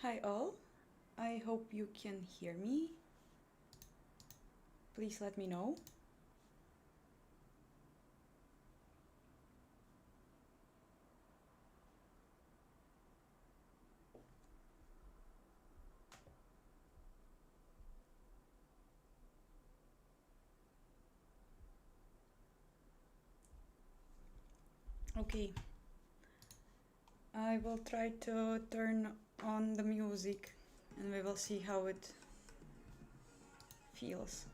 Hi all, I hope you can hear me. Please let me know. Okay, I will try to turn on the music and we will see how it feels.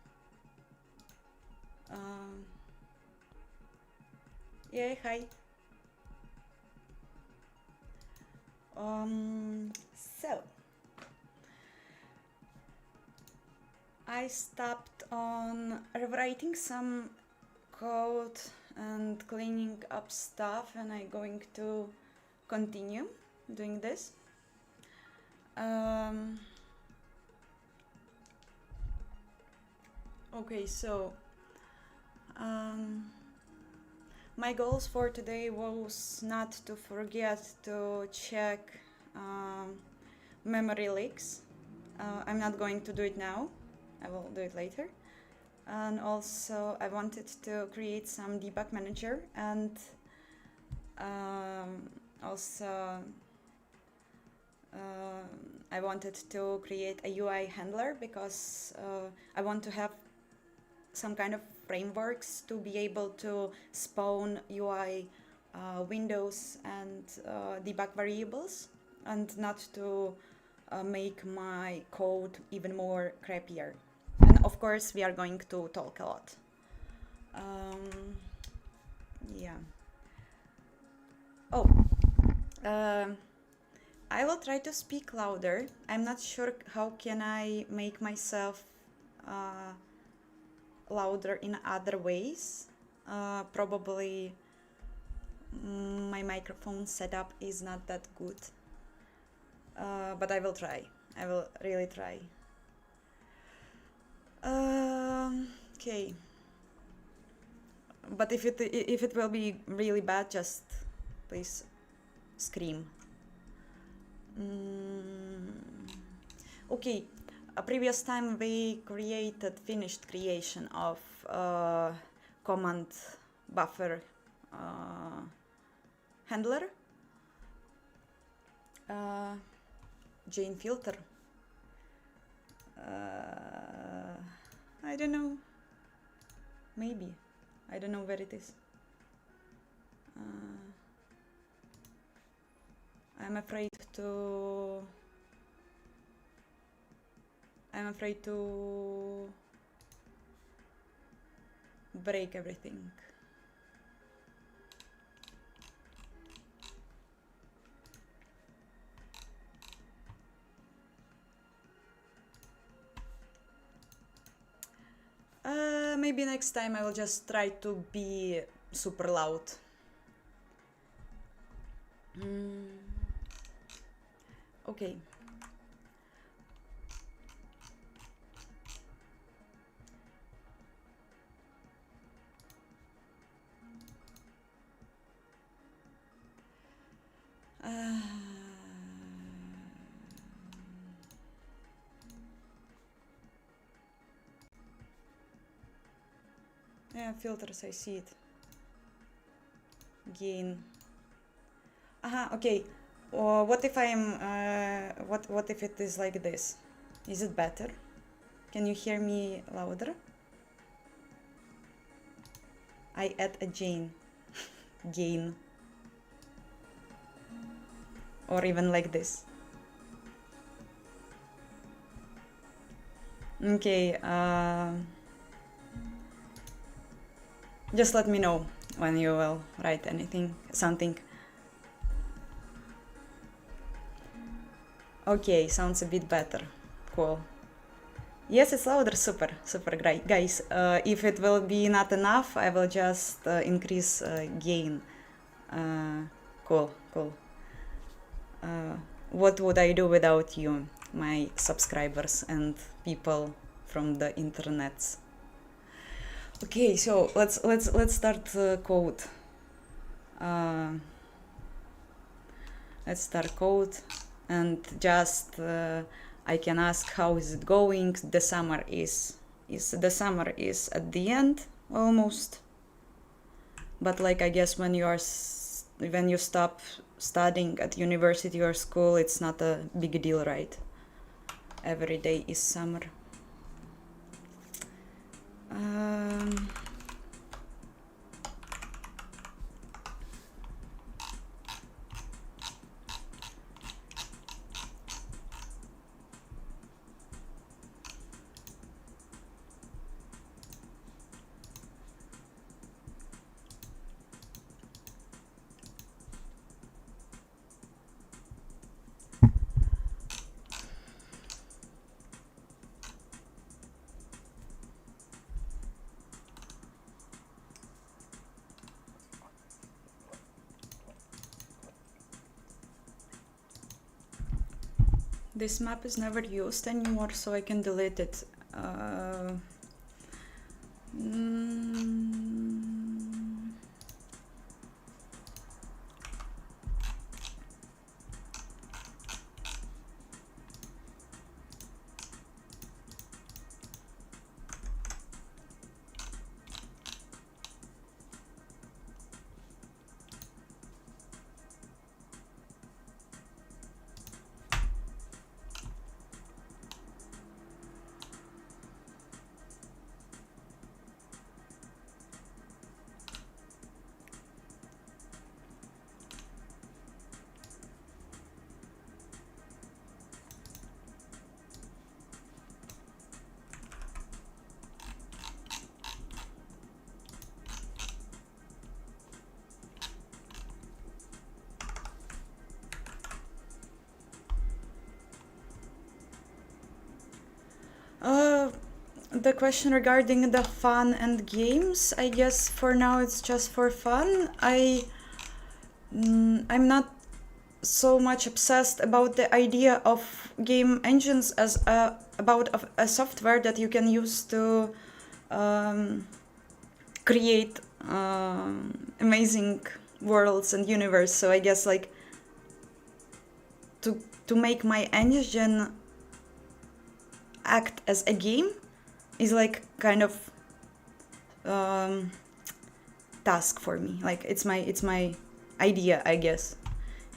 Yeah, hi. So I stopped on rewriting some code and cleaning up stuff, and I'm going to continue doing this. Okay, so my goals for today was not to forget to check memory leaks. I'm not going to do it now. I will do it later. And also I wanted to create some debug manager, and also I wanted to create a UI handler because I want to have some kind of frameworks to be able to spawn UI windows and debug variables, and not to make my code even more crappier. And of course we are going to talk a lot. Yeah. Oh, I will try to speak louder. I'm not sure how can I make myself louder in other ways. Probably my microphone setup is not that good, but I will try. I will really try. Okay. But if it will be really bad, just please scream. Okay. A previous time we finished creation of command buffer handler, Jane filter. I don't know. Maybe. I don't know where it is. I'm afraid to break everything. Maybe next time I will just try to be super loud. Okay. Yeah, filters, I see it. Gain. Okay. What if I'm what if it is like this? Is it better? Can you hear me louder? I add a gain. Gain. Or even like this. Okay, just let me know when you will write something. Okay, sounds a bit better. Cool. Yes, it's louder. Super great. Guys, if it will be not enough, I will just increase gain. Cool. What would I do without you, my subscribers and people from the internets? Okay, so let's start code. Let's start code. and just I can ask how is it going. The summer is at the end almost, but like I guess when when you stop studying at university or school, it's not a big deal, right? Every day is summer. Um, this map is never used anymore, so I can delete it. Mm, Uh, the question regarding the fun and games, I guess for now it's just for fun. I'm not so much obsessed about the idea of game engines as about a software that you can use to um, create amazing worlds and universe. So I guess like to make my engine act as a game is like kind of um, task for me. Like it's my idea, I guess,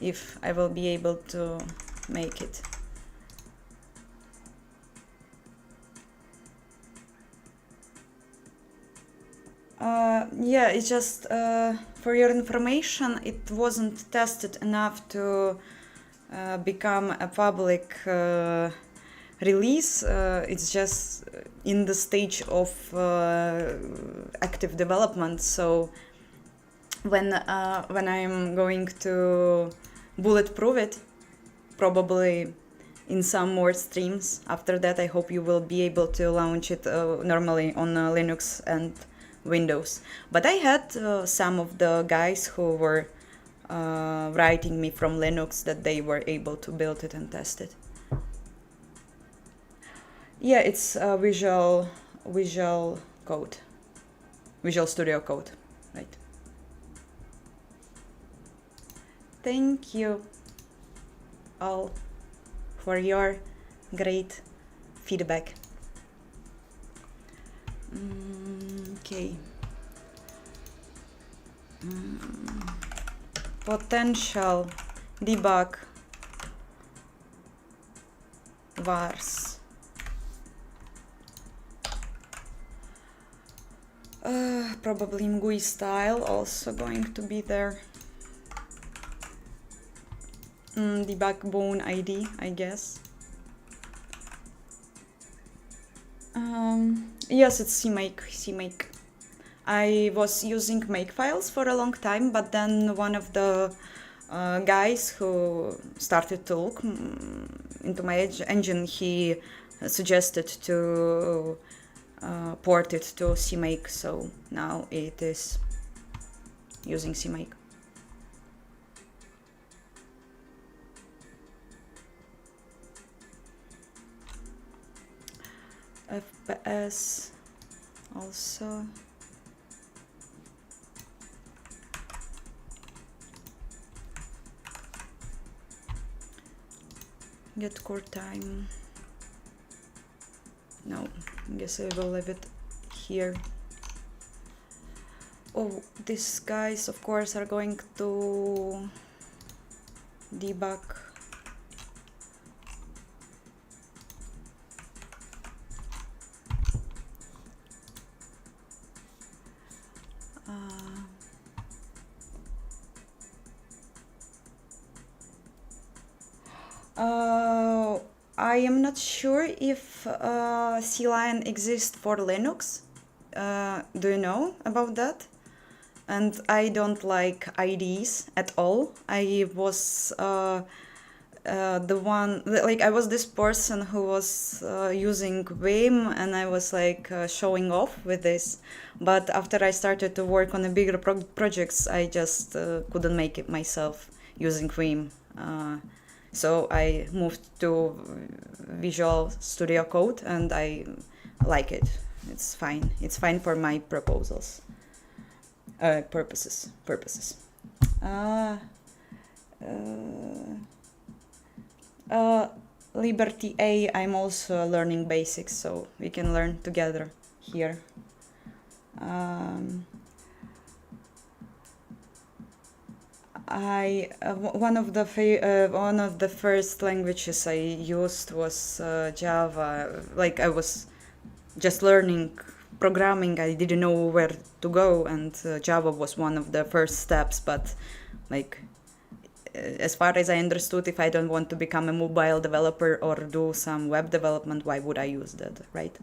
if I will be able to make it. Yeah, it's just for your information, it wasn't tested enough to become a public release. It's just in the stage of active development. So when I'm going to bulletproof it, probably in some more streams after that, I hope you will be able to launch it normally on Linux and Windows. But I had some of the guys who were writing me from Linux that they were able to build it and test it. Yeah, it's Visual Code, Visual Studio Code, right? Thank you all for your great feedback. Okay. Potential debug vars. Probably imgui style also going to be there. The backbone ID, I guess. Yes, it's CMake. I was using make files for a long time, but then one of the guys who started to look into my engine, he suggested to port it to CMake, so now it is using CMake. FPS also. Get core time. No, I guess I will leave it here. Oh, these guys of course are going to debug. I am not sure if CLion exists for Linux. Do you know about that? And I don't like IDs at all. I was the one, like I was this person who was using Vim, and I was like showing off with this. But after I started to work on the bigger projects, I just couldn't make it myself using Vim. So I moved to Visual Studio Code, and I like it. It's fine. It's fine for my proposals. Purposes. Liberty A, I'm also learning basics, so we can learn together here. One of the first languages I used was Java. Like I was just learning programming. I didn't know where to go, and Java was one of the first steps. But like as far as I understood, if I don't want to become a mobile developer or do some web development, why would I use that, right?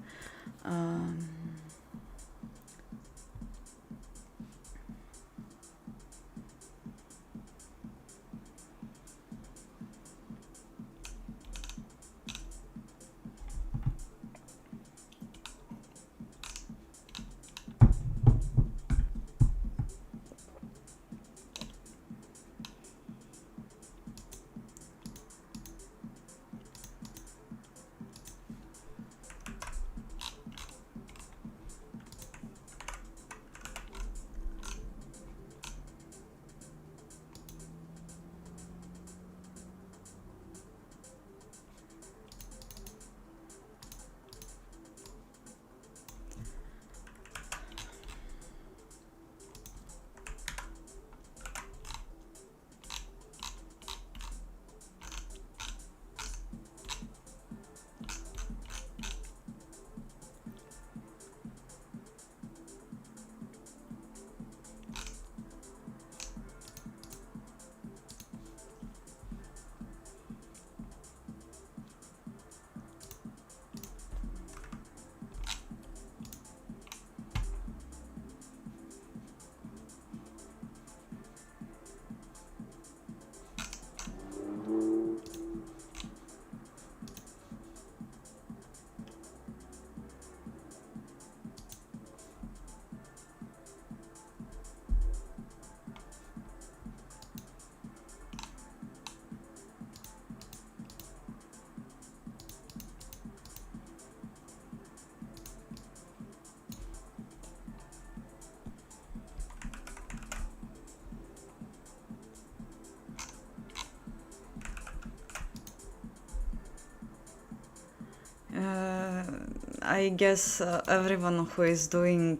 I guess everyone who is doing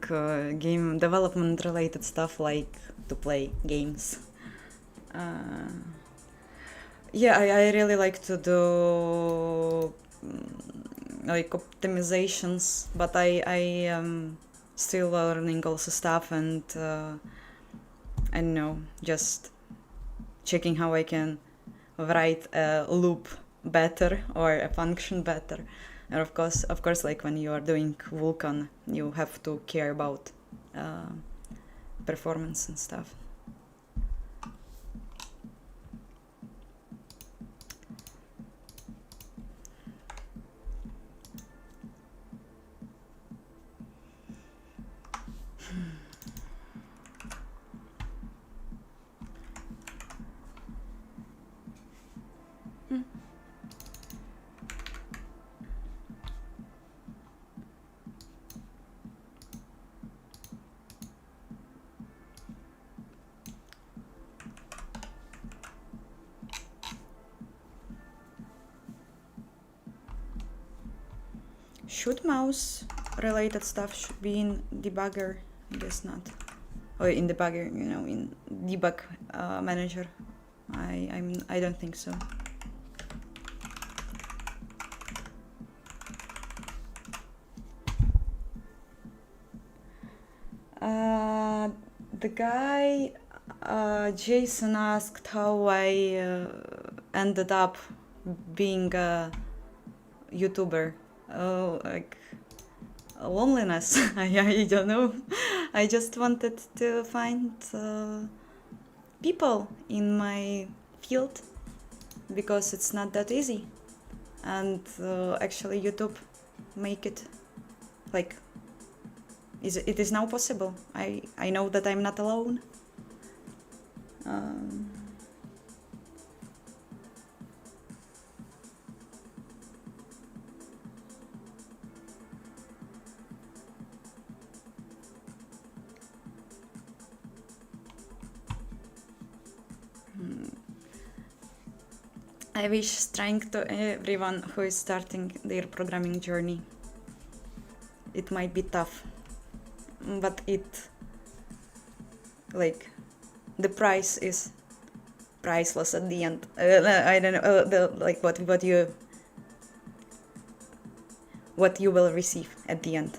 game development related stuff like to play games. Yeah, I really like to do like optimizations, but I am still learning also stuff, and I don't know, just checking how I can write a loop better or a function better. And of course, like when you are doing Vulkan, you have to care about performance and stuff. Should mouse related stuff should be in debugger? I guess not. Or in debugger, you know, in debug manager. I don't think so. The guy Jason asked how I ended up being a YouTuber. Oh, like loneliness. I don't know. I just wanted to find people in my field because it's not that easy, and actually YouTube make it like it is now possible. I know that I'm not alone. I wish strength to everyone who is starting their programming journey. It might be tough, but the price is priceless at the end. I don't know, what you will receive at the end.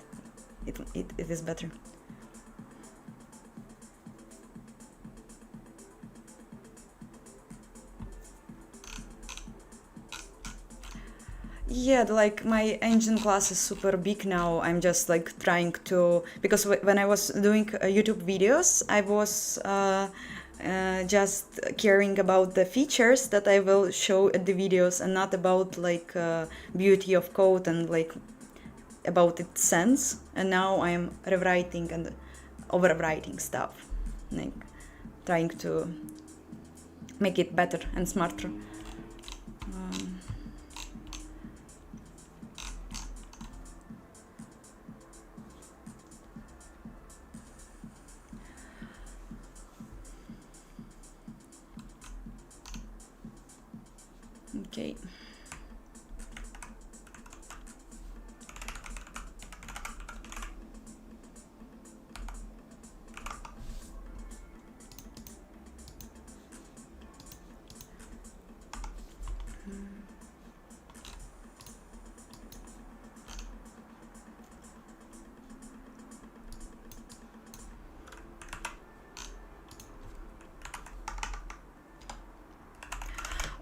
It is better. Yeah, like my engine class is super big now. I'm just like trying to, because when I was doing YouTube videos, I was just caring about the features that I will show at the videos and not about like beauty of code and like about its sense. And now I'm rewriting and overwriting stuff, like trying to make it better and smarter. Okay.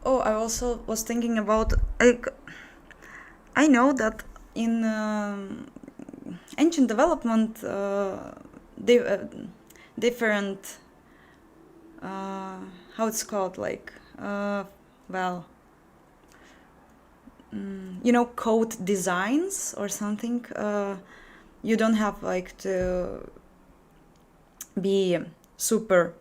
Oh, I also was thinking about, like, I know that in engine development, different, how it's called, like, well, you know, code designs or something. You don't have like to be super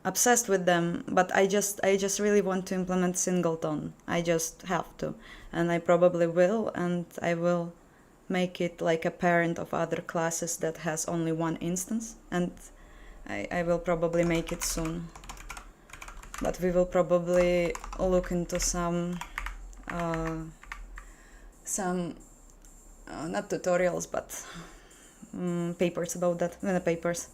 obsessed with them, but I just really want to implement singleton. I just have to, and I probably will, and I will make it like a parent of other classes that has only one instance, and I will probably make it soon. But we will probably look into some not tutorials, but papers about that. Papers.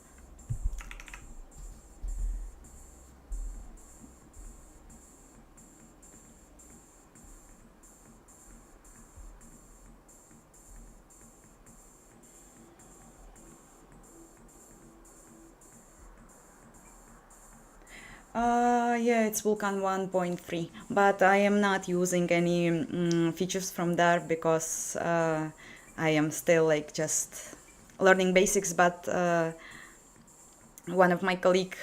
Yeah, it's Vulkan 1.3, but I am not using any features from there because I am still like just learning basics. But one of my colleagues,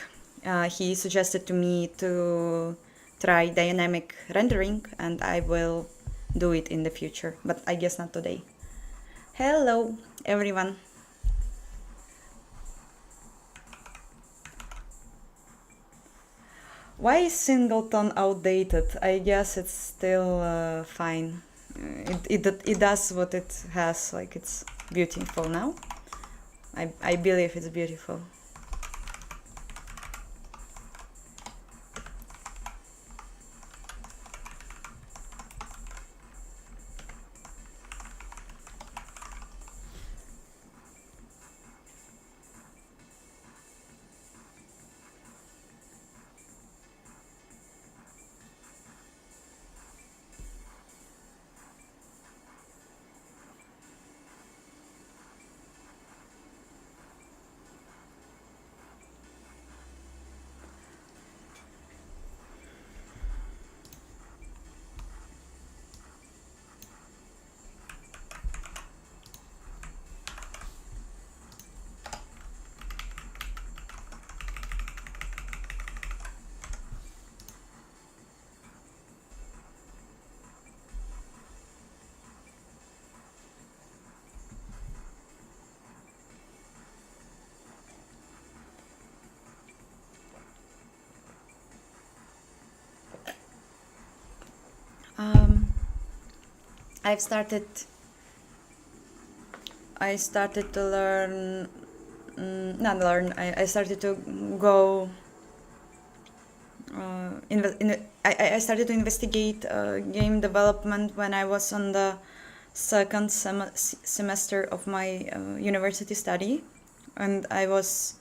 he suggested to me to try dynamic rendering, and I will do it in the future, but I guess not today. Hello, everyone. Why is singleton outdated? I guess it's still fine. It does what it has, like it's beautiful now. I believe it's beautiful. I've started. I started to learn. Not learn. I started to go. I started to investigate game development when I was on the second semester of my university study, and I was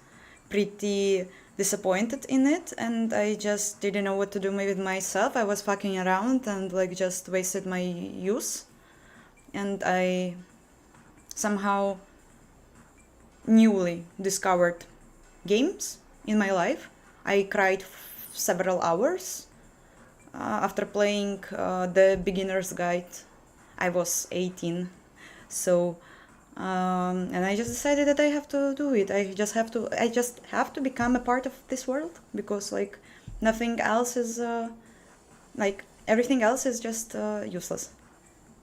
pretty disappointed in it, and I just didn't know what to do with myself. I was fucking around and like just wasted my youth, and I somehow newly discovered games in my life. I cried several hours after playing the beginner's guide. I was 18, so and I just decided that I have to do it. I just have to become a part of this world, because like nothing else is like everything else is just useless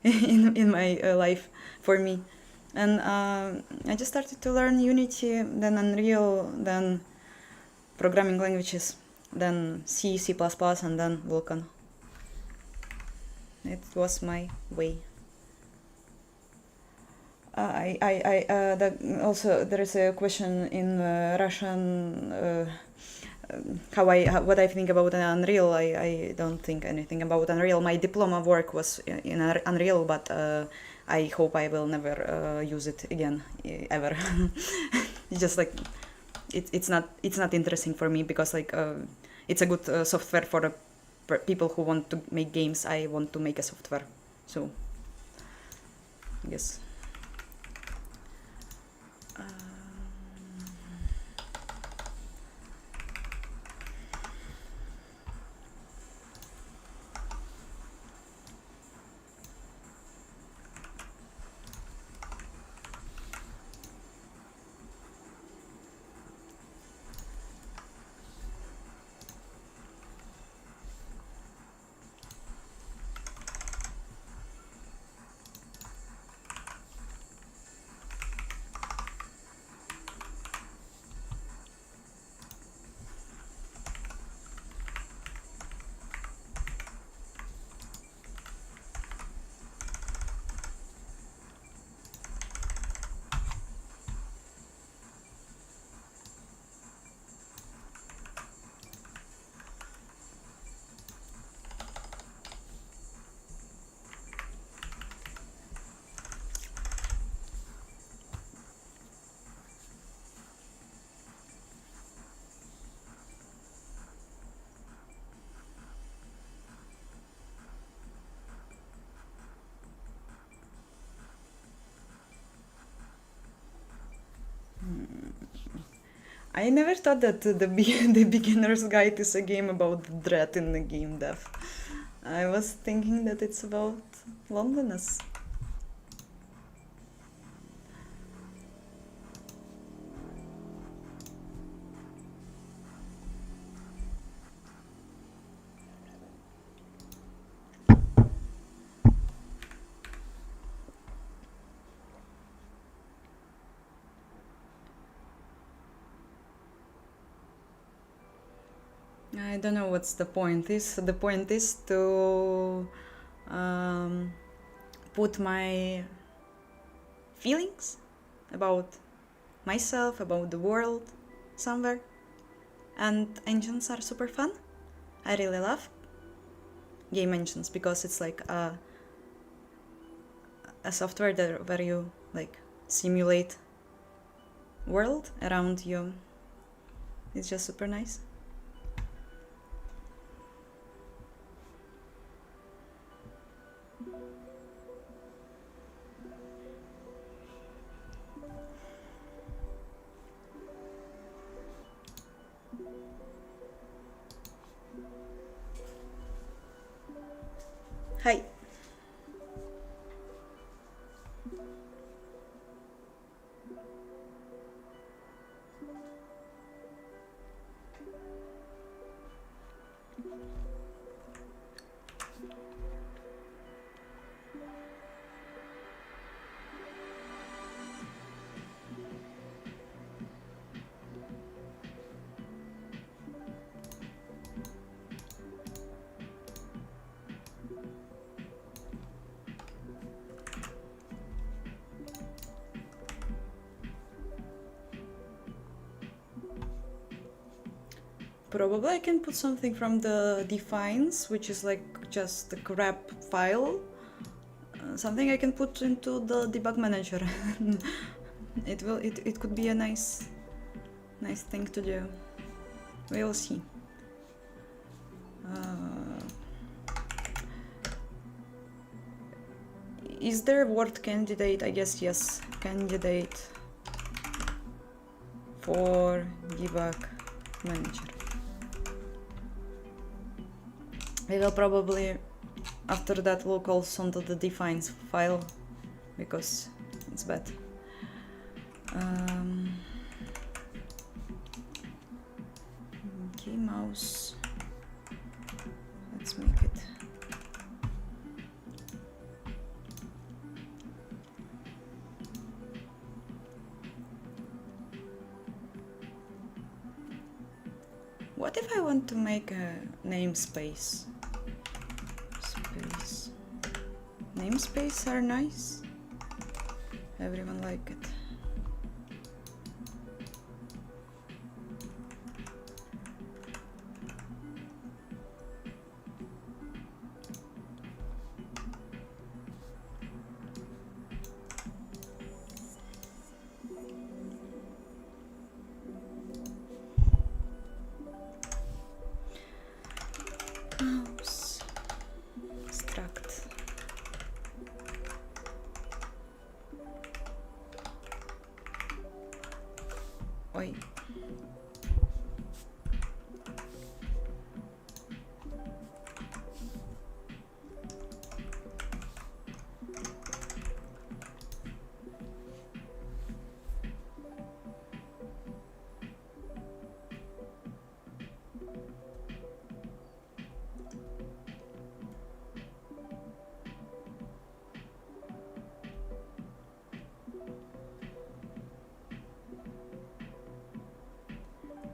in my life for me. And I just started to learn Unity, then Unreal, then programming languages, then C, C++, and then Vulkan. It was my way. Also there is a question in Russian. What I think about Unreal. I don't think anything about Unreal. My diploma work was in Unreal, but I hope I will never use it again ever. It's just like it's not interesting for me, because like it's a good software for the people who want to make games. I want to make a software, so yes. I never thought that the beginner's guide is a game about dread in the game dev. I was thinking that it's about loneliness. I don't know what's the point is. The point is to um, put my feelings about myself, about the world, somewhere. And engines are super fun. I really love game engines, because it's like a software where you like simulate world around you. It's just super nice. Hi. Probably I can put something from the defines, which is like just a grep file. Something I can put into the debug manager. It could be a nice thing to do. We'll see. Is there word candidate? I guess yes. Candidate for debug manager. We will probably after that look also onto the defines file because it's bad. Okay, mouse. Let's make it. What if I want to make a namespace? Space. Namespace are nice. Everyone like it. Mouse. Extract. Oi.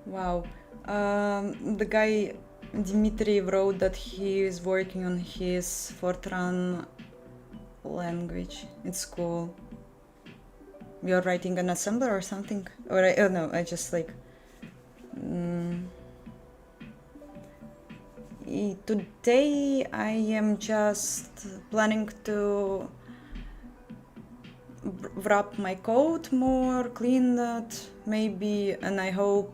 Wow. The guy Dimitri wrote that he is working on his Fortran language. It's cool. You're writing an assembler or something? Or oh no, I just like... Today I am just planning to wrap my code more, clean that maybe, and I hope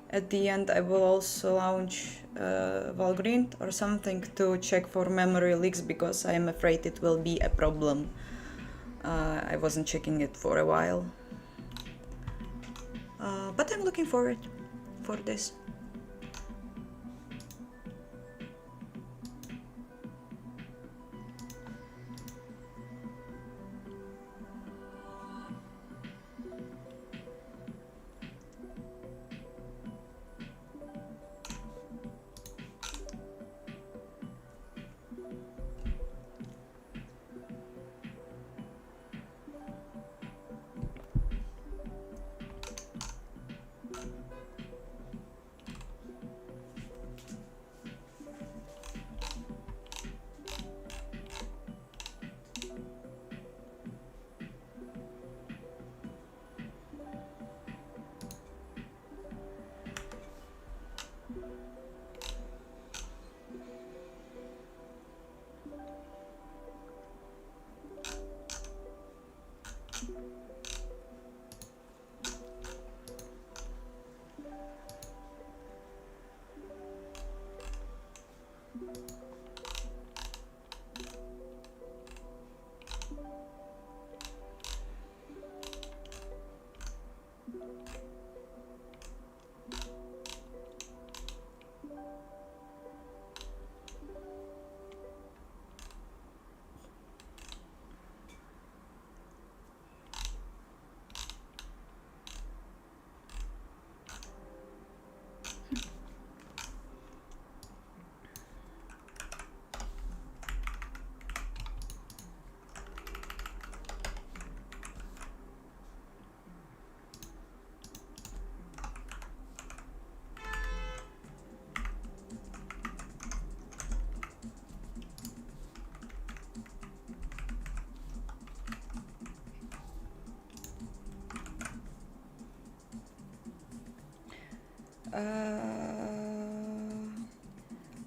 at the end I will also launch Valgrind or something to check for memory leaks because I am afraid it will be a problem. I wasn't checking it for a while. But I'm looking forward for this.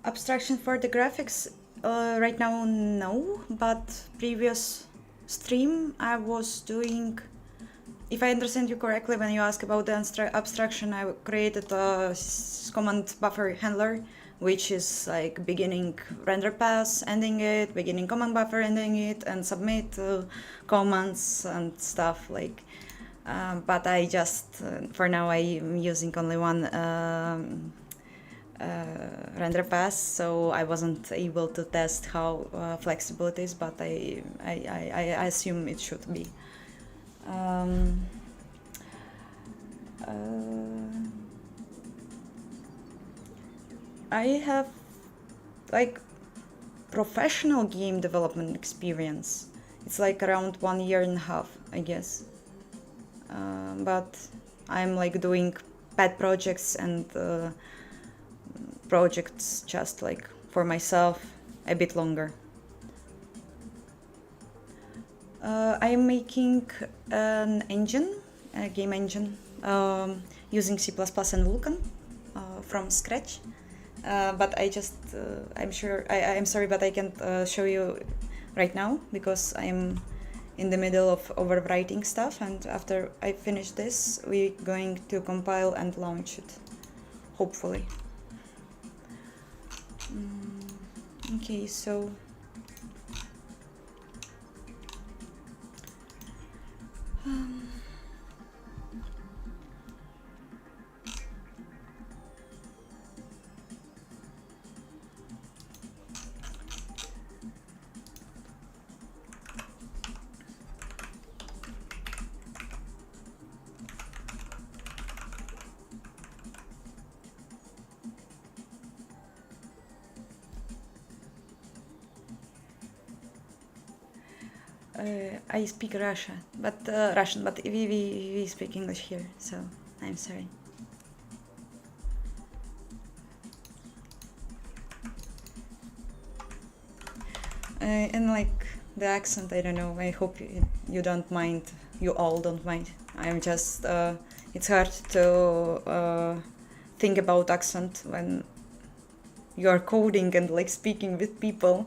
Abstraction for the graphics, right now no, but previous stream I was doing, if I understand you correctly, when you ask about the abstraction, I created a command buffer handler, which is like beginning render pass, ending it, beginning command buffer, ending it, and submit commands and stuff like. But I just, for now, I'm using only one render pass, so I wasn't able to test how flexible it is, but I assume it should be. I have like professional game development experience. It's like around 1.5 years, I guess. But I'm like doing pet projects and projects just like for myself a bit longer. I'm making an engine, a game engine, using C++ and Vulkan from scratch. But I'm sorry, but I can't show you right now because I'm in the middle of overwriting stuff, and after I finish this, we're going to compile and launch it, hopefully. Okay, so I speak Russian, but we speak English here, so I'm sorry. And like the accent, I don't know. I hope you don't mind. You all don't mind. I'm just. It's hard to think about accent when you are coding and like speaking with people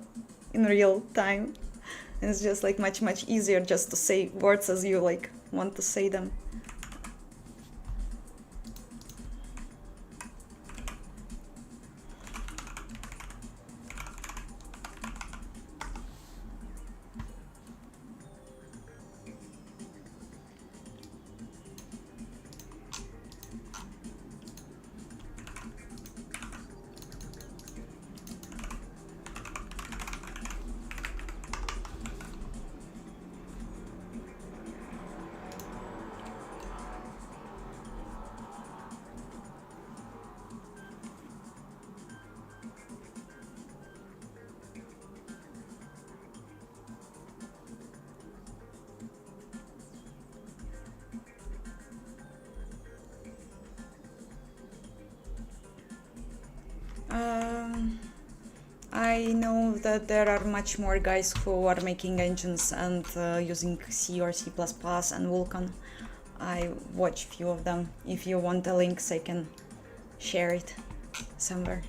in real time. And it's just like much easier just to say words as you like want to say them. I know that there are much more guys who are making engines and using C or C++ and Vulkan. I watch few of them. If you want the links, I can share it somewhere.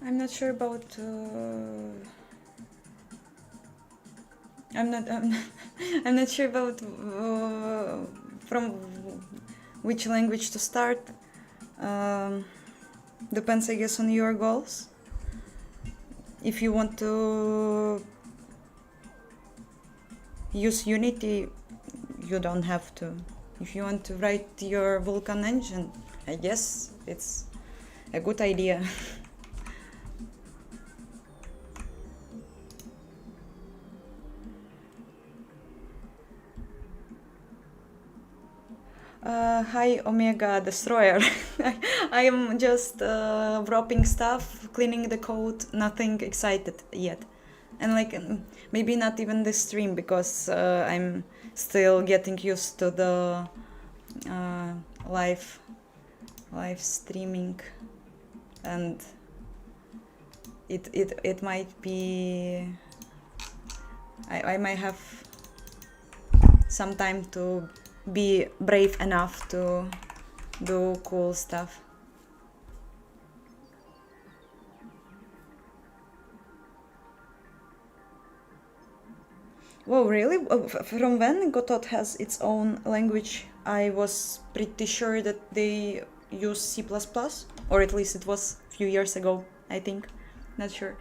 I'm not sure about. I'm not sure about from which language to start. Depends, I guess, on your goals. If you want to use Unity, you don't have to. if you want to write your Vulkan engine, I guess it's a good idea. Hi Omega Destroyer. I am just wrapping stuff, cleaning the code, nothing excited yet. And like maybe not even the stream, because I'm still getting used to the live streaming, and it might be I might have some time to be brave enough to do cool stuff. Whoa, really? From when Godot has its own language? I was pretty sure that they use C++, or at least it was a few years ago, I think. Not sure.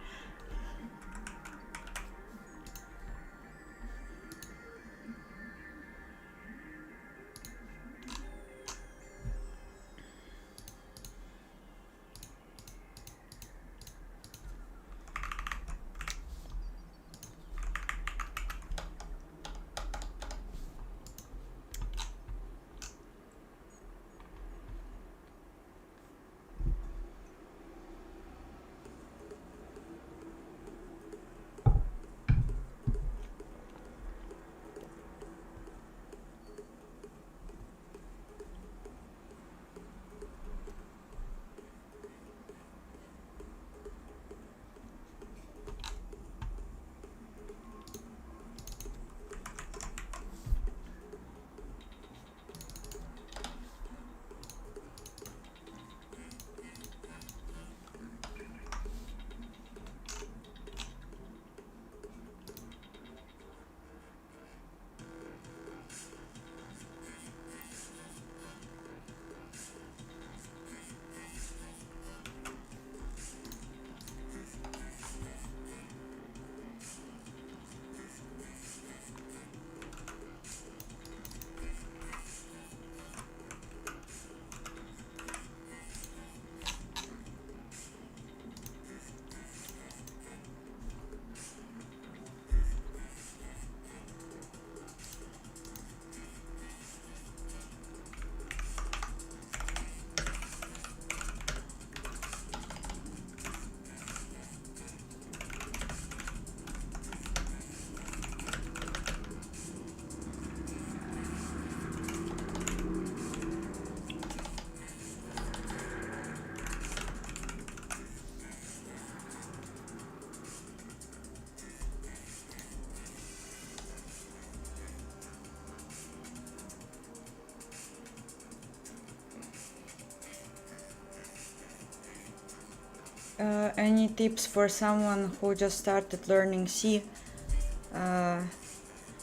Any tips for someone who just started learning C?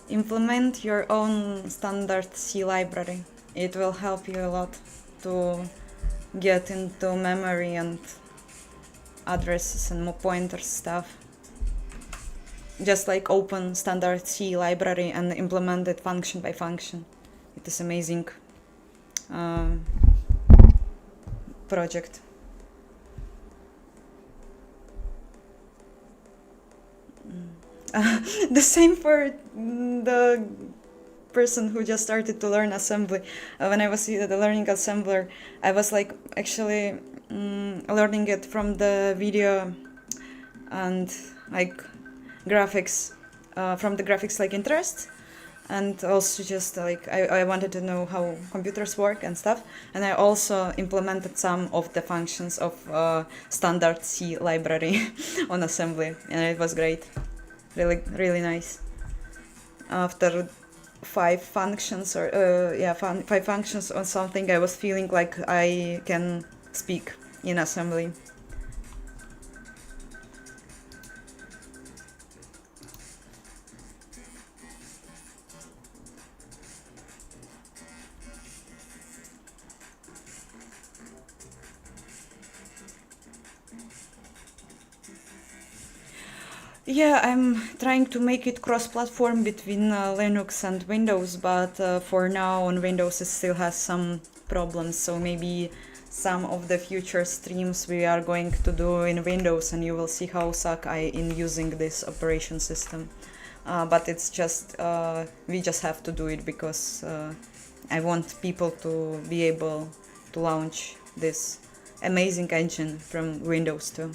Implement your own standard C library. It will help you a lot to get into memory and addresses and pointer stuff. Just like open standard C library and implement it function by function. It is amazing project. The same for the person who just started to learn assembly. When I was the learning assembler, I was like actually learning it from the video and like graphics, from the graphics like interest, and also just like I wanted to know how computers work and stuff, and I also implemented some of the functions of standard C library on assembly, and it was great. Really nice. After 5 functions or 5 functions on something, I was feeling like I can speak in assembly. Yeah, I'm trying to make it cross-platform between Linux and Windows, but for now on Windows it still has some problems. So maybe some of the future streams we are going to do in Windows, and you will see how suck I in using this operation system. But it's just we just have to do it because I want people to be able to launch this amazing engine from Windows too.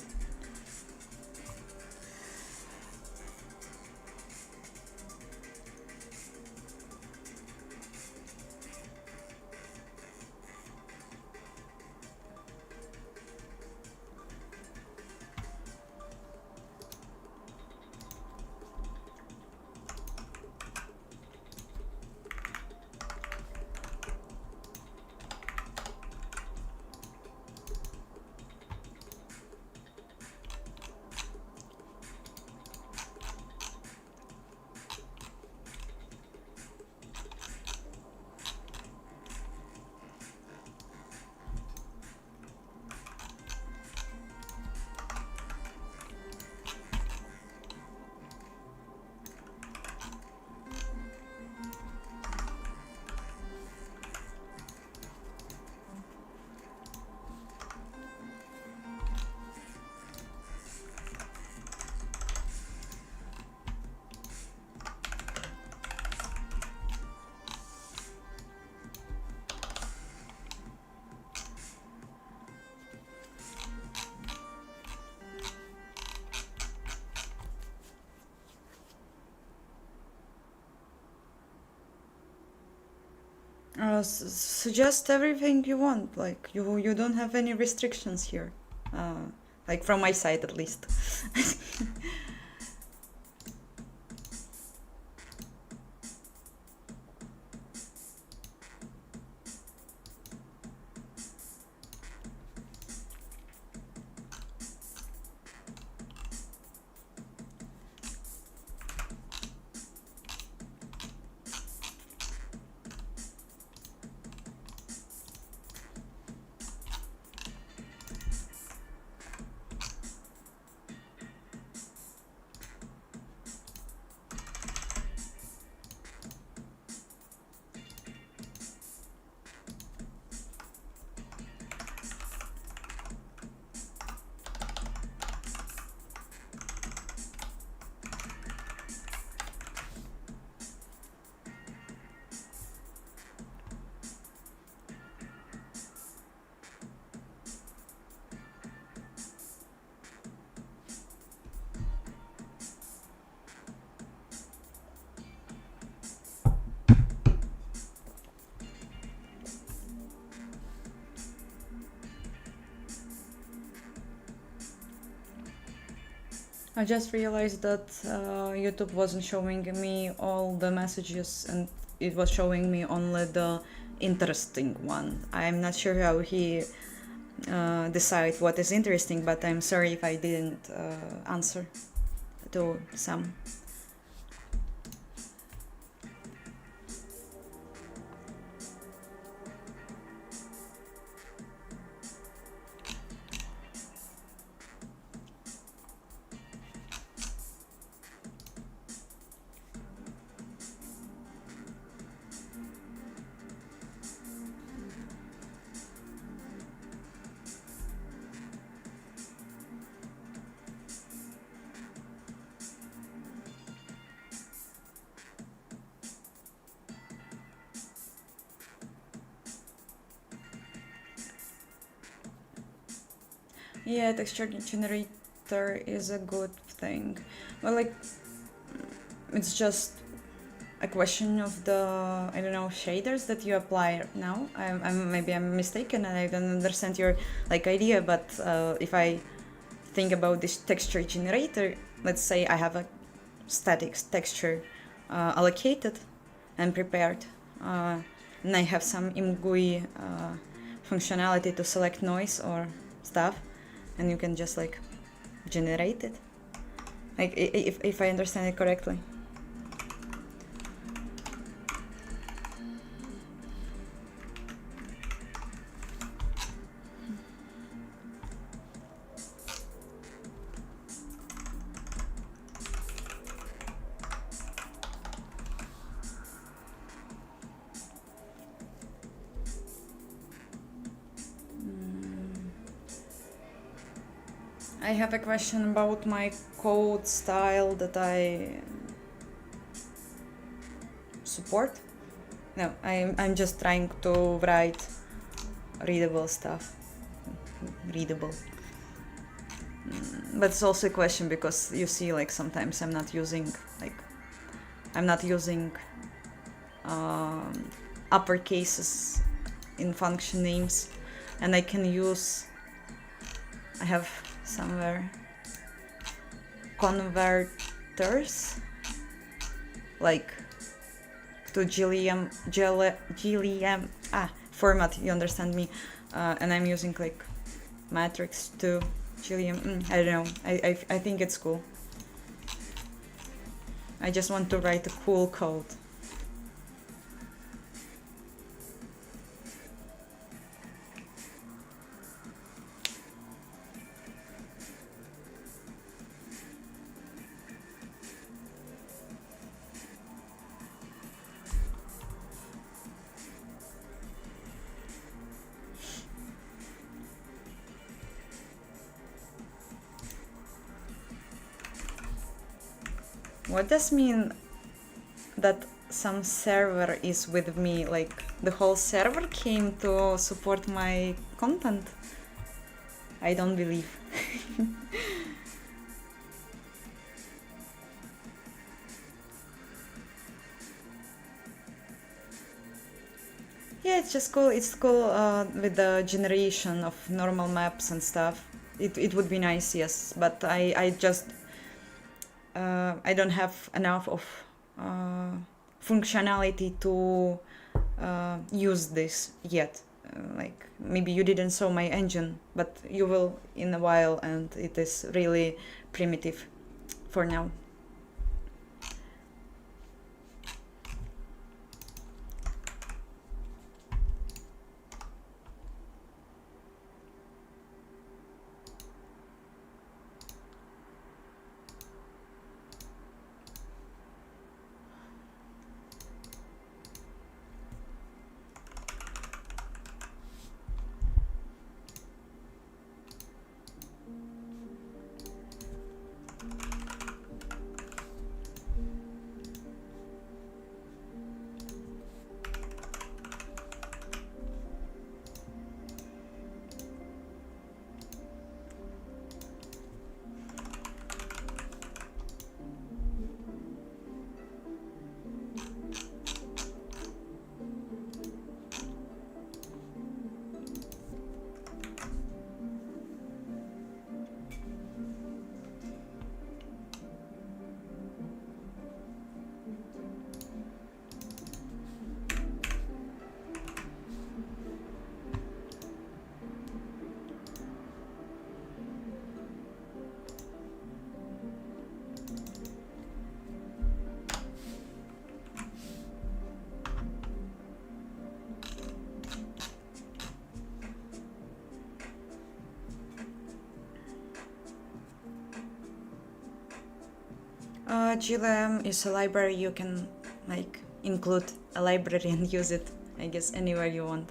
Suggest everything you want. Like you don't have any restrictions here. Like from my side at least. I just realized that YouTube wasn't showing me all the messages and it was showing me only the interesting one. I'm not sure how he decide what is interesting, but I'm sorry if I didn't answer to some. Yeah, texture generator is a good thing. Well, like, it's just a question of the, I don't know, shaders that you apply now. Maybe I'm mistaken and I don't understand your like idea, but if I think about this texture generator, let's say I have a static texture allocated and prepared, and I have some imgui functionality to select noise or stuff, and you can just like generate it, like if I understand it correctly. I have a question about my code style that I support. No, I'm just trying to write readable stuff. Readable. But it's also a question because you see, like, sometimes I'm not using uppercases in function names, and I can use, I have somewhere converters, like to GLM format, you understand me, and I'm using like matrix to GLM. I don't know, I think it's cool. I just want to write a cool code. What does mean that some server is with me? Like the whole server came to support my content? I don't believe. Yeah, it's just cool. It's cool with the generation of normal maps and stuff. It would be nice, yes, but I just I don't have enough of functionality to use this yet. Like maybe you didn't saw my engine, but you will in a while, and it is really primitive for now. GLM is a library. You can like include a library and use it, I guess, anywhere you want.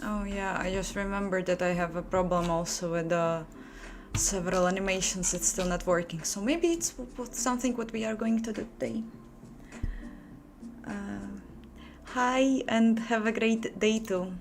Oh yeah, I just remembered that I have a problem also with several animations. It's still not working, so maybe it's something what we are going to do today. Hi, and have a great day too.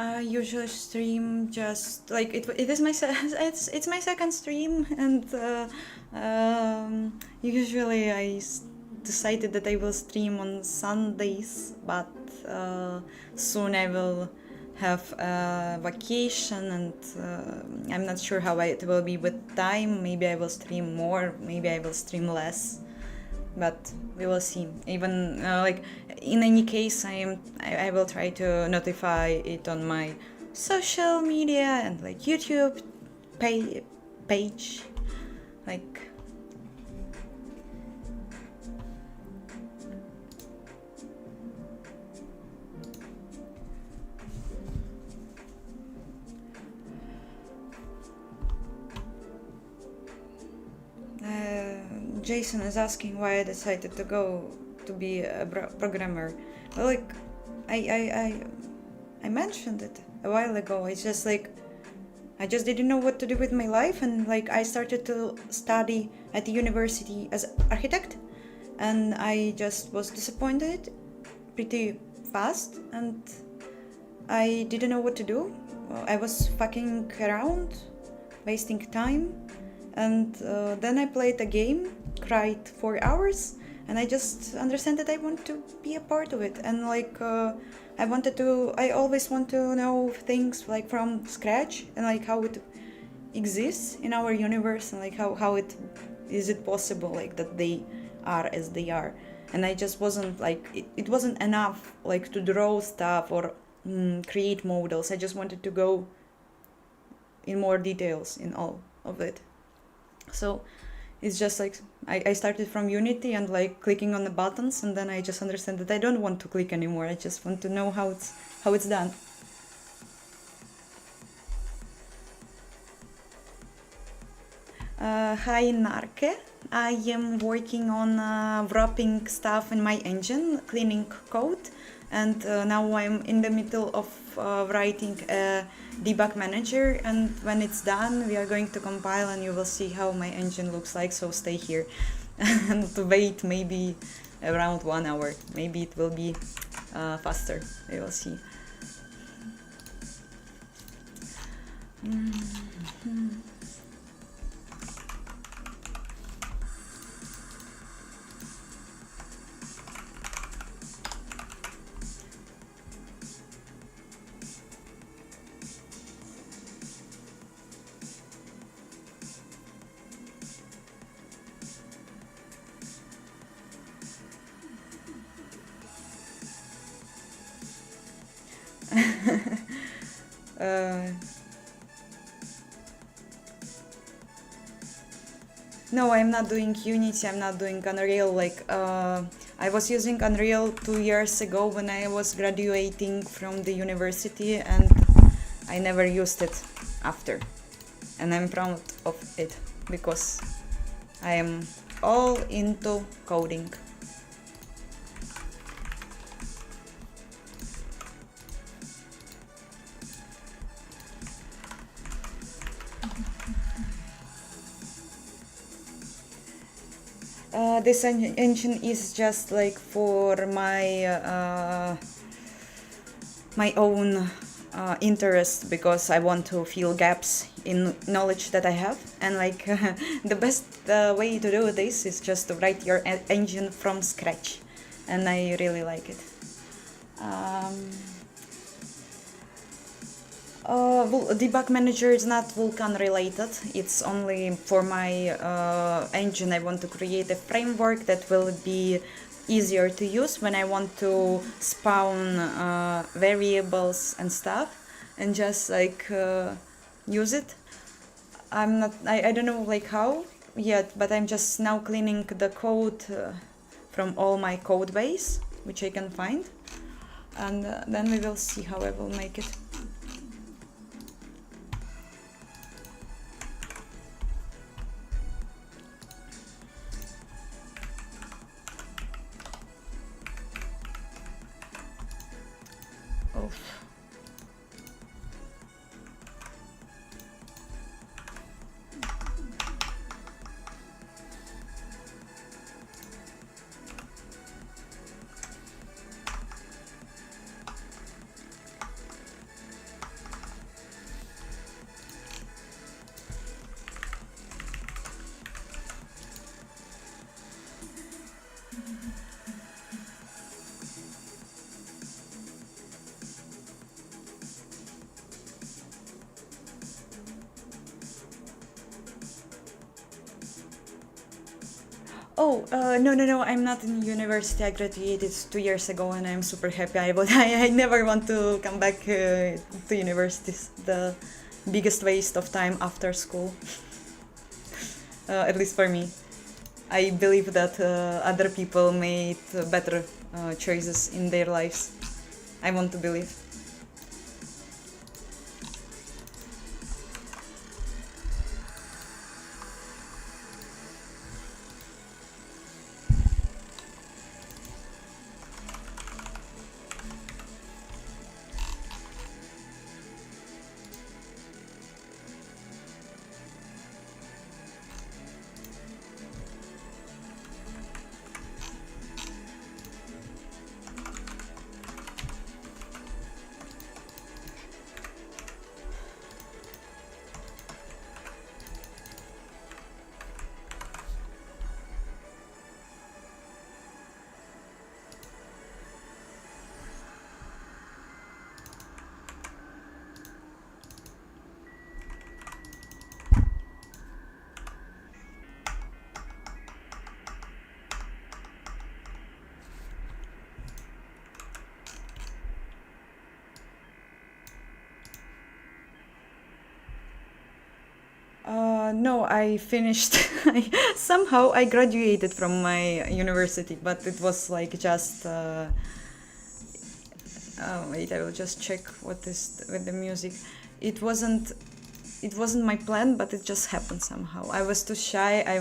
I usually stream just like it is my it's my second stream, and usually decided that I will stream on Sundays, but soon I will have a vacation, and I'm not sure how it will be with time. Maybe I will stream more, maybe I will stream less, but we will see. Even like in any case, I will try to notify it on my social media and like YouTube page, like. Jason is asking why I decided to go to be a programmer. Well, like I mentioned it a while ago. It's just like I just didn't know what to do with my life, and like I started to study at the university as architect, and I just was disappointed pretty fast, and I didn't know what to do. I was fucking around, wasting time, and then I played a game, cried 4 hours, and I just understand that I want to be a part of it, and like I always want to know things like from scratch, and like how it exists in our universe, and like how it is it possible like that they are as they are. And I just wasn't like it wasn't enough like to draw stuff or create models. I just wanted to go in more details in all of it. So it's just like I started from Unity and like clicking on the buttons, and then I just understand that I don't want to click anymore. I just want to know how it's done. Hi Narke. I am working on wrapping stuff in my engine, cleaning code, and now I'm in the middle of writing a debug manager, and when it's done we are going to compile and you will see how my engine looks like. So stay here and wait maybe around 1 hour. Maybe it will be faster. We will see. No, I'm not doing Unity, I'm not doing Unreal. Like, I was using Unreal 2 years ago when I was graduating from the university, and I never used it after. And I'm proud of it because I am all into coding. This engine is just like for my own interest, because I want to fill gaps in knowledge that I have, and like the best way to do this is just to write your engine from scratch, and I really like it. Debug manager is not Vulkan related. It's only for my engine. I want to create a framework that will be easier to use when I want to spawn variables and stuff, and just like use it. I don't know like how yet, but I'm just now cleaning the code from all my code base, which I can find, and then we will see how I will make it. No. I'm not in university. I graduated 2 years ago, and I'm super happy. I never want to come back to university. The biggest waste of time after school, at least for me. I believe that other people made better choices in their lives. I want to believe. No, I finished. Somehow I graduated from my university, but it was like just. Oh wait, I will just check what is with the music. It wasn't. It wasn't my plan, but it just happened somehow. I was too shy. I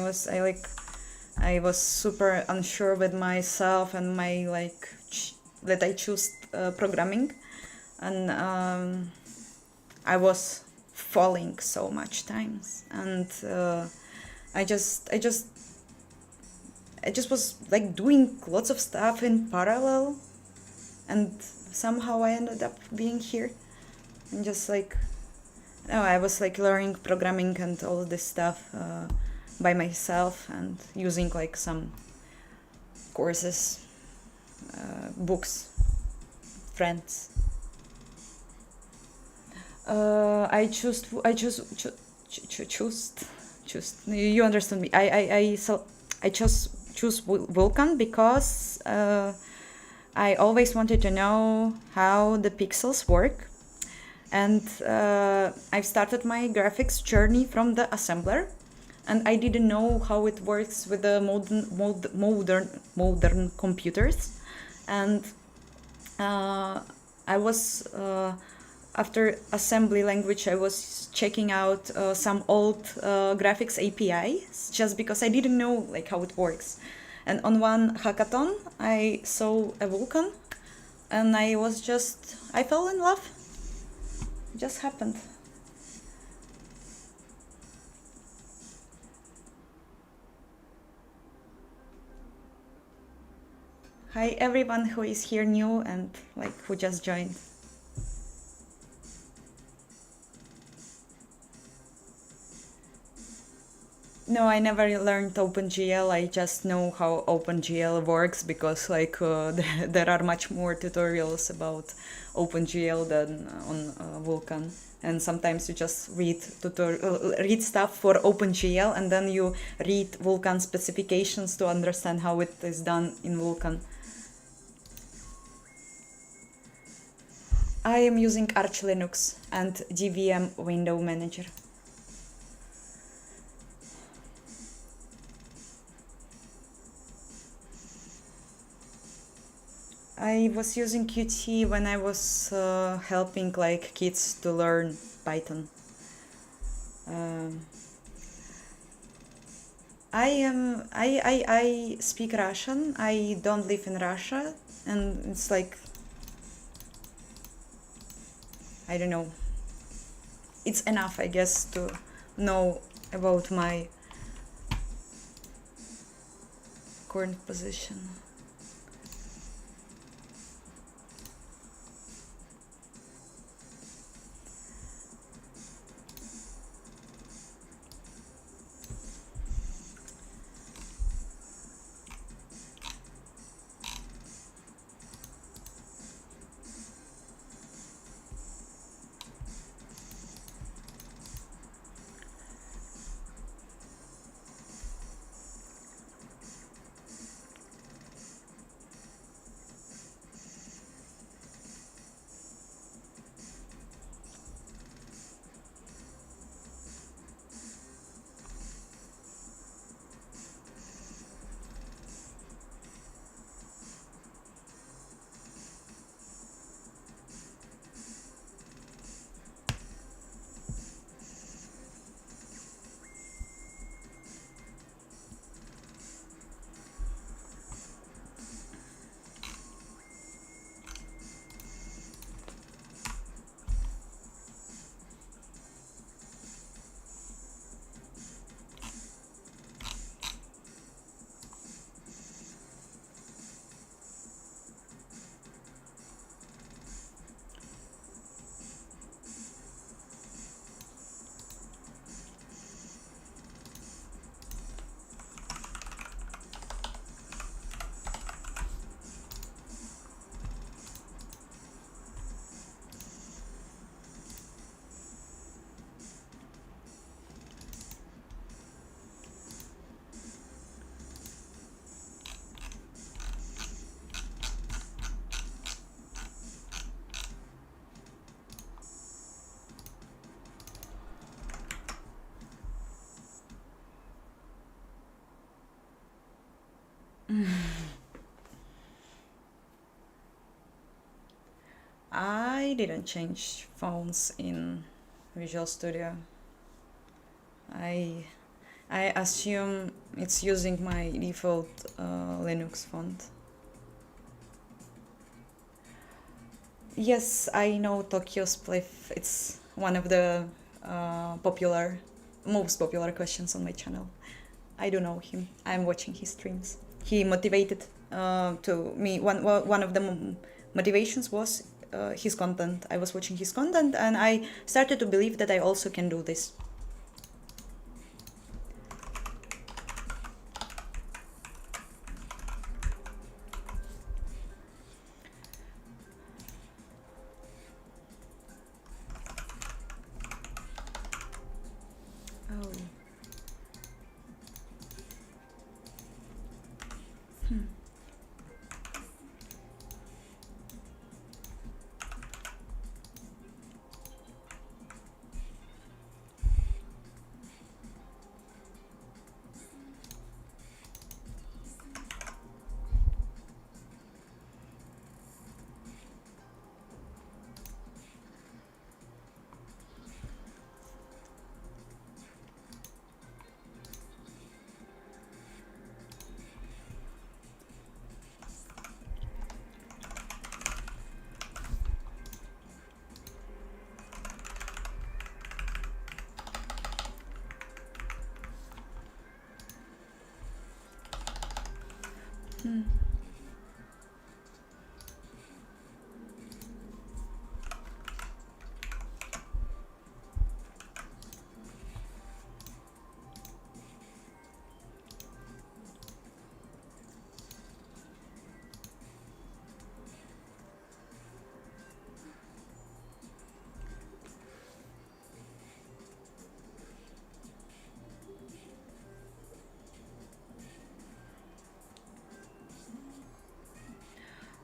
was super unsure with myself and my that I chose programming, and I was falling so much times, and I just I just I just was like doing lots of stuff in parallel, and somehow I ended up being here, and just like no, I was like learning programming and all this stuff by myself and using like some courses, books, friends. Choose. You understand me. I choose Vulkan because I always wanted to know how the pixels work, and I've started my graphics journey from the assembler, and I didn't know how it works with the modern computers, and I was after assembly language, I was checking out some old graphics APIs just because I didn't know like how it works. And on one hackathon, I saw a vulkan, and I fell in love. It just happened. Hi everyone who is here new and like who just joined. No, I never learned OpenGL. I just know how OpenGL works because like there are much more tutorials about OpenGL than on Vulkan. And sometimes you just read stuff for OpenGL, and then you read Vulkan specifications to understand how it is done in Vulkan. I am using Arch Linux and DVM window manager. I was using Qt when I was helping like kids to learn Python. I speak Russian. I don't live in Russia, and it's like I don't know. It's enough, I guess, to know about my current position. didn't change fonts in Visual Studio. I assume it's using my default Linux font. Yes, I know Tokyo Spliff. It's one of the most popular questions on my channel. I do know him. I'm watching his streams. He motivated to me. One of the motivations was his content. I was watching his content and I started to believe that I also can do this. Oh.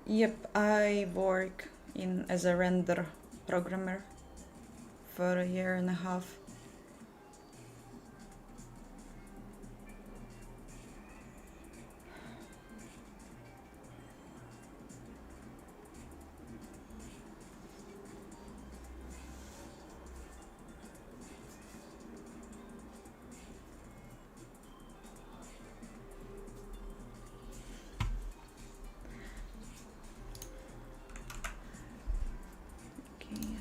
Yep, I work as a render programmer for a year and a half. Okay.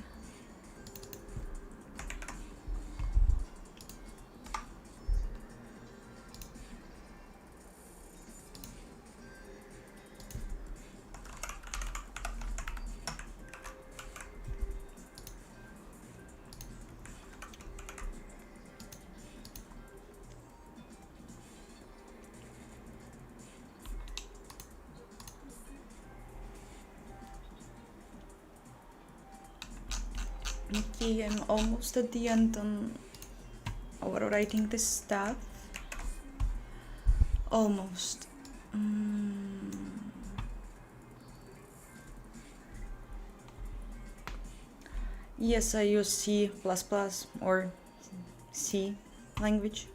Okay, I'm almost at the end on overwriting this stuff. Almost. Yes, I use C++ or C language.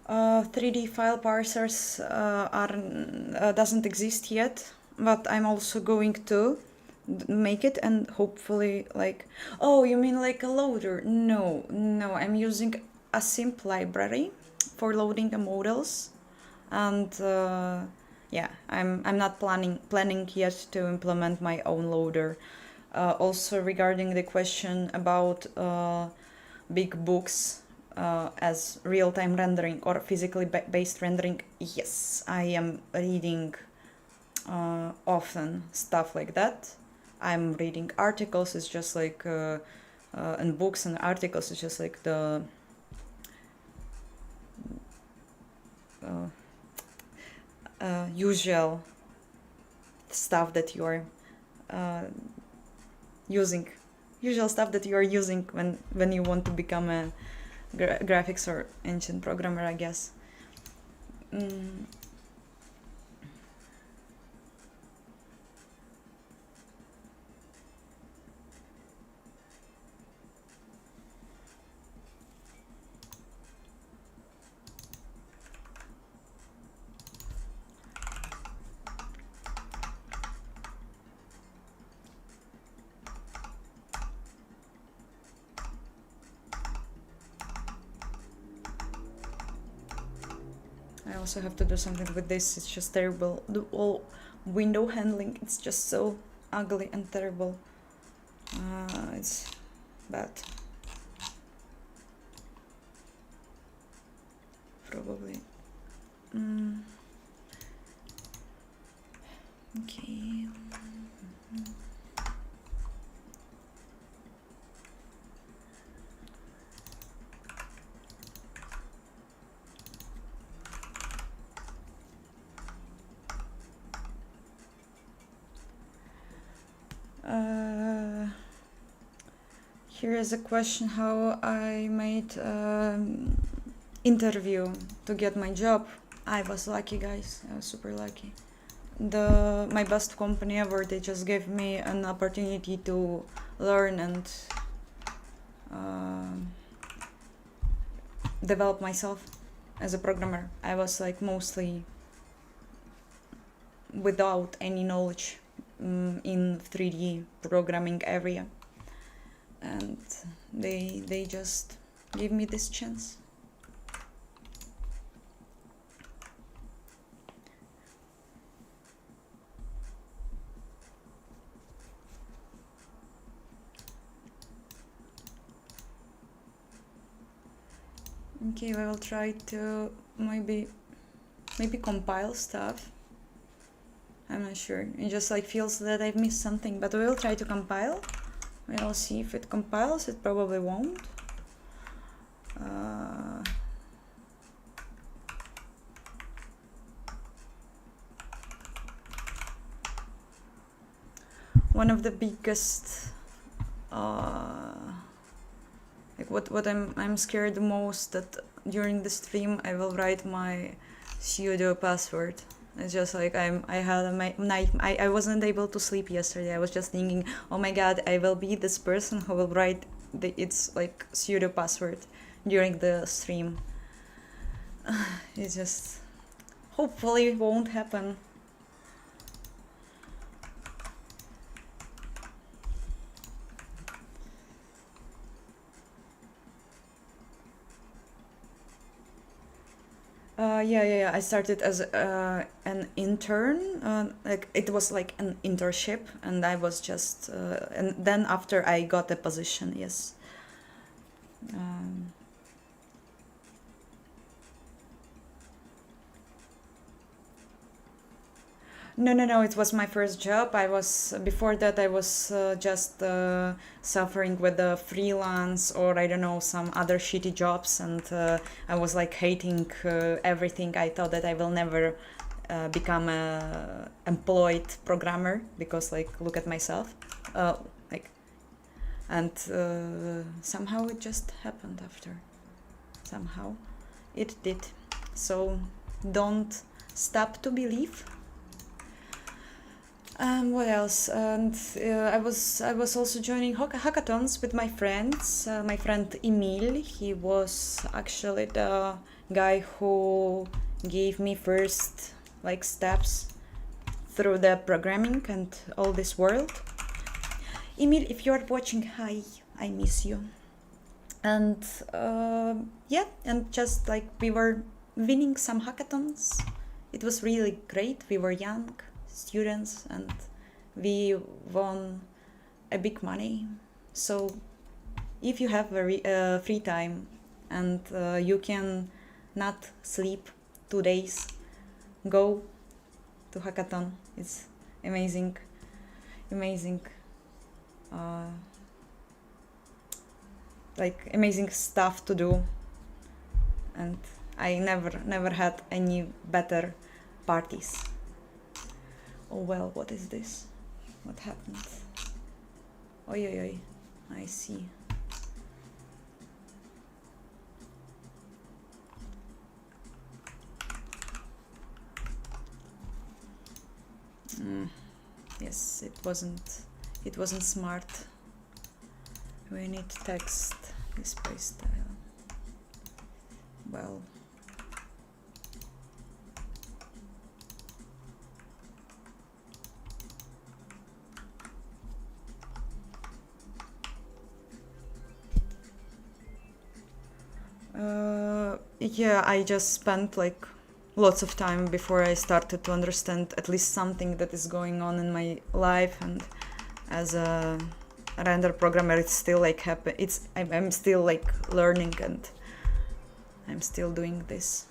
3D file parsers doesn't exist yet, but I'm also going to make it, and hopefully like, oh, you mean like a loader? No, I'm using assimp library for loading the models, and yeah, I'm not planning yet to implement my own loader. Also regarding the question about big books as real-time rendering or physically based rendering, yes, I am reading often stuff like that. I'm reading articles. It's just like and books and articles. It's just like the usual stuff that you are using, usual stuff that you are using when you want to become a graphics or engine programmer, I guess. I also have to do something with this. It's just terrible. The whole window handling, it's just so ugly and terrible. It's bad. Probably. Okay. Here is a question how I made interview to get my job. I was lucky, guys. I was super lucky. My best company ever, they just gave me an opportunity to learn and develop myself as a programmer. I was like mostly without any knowledge in 3D programming area, and they just gave me this chance. Okay, we will try to maybe compile stuff. I'm not sure. It just like feels that I've missed something, but we will try to compile. We'll see if it compiles. It probably won't. One of the biggest like what I'm scared the most, that during the stream I will write my pseudo password. It's just like I had a night. I wasn't able to sleep yesterday. I was just thinking, oh my god, I will be this person who will write its like pseudo password during the stream. It just hopefully won't happen. Yeah. I started as an intern. Like it was like an internship, and I was just, and then after I got a position, yes. Um, no. It was my first job. I was before that. I was just suffering with the freelance or I don't know some other shitty jobs, and I was like hating everything. I thought that I will never become a employed programmer because like look at myself, like, and somehow it just happened after. Somehow it did. So don't stop to believe. What else? And I was also joining hackathons with my friends. My friend Emil, he was actually the guy who gave me first like steps through the programming and all this world. Emil, if you're watching, hi, I miss you. And yeah, and just like we were winning some hackathons. It was really great. We were young students and we won a big money. So if you have very free time and you can not sleep 2 days, go to hackathon. It's amazing like amazing stuff to do, and I never had any better parties. Oh well, what is this? What happened? Oi, I see. Yes, it wasn't smart. We need text display style. Well, yeah, I just spent like lots of time before I started to understand at least something that is going on in my life, and as a render programmer it's still like I'm still like learning and I'm still doing this.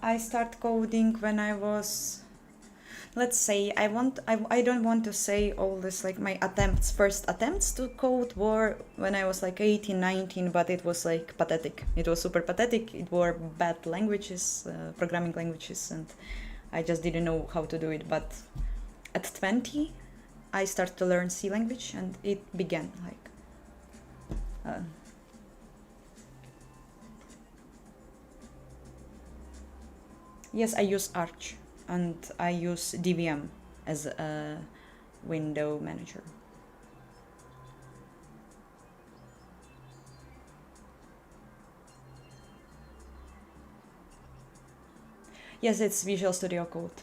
I start coding when I was, let's say, I don't want to say all this like my first attempts to code were when I was like 18, 19, but it was like pathetic. It was super pathetic. It were bad languages, programming languages, and I just didn't know how to do it. But at 20, I started to learn C language, and it began like. Yes, I use Arch and I use DVM as a window manager. Yes, it's Visual Studio Code.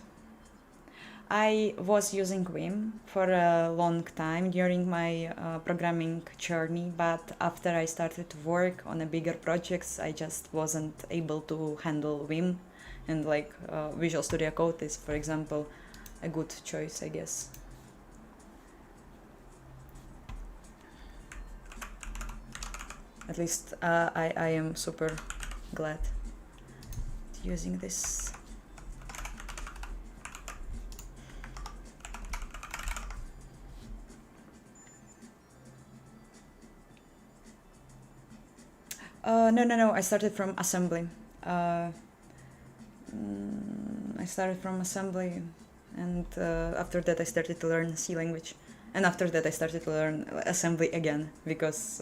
I was using Vim for a long time during my programming journey, but after I started to work on a bigger projects, I just wasn't able to handle Vim, and like Visual Studio Code is, for example, a good choice, I guess. At least I am super glad using this. No. I started from assembly. I started from assembly, and after that I started to learn C language, and after that I started to learn assembly again because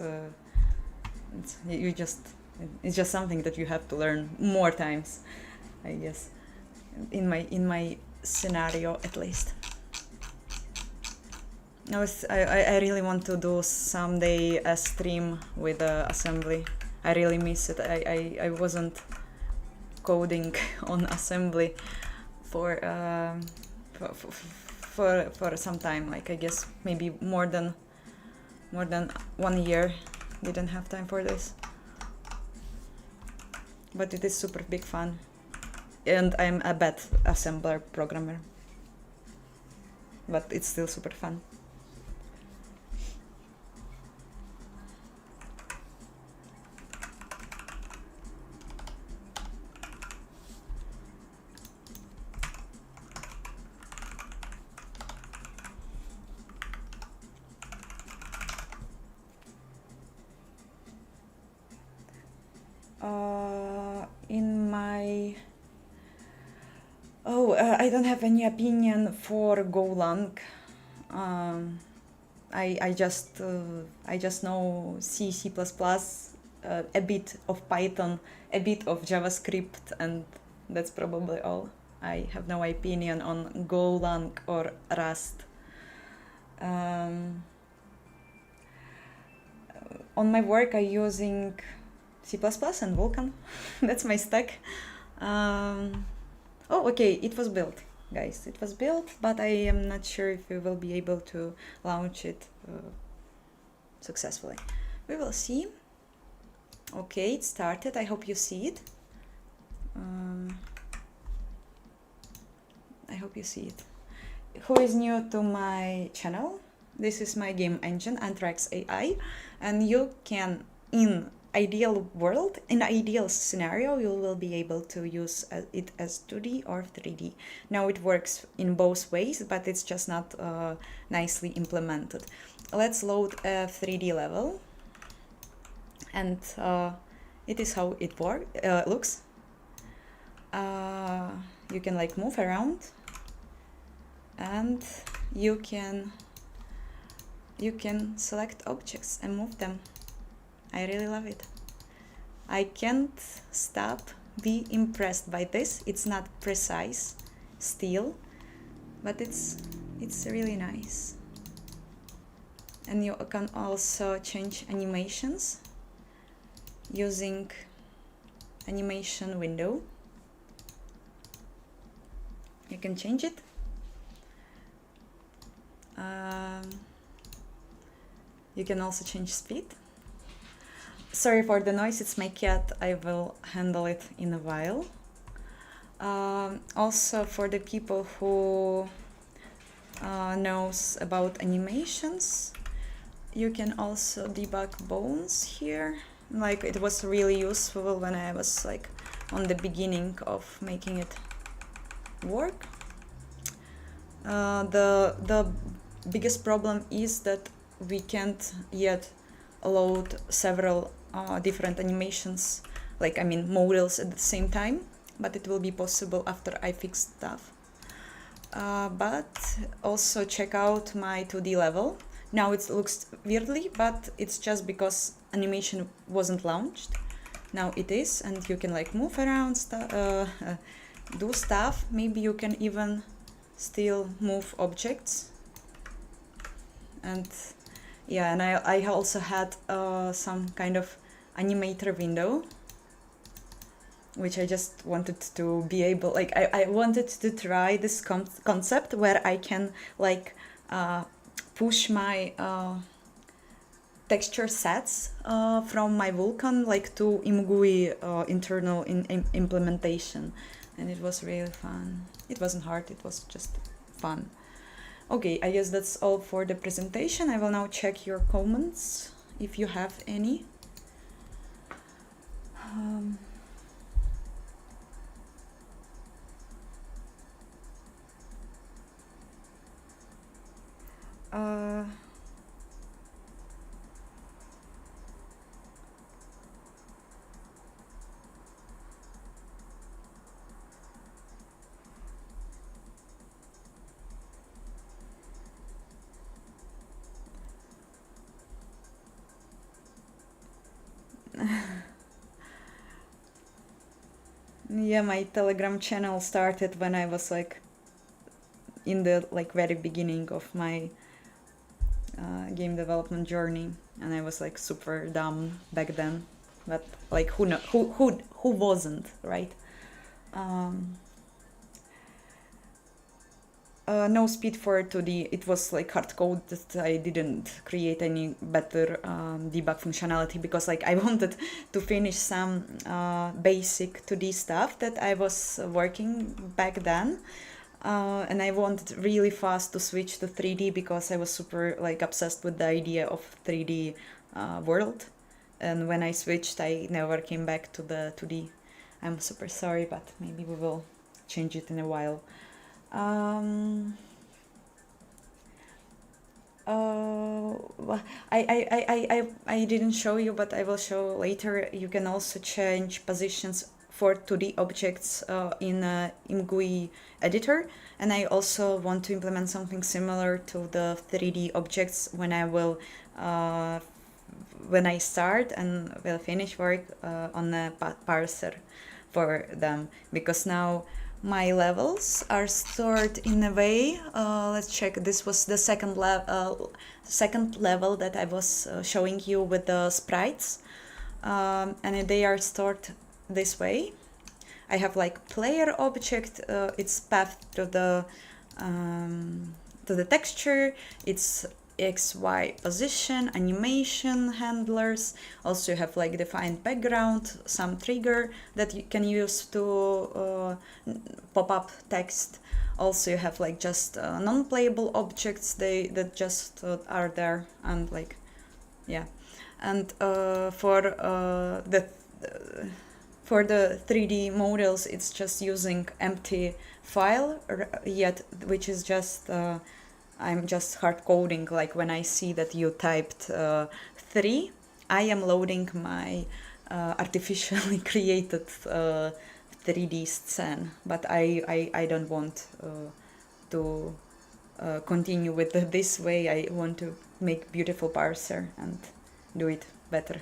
it's just something that you have to learn more times, I guess, in my scenario at least. I really want to do someday a stream with assembly I really miss it. I wasn't coding on assembly for for some time, like I guess maybe more than 1 year. Didn't have time for this, but it is super big fun, and I'm a bad assembler programmer, but it's still super fun. In my I don't have any opinion for Golang. I just know C, C++, a bit of Python, a bit of JavaScript, and that's probably all. I have no opinion on Golang or Rust. On my work, I'm using C++ and Vulkan. That's my stack. Oh, okay, it was built, guys. It was built, but I am not sure if we will be able to launch it successfully. We will see. Okay, it started. I hope you see it. I hope you see it. Who is new to my channel? This is my game engine, Anthrax AI, and you can, in ideal world, in ideal scenario, you will be able to use it as 2D or 3D. Now it works in both ways, but it's just not nicely implemented. Let's load a 3D level, and it is how it looks. You can like move around, and you can select objects and move them. I really love it. I can't stop be impressed by this. It's not precise still, but it's really nice. And you can also change animations using animation window. You can change it. You can also change speed. Sorry for the noise, it's my cat. I will handle it in a while. Also, for the people who knows about animations, you can also debug bones here. Like, it was really useful when I was like on the beginning of making it work. The biggest problem is that we can't yet load several different animations, like I mean models at the same time, but it will be possible after I fix stuff. But also check out my 2D level. Now it looks weirdly, but it's just because animation wasn't launched. Now it is, and you can like move around, do stuff. Maybe you can even still move objects. And yeah, and I also had some kind of animator window, which I just wanted to be able, like I wanted to try this concept where I can like push my texture sets from my Vulkan like to imgui internal implementation, and it was really fun. It wasn't hard, it was just fun. Okay, I guess that's all for the presentation. I will now check your comments if you have any. Yeah, my Telegram channel started when I was like in the like very beginning of my game development journey, and I was like super dumb back then but like who wasn't, right? Um, no speed for 2D. It was like hard code that I didn't create any better debug functionality because like I wanted to finish some basic 2D stuff that I was working back then. And I wanted really fast to switch to 3D because I was super like obsessed with the idea of 3D world. And when I switched, I never came back to the 2D. I'm super sorry, but maybe we will change it in a while. Um, well, I didn't show you, but I will show later. You can also change positions for 2D objects in imgui editor. And I also want to implement something similar to the 3D objects when I will when I start and will finish work on a parser for them, because now my levels are stored in a way. Let's check. This was the second level that I was showing you with the sprites, and they are stored this way. I have like player object. It's path to the texture. It's XY position, animation handlers. Also you have like defined background, some trigger that you can use to pop up text. Also you have like just non-playable objects, that just are there, and like, yeah. And for the 3D models, it's just using empty file, yet which is just I'm just hard coding. Like when I see that you typed 3, I am loading my artificially created 3D scene, but I don't want to continue with this way. I want to make beautiful parser and do it better.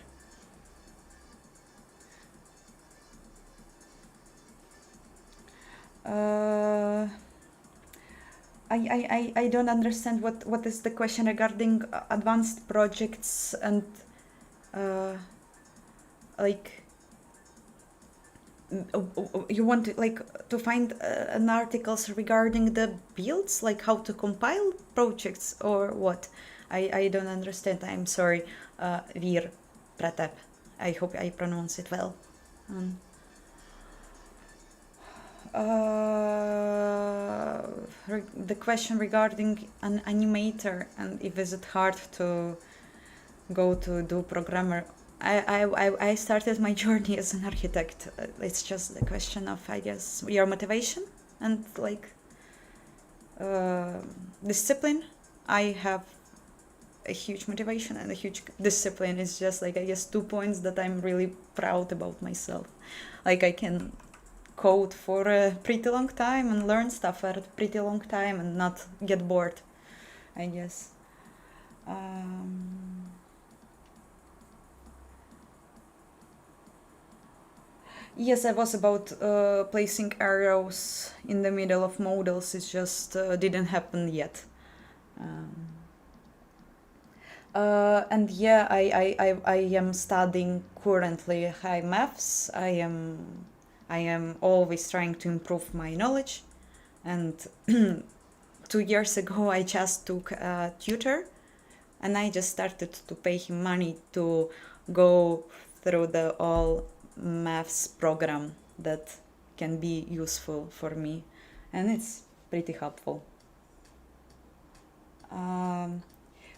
I don't understand what is the question regarding advanced projects and like you want to, like, to find an articles regarding the builds, like how to compile projects or what? I don't understand. I'm sorry, Vir Pratap. I hope I pronounce it well. The question regarding an animator and if is it hard to go to do programmer. I started my journey as an architect. It's just a question of, I guess, your motivation and like discipline. I have a huge motivation and a huge discipline. It's just like, I guess, 2 points that I'm really proud about myself. Like I can code for a pretty long time and learn stuff for a pretty long time and not get bored, I guess. Yes, I was about placing arrows in the middle of models. It just didn't happen yet. And yeah, I am studying currently high maths. I am always trying to improve my knowledge. And 2 years ago, I just took a tutor, and I just started to pay him money to go through the all maths program that can be useful for me, and it's pretty helpful.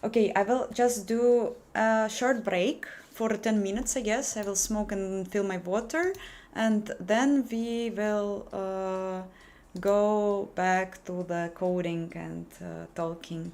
Okay, I will just do a short break for 10 minutes, I guess. I will smoke and fill my water, and then we will go back to the coding and talking.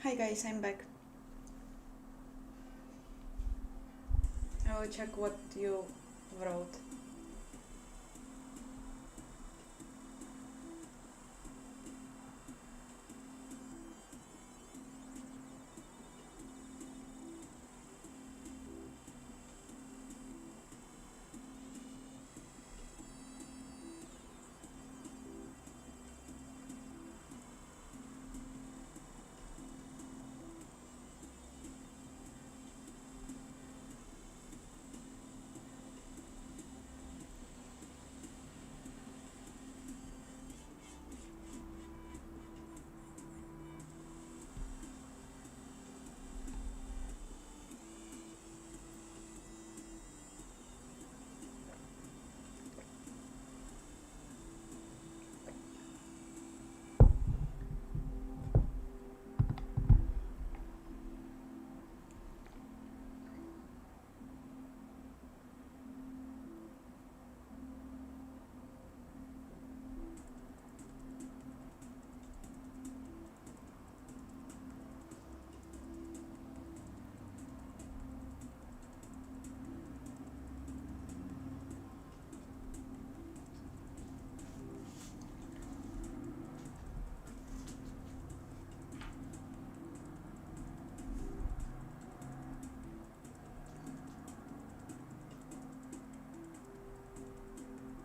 Hi guys, I'm back. I will check what you wrote.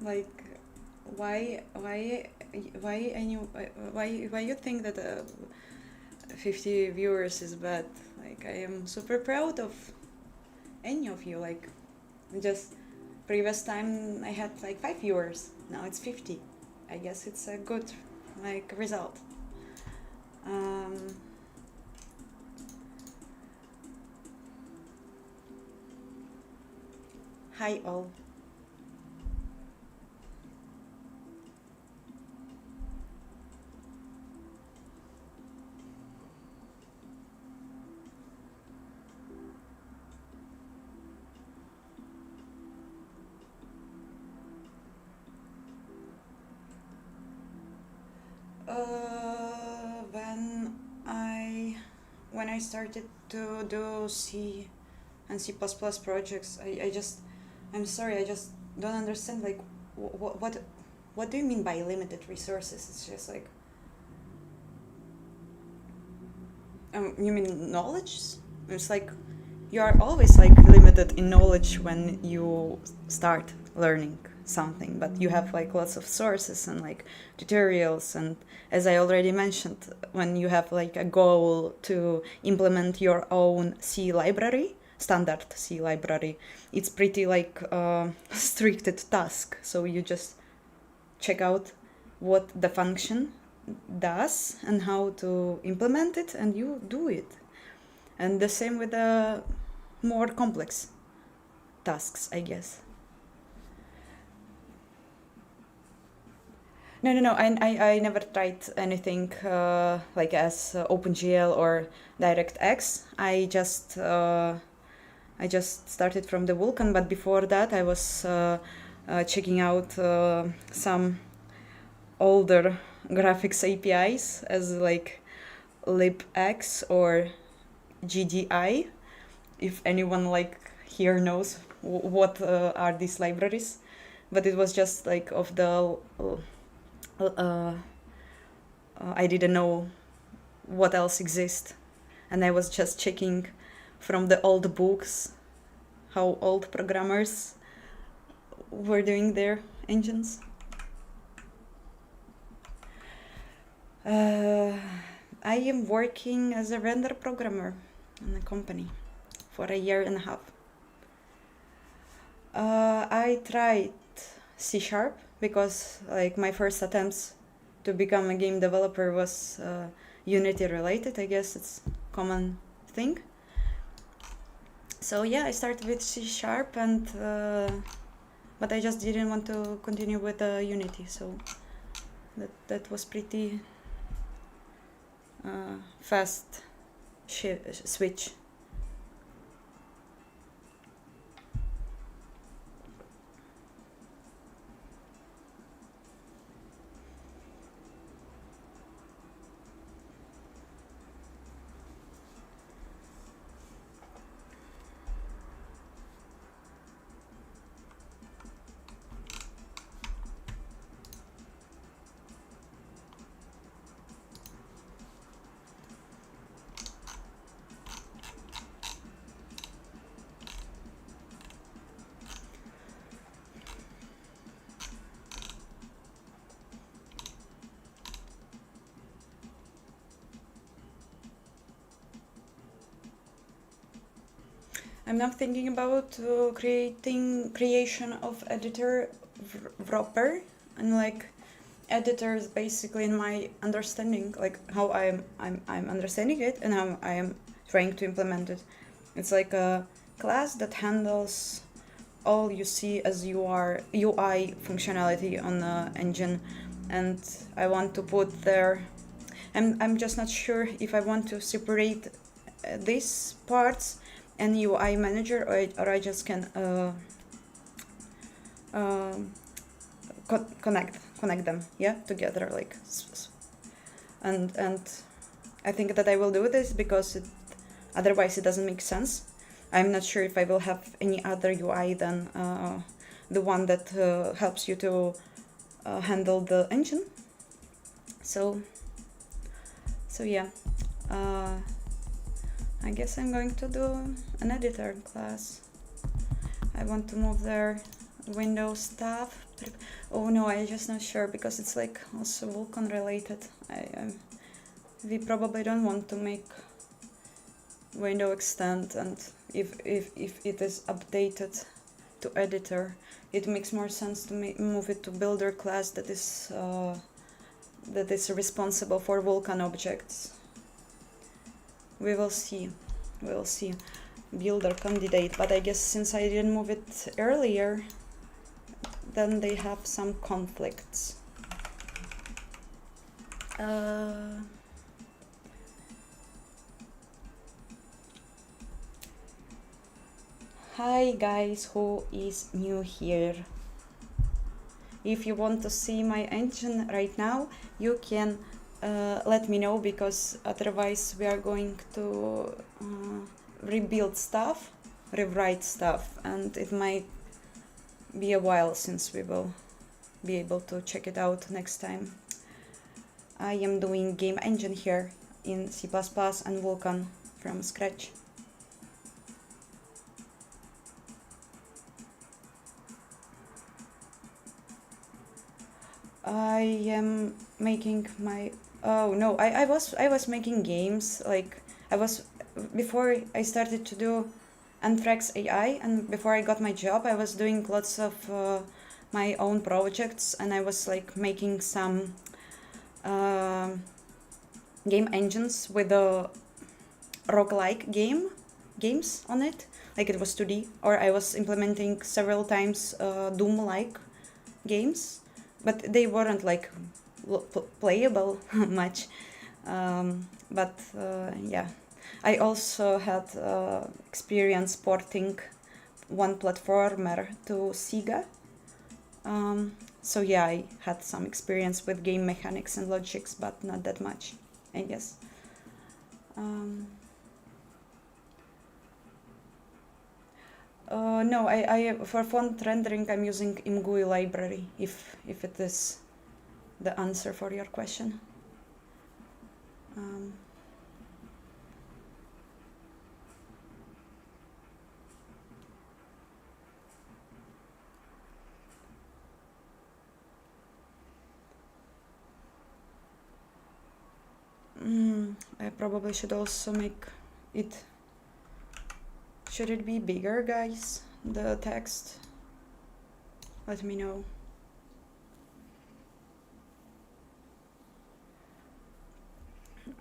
Like, why any why you think that 50 viewers is bad? Like, I am super proud of any of you. Like, just previous time I had like 5 viewers. Now it's 50. I guess it's a good like result. Hi all. When I started to do C and C++ projects, I'm sorry, I just don't understand. Like, what do you mean by limited resources? It's just like, you mean knowledge? It's like you are always like limited in knowledge when you start learning something, but you have like lots of sources and like tutorials, and as I already mentioned, when you have like a goal to implement your own C library, standard C library, it's pretty like restricted task. So you just check out what the function does and how to implement it, and you do it. And the same with the more complex tasks, I guess. No. I never tried anything like as OpenGL or DirectX. I just started from the Vulkan, but before that I was checking out some older graphics APIs as like libx or GDI. If anyone like here knows what are these libraries, but it was just like of the I didn't know what else exists, and I was just checking from the old books how old programmers were doing their engines. I am working as a render programmer in a company for a year and a half. I tried C# because like my first attempts to become a game developer was Unity related. I guess it's common thing. So yeah, I started with C# and but I just didn't want to continue with Unity. So that was pretty fast switch. I'm now thinking about creation of editor wrapper, and like editor is basically in my understanding, like how I'm understanding it and how I am trying to implement it. It's like a class that handles all you see as UI functionality on the engine, and I want to put there. I'm just not sure if I want to separate these parts and UI manager, or I just can connect them, yeah, together, like, and I think that I will do this because otherwise it doesn't make sense. I'm not sure if I will have any other UI than the one that helps you to handle the engine. So yeah, I guess I'm going to do an editor class. I want to move their Windows stuff. Oh no, I'm just not sure because it's like also Vulkan related. We probably don't want to make window extend, and if it is updated to editor, it makes more sense to move it to builder class that is responsible for Vulkan objects. We will see. Builder candidate, but I guess since I didn't move it earlier, then they have some conflicts. Hi guys, who is new here? If you want to see my engine right now, you can let me know, because otherwise we are going to rebuild stuff, rewrite stuff, and it might be a while since we will be able to check it out next time. I am doing game engine here in C++ and Vulkan from scratch. I am making my I was making games, like before I started to do Anthrax AI, and before I got my job, I was doing lots of my own projects, and I was like making some game engines with the roguelike games on it, like it was 2D, or I was implementing several times Doom-like games, but they weren't like playable much. But yeah, I also had experience porting one platformer to Sega. So yeah, I had some experience with game mechanics and logics, but not that much, I guess. No, I for font rendering I'm using imgui library, if it is the answer for your question. I probably should also make it. Should it be bigger, guys? The text? Let me know.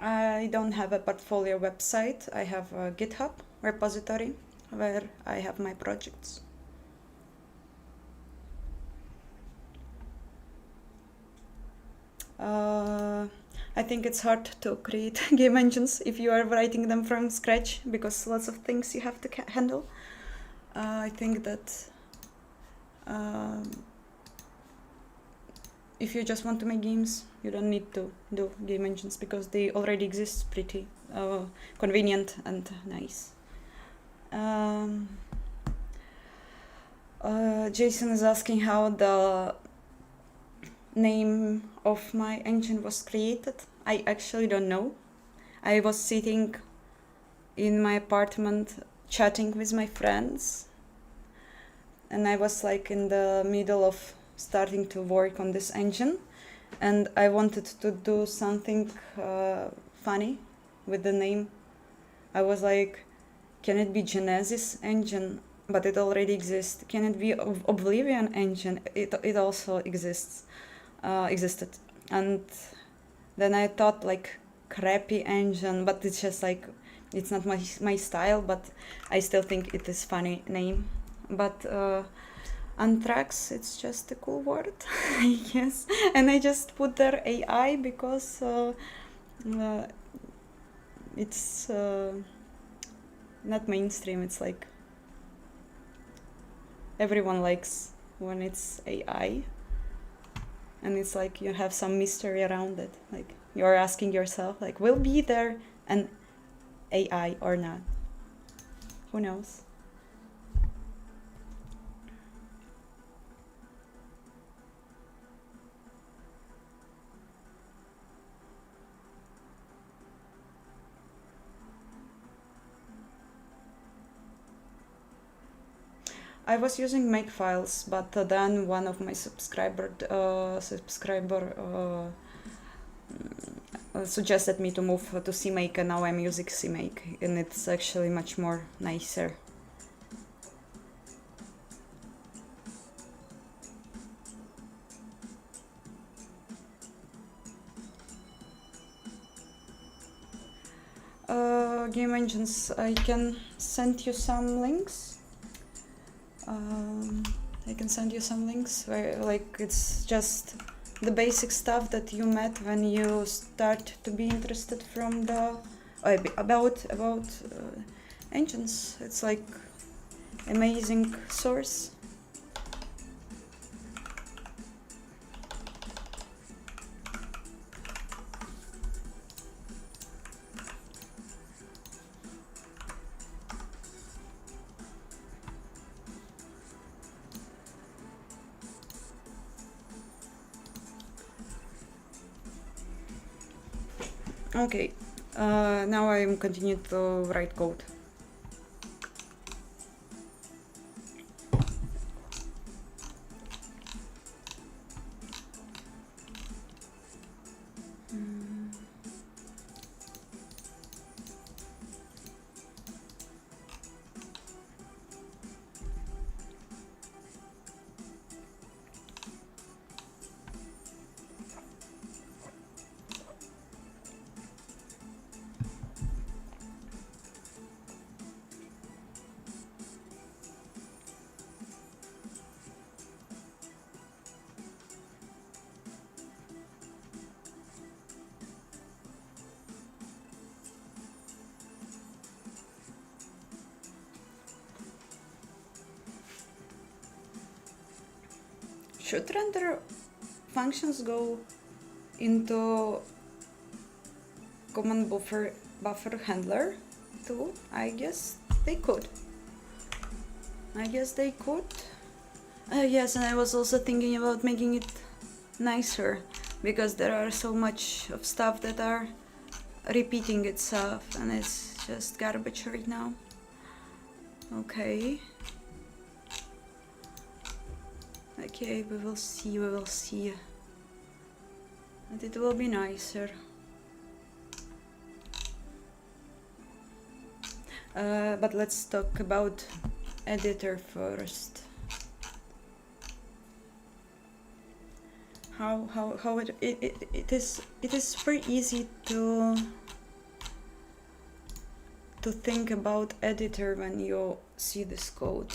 I don't have a portfolio website. I have a GitHub repository where I have my projects. I think it's hard to create game engines if you are writing them from scratch, because lots of things you have to handle. I think that if you just want to make games, you don't need to do game engines, because they already exist, pretty convenient and nice. Jason is asking how the name of my engine was created. I actually don't know. I was sitting in my apartment chatting with my friends, and I was like in the middle of starting to work on this engine, and I wanted to do something funny with the name. I was like, Can it be Genesis engine, but it already exists? Can it be Oblivion engine? It also existed. And then I thought like crappy engine, but it's just like, it's not my style, but I still think it is funny name. But Anthrax, it's just a cool word, I guess. And I just put there AI because it's not mainstream. It's like everyone likes when it's AI, and it's like you have some mystery around it. Like you're asking yourself, like, will be there an AI or not? Who knows? I was using Makefiles, but then one of my subscriber suggested me to move to CMake, and now I'm using CMake, and it's actually much more nicer. Game engines, I can send you some links. I can send you some links where, like, it's just the basic stuff that you met when you start to be interested from the about engines. It's like amazing source. Okay, now I'm continuing to write code. Should render functions go into command buffer handler too? I guess they could. Yes, and I was also thinking about making it nicer, because there are so much of stuff that are repeating itself, and it's just garbage right now. Okay, we will see. And it will be nicer. But let's talk about editor first. How it is very easy to think about editor when you see this code,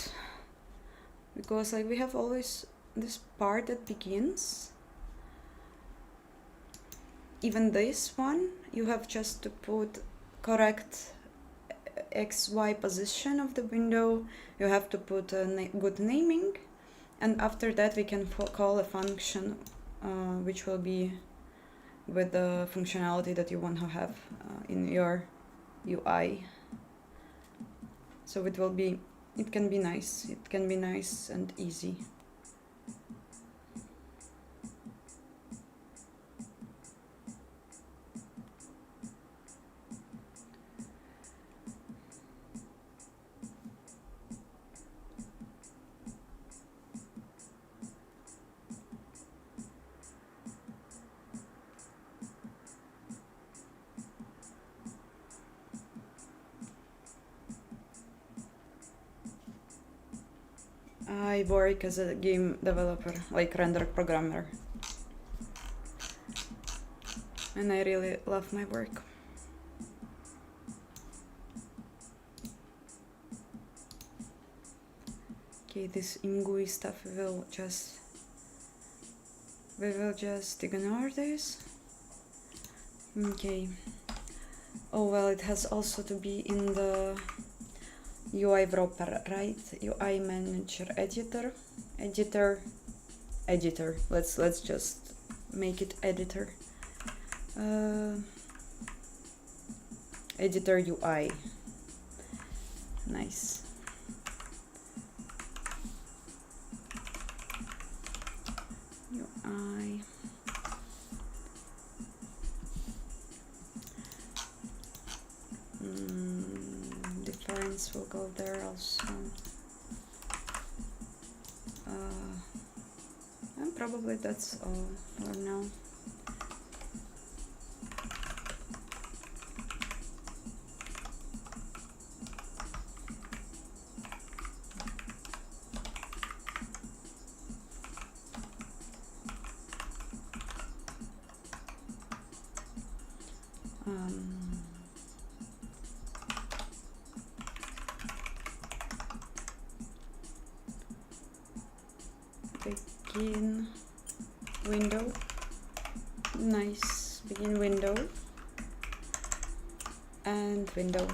because like we have always this part that begins. Even this one, you have just to put correct XY position of the window. You have to put a good naming, and after that we can call a function which will be with the functionality that you want to have in your UI. So it can be nice. It can be nice and easy. I work as a game developer, like render programmer. And I really love my work. Okay, this imgui stuff we will just ignore this. Okay. Oh well, it has also to be in the UI wrapper, right? UI manager editor. Let's just make it editor. Editor UI. Nice. UI. Difference will go there also. And probably that's all for now. Begin window. Nice. Begin window and window.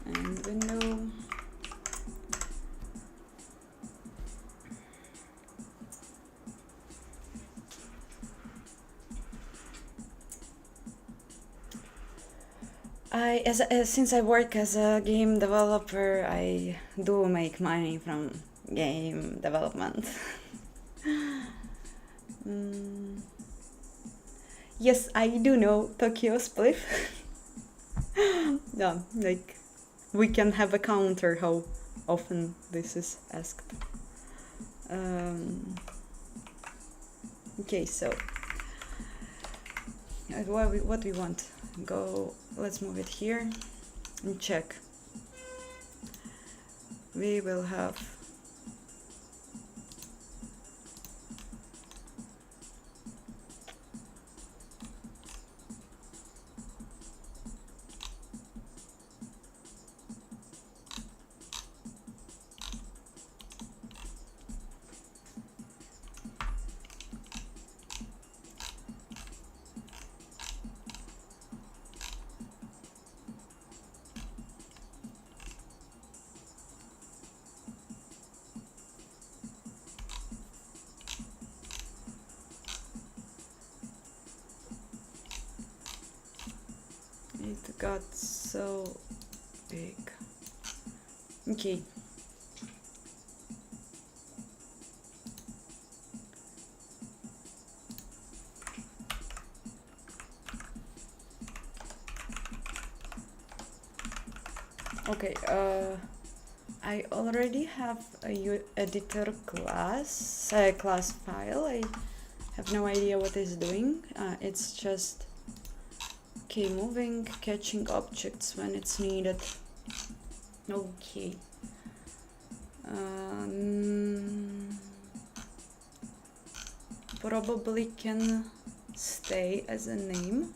And window. Since I work as a game developer, I do make money from game development. Yes, I do know Tokyo Spliff. Yeah, like we can have a counter how often this is asked. Okay, so what we want? Go. Let's move it here and check. We will have it got so big. Okay. Okay, I already have a editor class file. I have no idea what it's doing. It's just moving, catching objects when it's needed. Okay. Probably can stay as a name.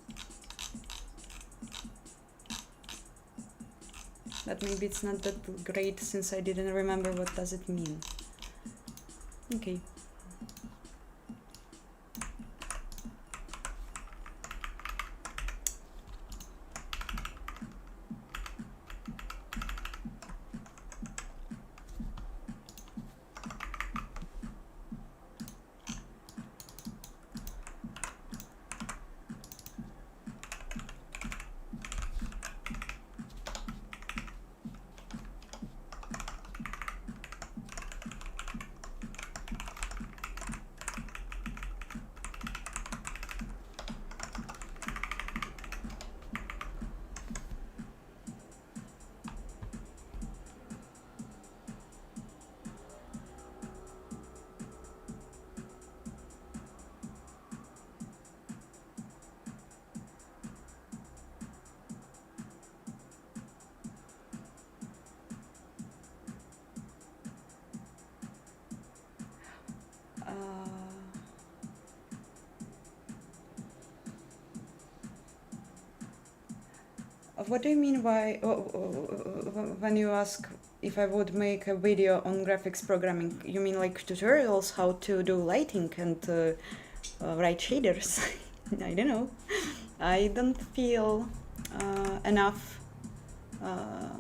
But maybe it's not that great since I didn't remember what does it mean. Okay. What do you mean by when you ask if I would make a video on graphics programming? You mean like tutorials how to do lighting and write shaders? I don't know. I don't feel enough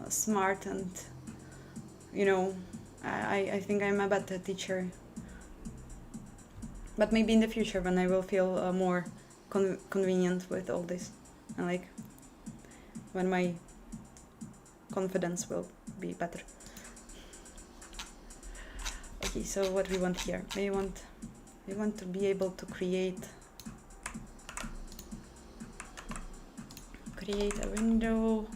smart, and you know, I think I'm a better teacher. But maybe in the future when I will feel more convenient with all this, and like when my confidence will be better. Okay, so what we want here? We want to be able to create a window,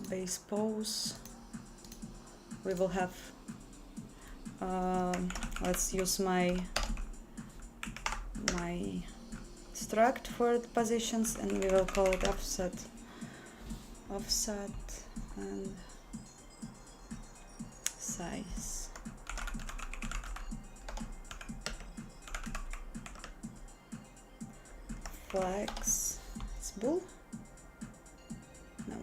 base pose. We will have let's use my struct for the positions, and we will call it offset and size. Flex, it's bool? No.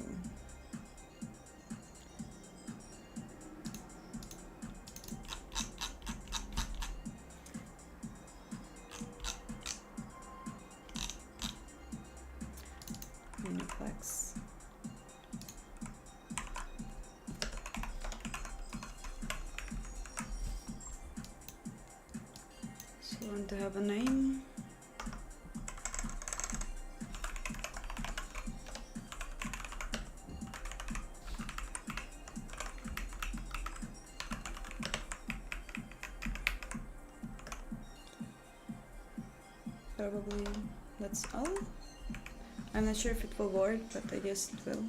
Flex. So I want to have a name. Probably that's all. I'm not sure if it will work, but I guess it will.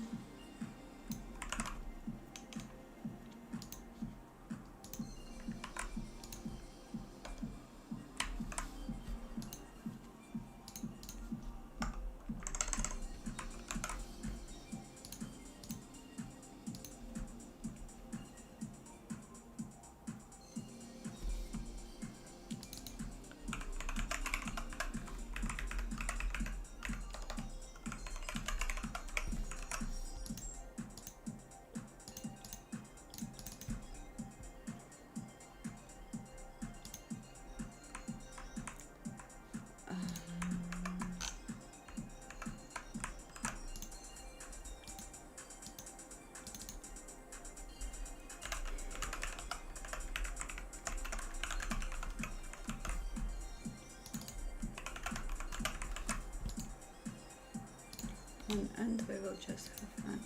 And we will just have and.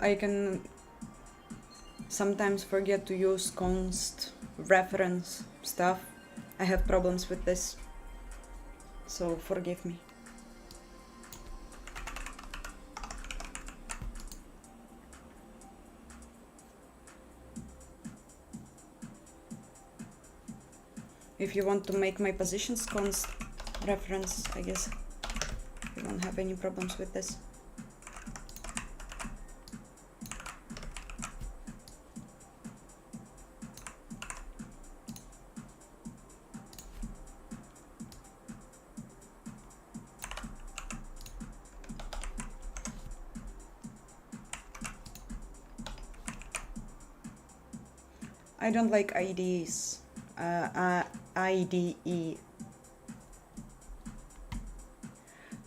I can sometimes forget to use const reference stuff. I have problems with this, so forgive me. If you want to make my positions const reference, I guess you won't have any problems with this. I don't like IDEs. IDE.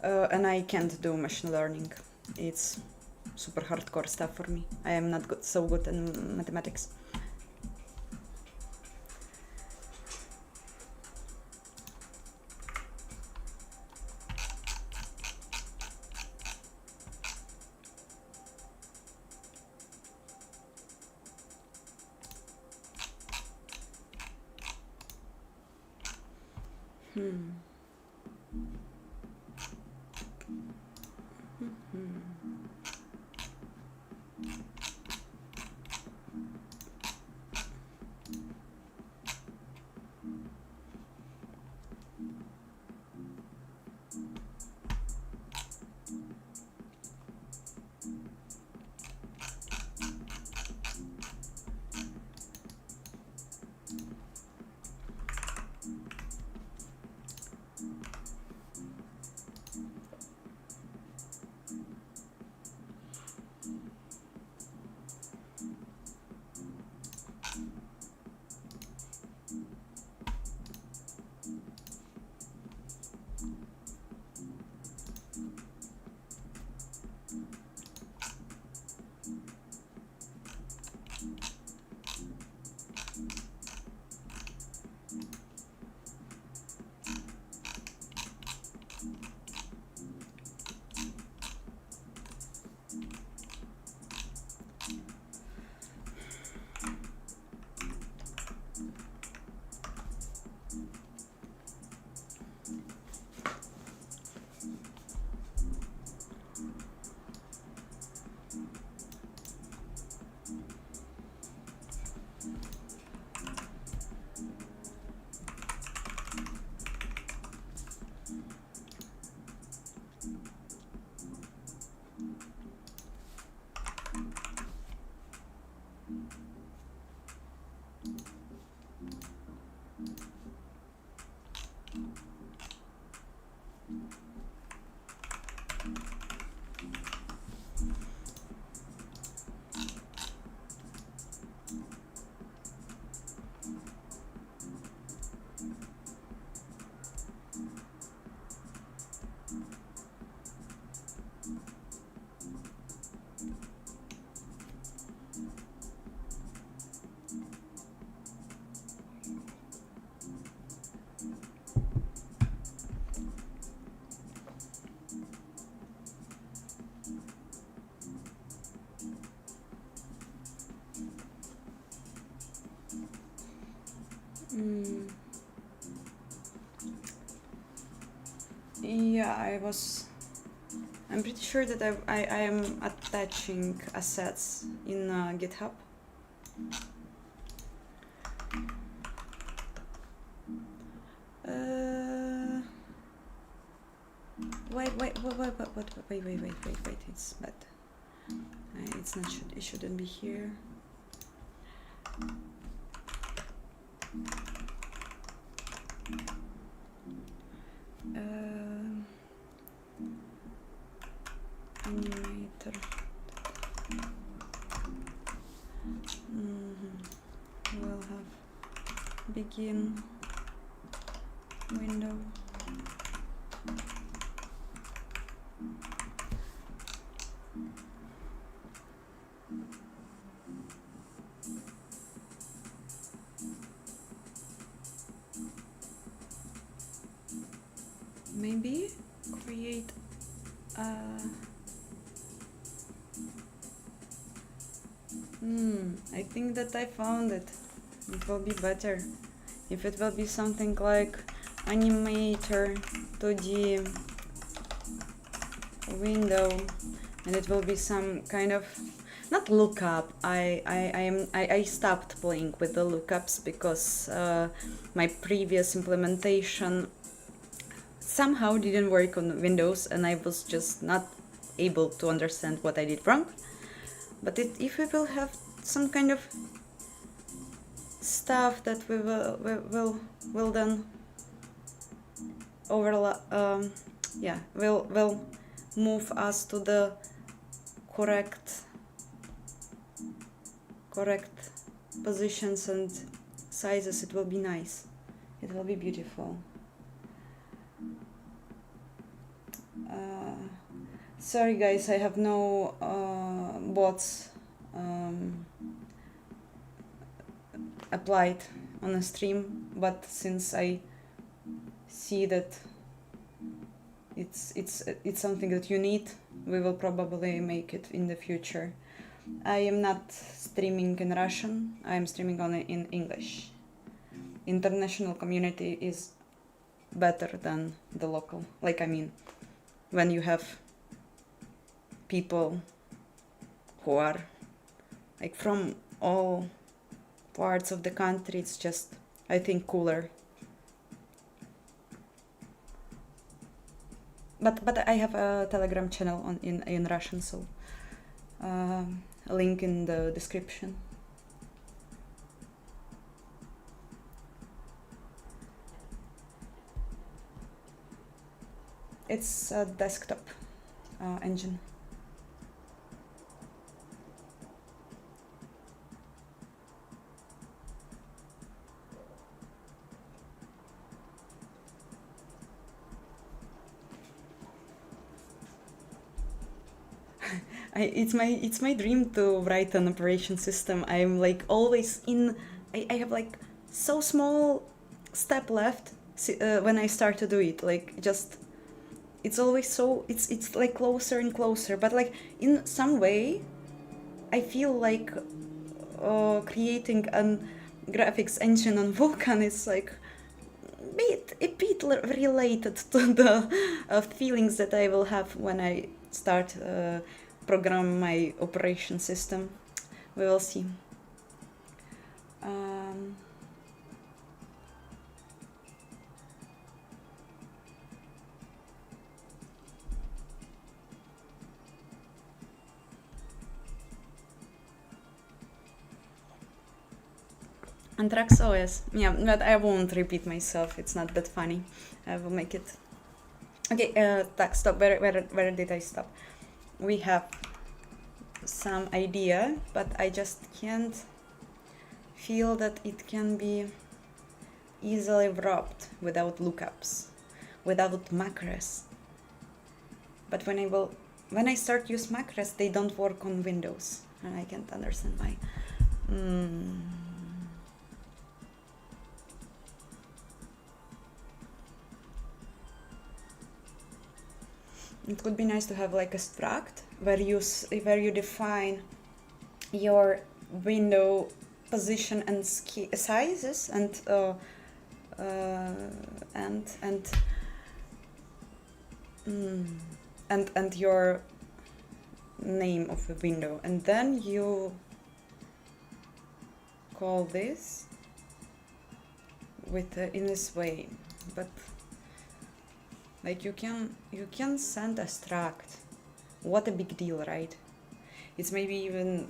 And I can't do machine learning. It's super hardcore stuff for me. I am not so good in mathematics. Yeah, I'm pretty sure that I am attaching assets in GitHub. Wait, it's bad. It's not, it shouldn't be here. Animator. We'll have begin window. Maybe create I think that I found it. It will be better if it will be something like animator to the window, and it will be some kind of not lookup. I stopped playing with the lookups because my previous implementation somehow didn't work on Windows, and I was just not able to understand what I did wrong. But if we will have some kind of stuff that we will then overlap, will move us to the correct positions and sizes, it will be nice. It will be beautiful. Sorry guys, I have no bots applied on a stream, but since I see that it's something that you need, we will probably make it in the future. I am not streaming in Russian, I am streaming only in English. International community is better than the local. Like, I mean, when you have people who are like from all parts of the country, it's just, I think, cooler. But I have a Telegram channel in Russian, so a link in the description. It's a desktop engine. It's my dream to write an operation system. I'm like always in. I have like so small step left when I start to do it. Like just it's always so it's like closer and closer. But like in some way, I feel like creating a graphics engine on Vulkan is like a bit related to the feelings that I will have when I start program my operation system. We will see. Anthrax OS. Yeah, but I won't repeat myself. It's not that funny. I will make it. Okay, stop. Where did I stop? We have some idea, but I just can't feel that it can be easily wrapped without lookups, without macros. But when I start use macros, they don't work on Windows, and I can't understand why. It would be nice to have like a struct where you define your window position and sizes and your name of the window, and then you call this with in this way. But like you can send a struct. What a big deal, right? It's maybe even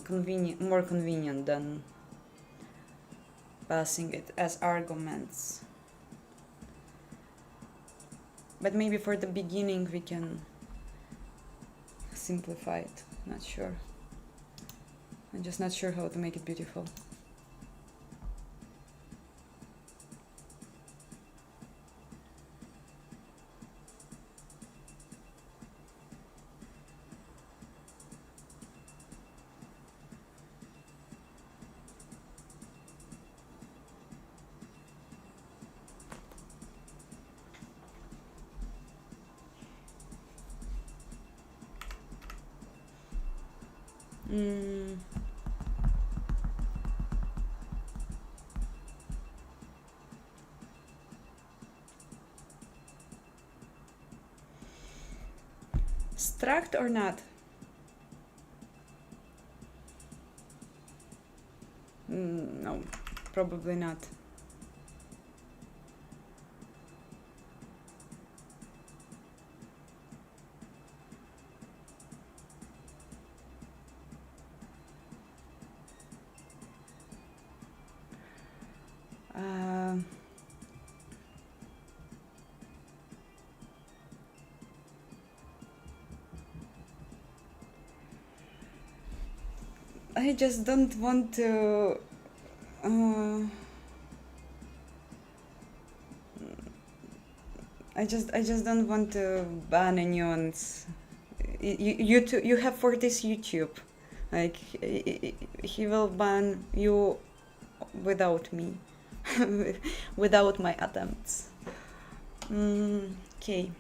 more convenient than passing it as arguments. But maybe for the beginning we can simplify it. Not sure. I'm just not sure how to make it beautiful. Struct or not? No, probably not. I just don't want to I just don't want to ban anyone's. You have for this YouTube, like he will ban you without me, without my attempts. Okay.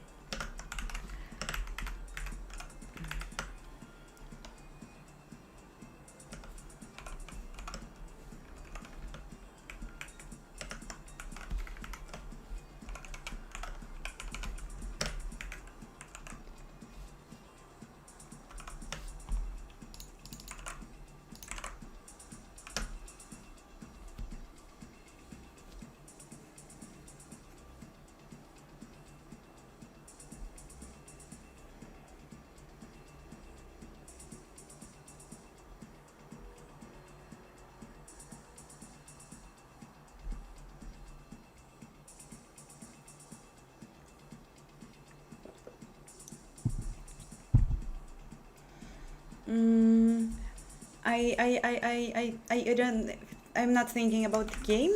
I don't. I'm not thinking about the game.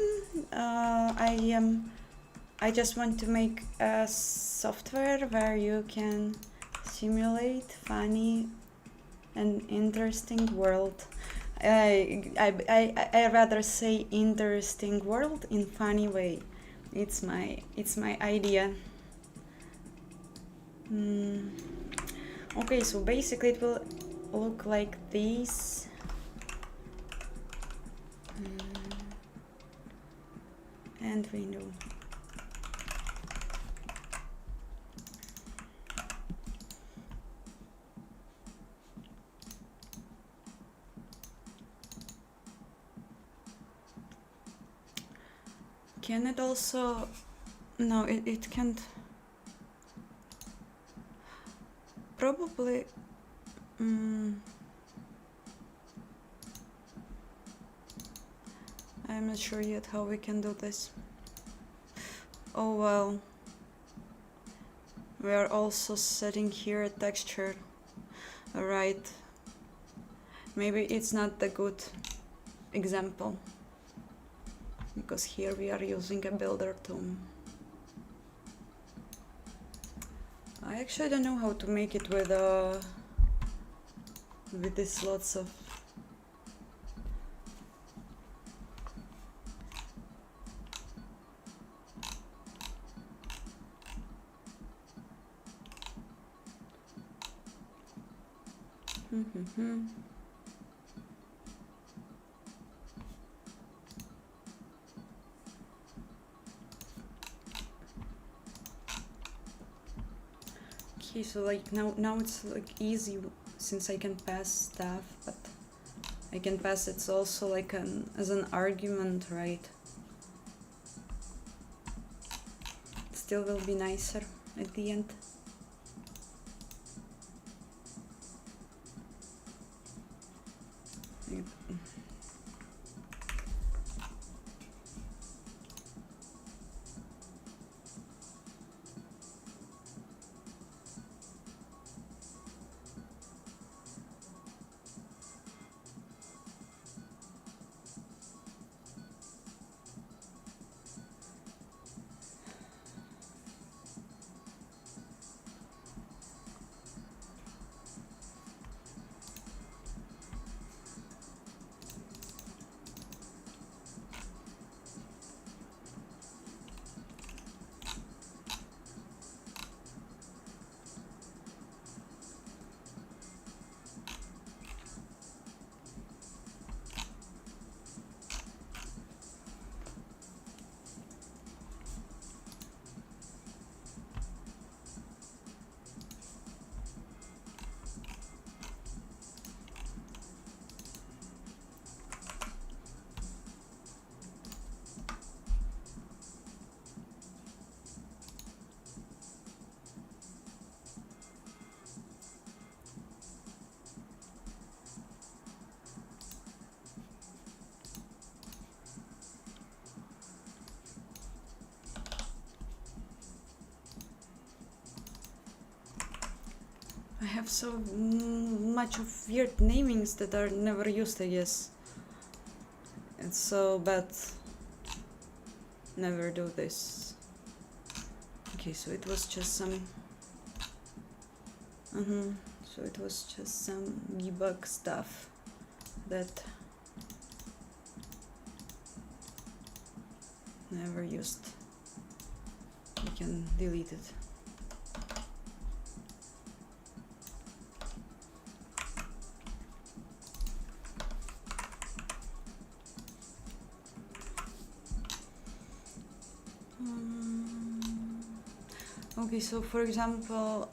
I just want to make a software where you can simulate funny and interesting world. I rather say interesting world in funny way. It's my idea. Okay, so basically it will look like this. And window. Can it also... No, it can't. Probably... I'm not sure yet how we can do this. Oh well. We are also setting here a texture. Alright. Maybe it's not the good example. Because here we are using a builder tool. I actually don't know how to make it with these lots of... Okay, so like now it's like easy since I can pass stuff, but I can pass it also like as an argument, right? It still will be nicer at the end. I have so much of weird namings that are never used, I guess. It's so bad. Never do this. Okay, so it was just some... So it was just some debug stuff that never used. We can delete it. Okay, so for example,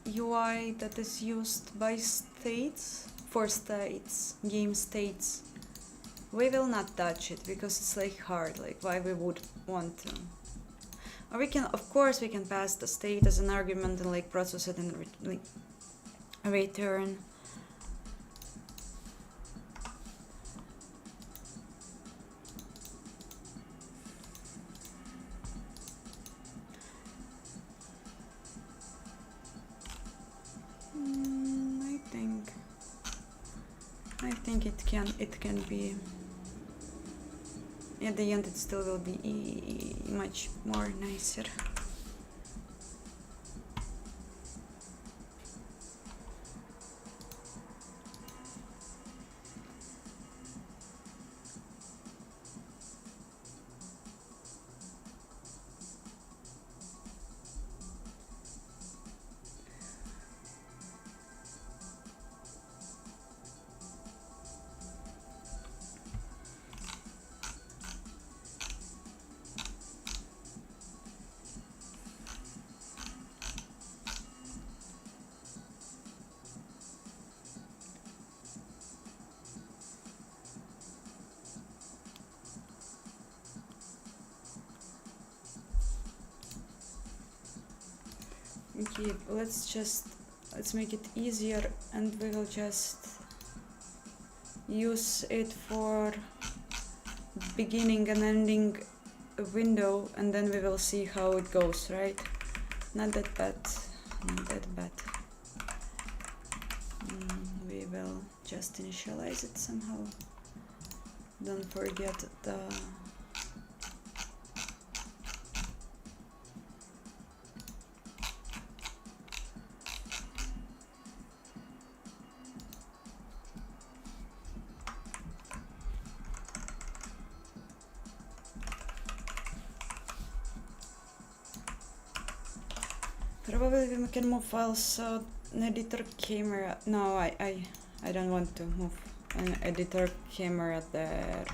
UI that is used by states, for states, game states, we will not touch it because it's like hard, like why we would want to. Or we can, of course, we can pass the state as an argument and like process it and like return. I think think it can be, at the end it still will be much more nicer. Okay, let's make it easier, and we will just use it for beginning and ending a window, and then we will see how it goes, right? Not that bad, not that bad. We will just initialize it somehow. Don't forget the probably we can move files an editor camera. No, I don't want to move an editor camera there.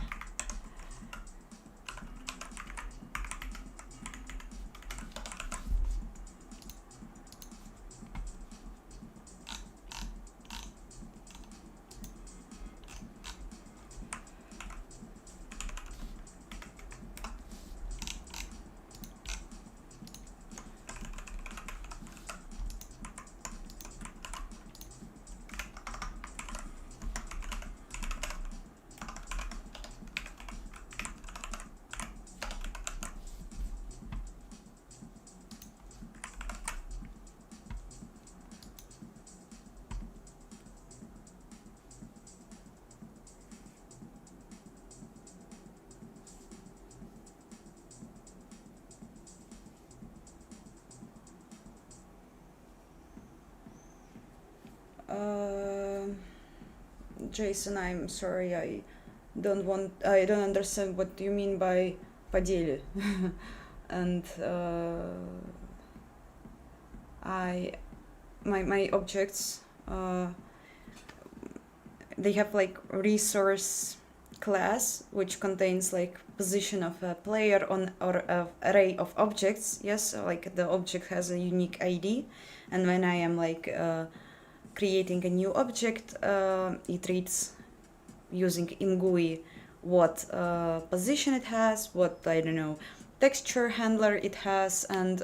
Jason, I'm sorry, I don't understand what you mean by подели. And my objects, they have like resource class which contains like position of a player on or a array of objects. Yes, so like the object has a unique ID, and when I am like creating a new object, it reads using imgui what position it has, what, I don't know, texture handler it has, and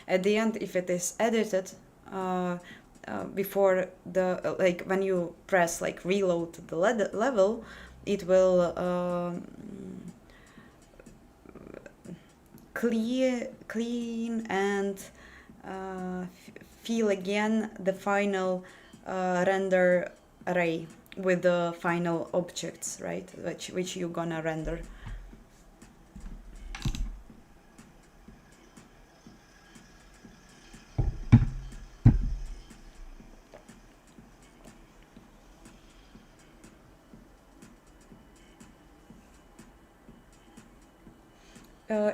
at the end, if it is edited before the like when you press like reload the level, it will clean and fill again the final render array with the final objects, right, which you're gonna render.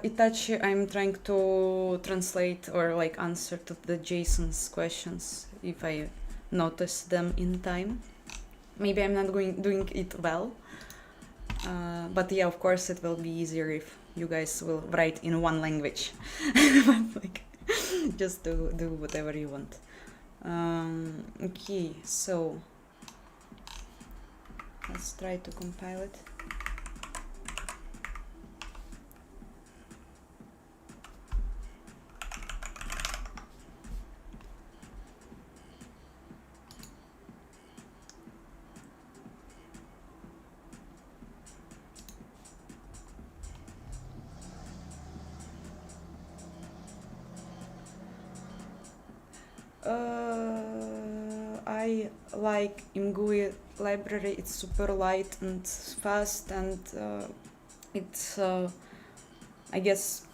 Itachi, I'm trying to translate or like answer to the Jason's questions if I notice them in time. Maybe I'm not doing it well, but yeah, of course it will be easier if you guys will write in one language. Like, just do whatever you want. Okay, so let's try to compile it. I like imgui library. It's super light and fast, and it's I guess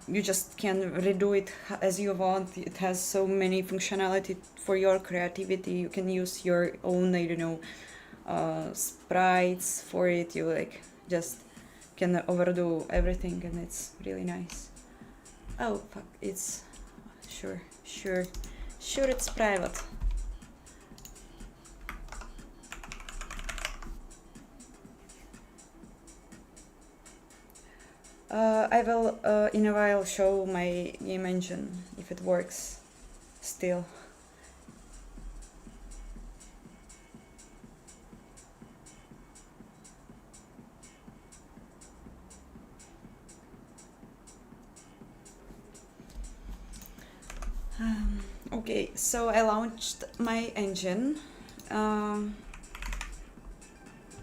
you just can redo it as you want. It has so many functionality for your creativity. You can use your own, I don't know, sprites for it. You like just can overdo everything, and it's really nice. Oh fuck, it's sure it's private. I will in a while show my game engine if it works still. Okay, so I launched my engine.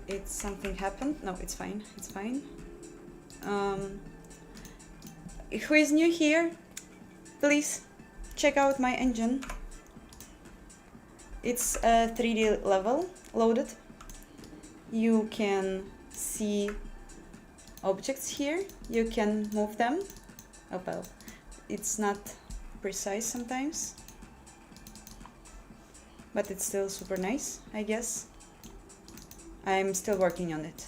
It's something happened. No, it's fine. It's fine. Who is new here? Please check out my engine. It's a 3D level loaded. You can see objects here. You can move them. Oh well, it's not precise sometimes, but it's still super nice, I guess. I'm still working on it.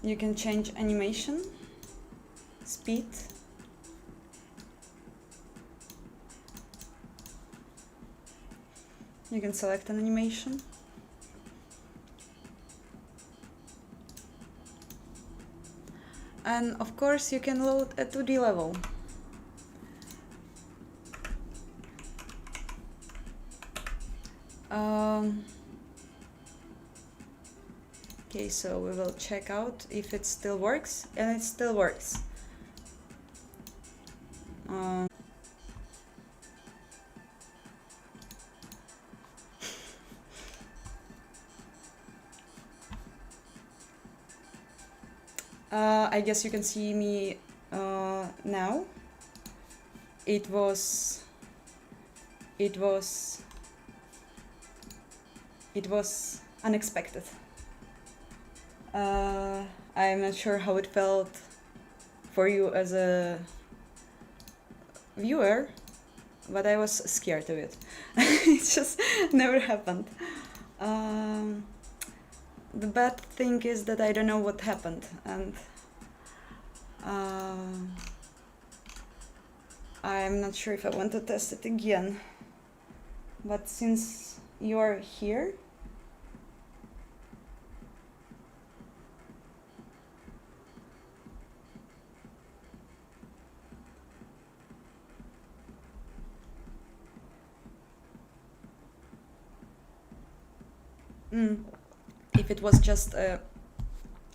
You can change animation, speed, you can select an animation, and of course you can load a 2D level. Okay, so we will check out if it still works, and it still works. I guess you can see me now. It was unexpected. I'm not sure how it felt for you as a viewer, but I was scared of it. It just never happened. The bad thing is that I don't know what happened, and I'm not sure if I want to test it again. But since you're here, if it was just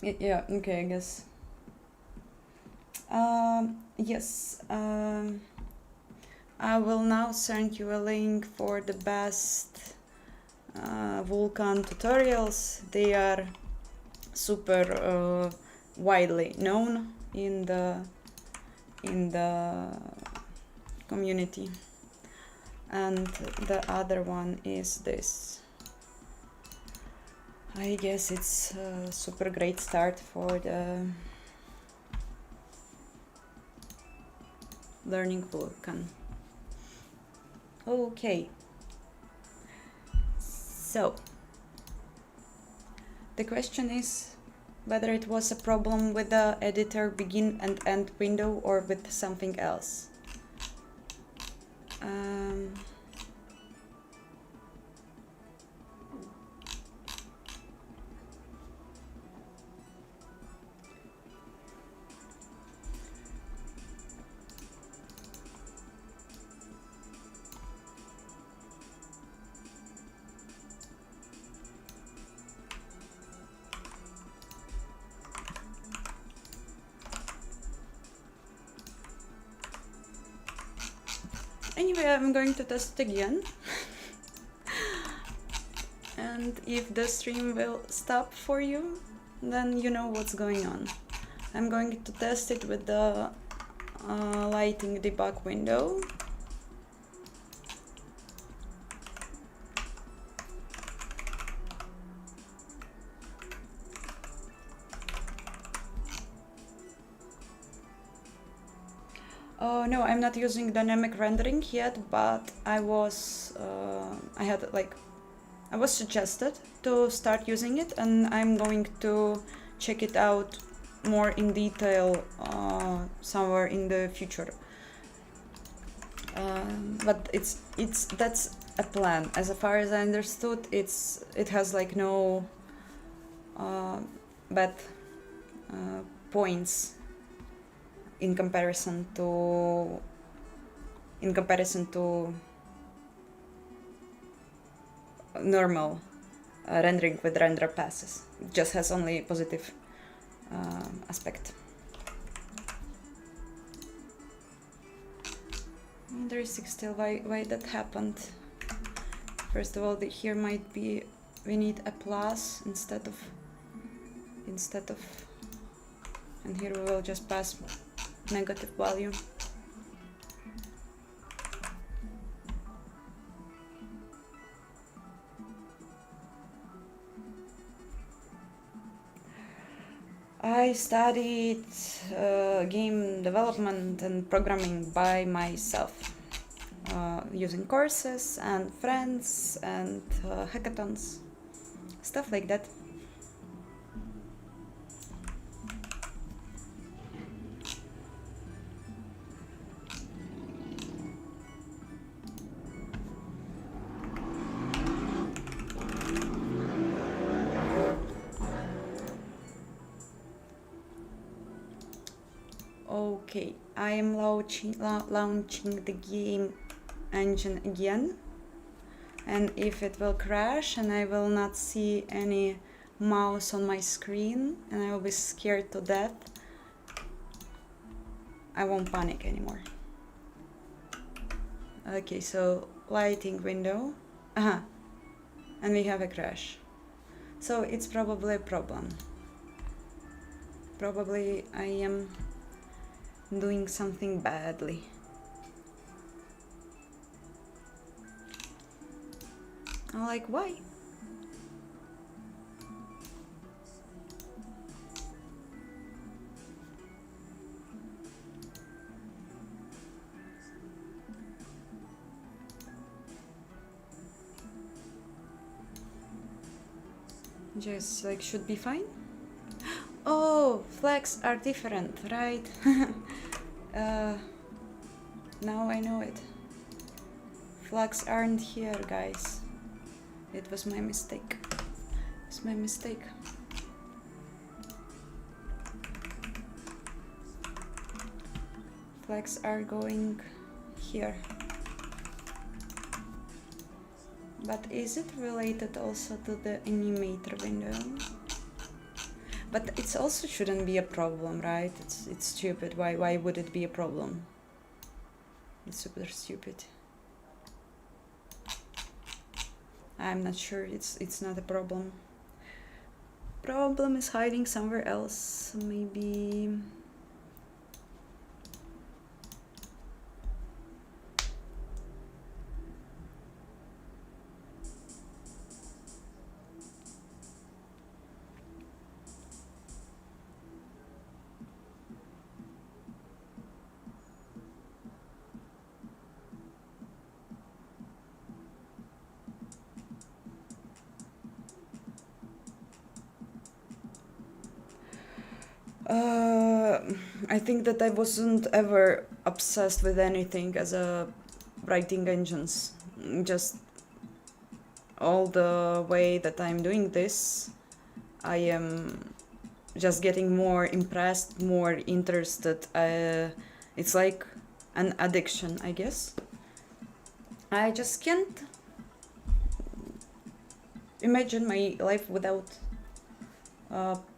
yeah, okay, I guess. Yes, I will now send you a link for the best vulkan tutorials. They are super widely known in the community, and the other one is this. I guess it's a super great start for the learning vulkan. Okay, so the question is whether it was a problem with the editor begin and end window or with something else. Anyway, I'm going to test it again. And if the stream will stop for you, then you know what's going on. I'm going to test it with the lighting debug window. Oh no, I'm not using dynamic rendering yet, but I was suggested to start using it, and I'm going to check it out more in detail somewhere in the future. But that's a plan. As far as I understood, it has like no bad points in comparison to normal rendering with render passes. It just has only positive aspect. Interesting still why that happened. First of all, here might be we need a plus instead of, and here we will just pass negative value. I studied game development and programming by myself, using courses and friends and hackathons, stuff like that. Okay, I am launching the game engine again, and if it will crash and I will not see any mouse on my screen and I will be scared to death, I won't panic anymore. Okay, so lighting window, and we have a crash, so it's probably a problem. Probably I am doing something badly. I'm like, why? Just like should be fine. Oh, flags are different, right? Now I know it. Flags aren't here, guys. It was my mistake. It's my mistake. Flags are going here. But is it related also to the animator window? But it also shouldn't be a problem, right? It's stupid. Why would it be a problem? It's super stupid. I'm not sure. It's not a problem. Problem is hiding somewhere else. Maybe. I think that I wasn't ever obsessed with anything as a writing engines. Just all the way that I'm doing this, I am just getting more impressed, more interested. It's like an addiction, I guess. I just can't imagine my life without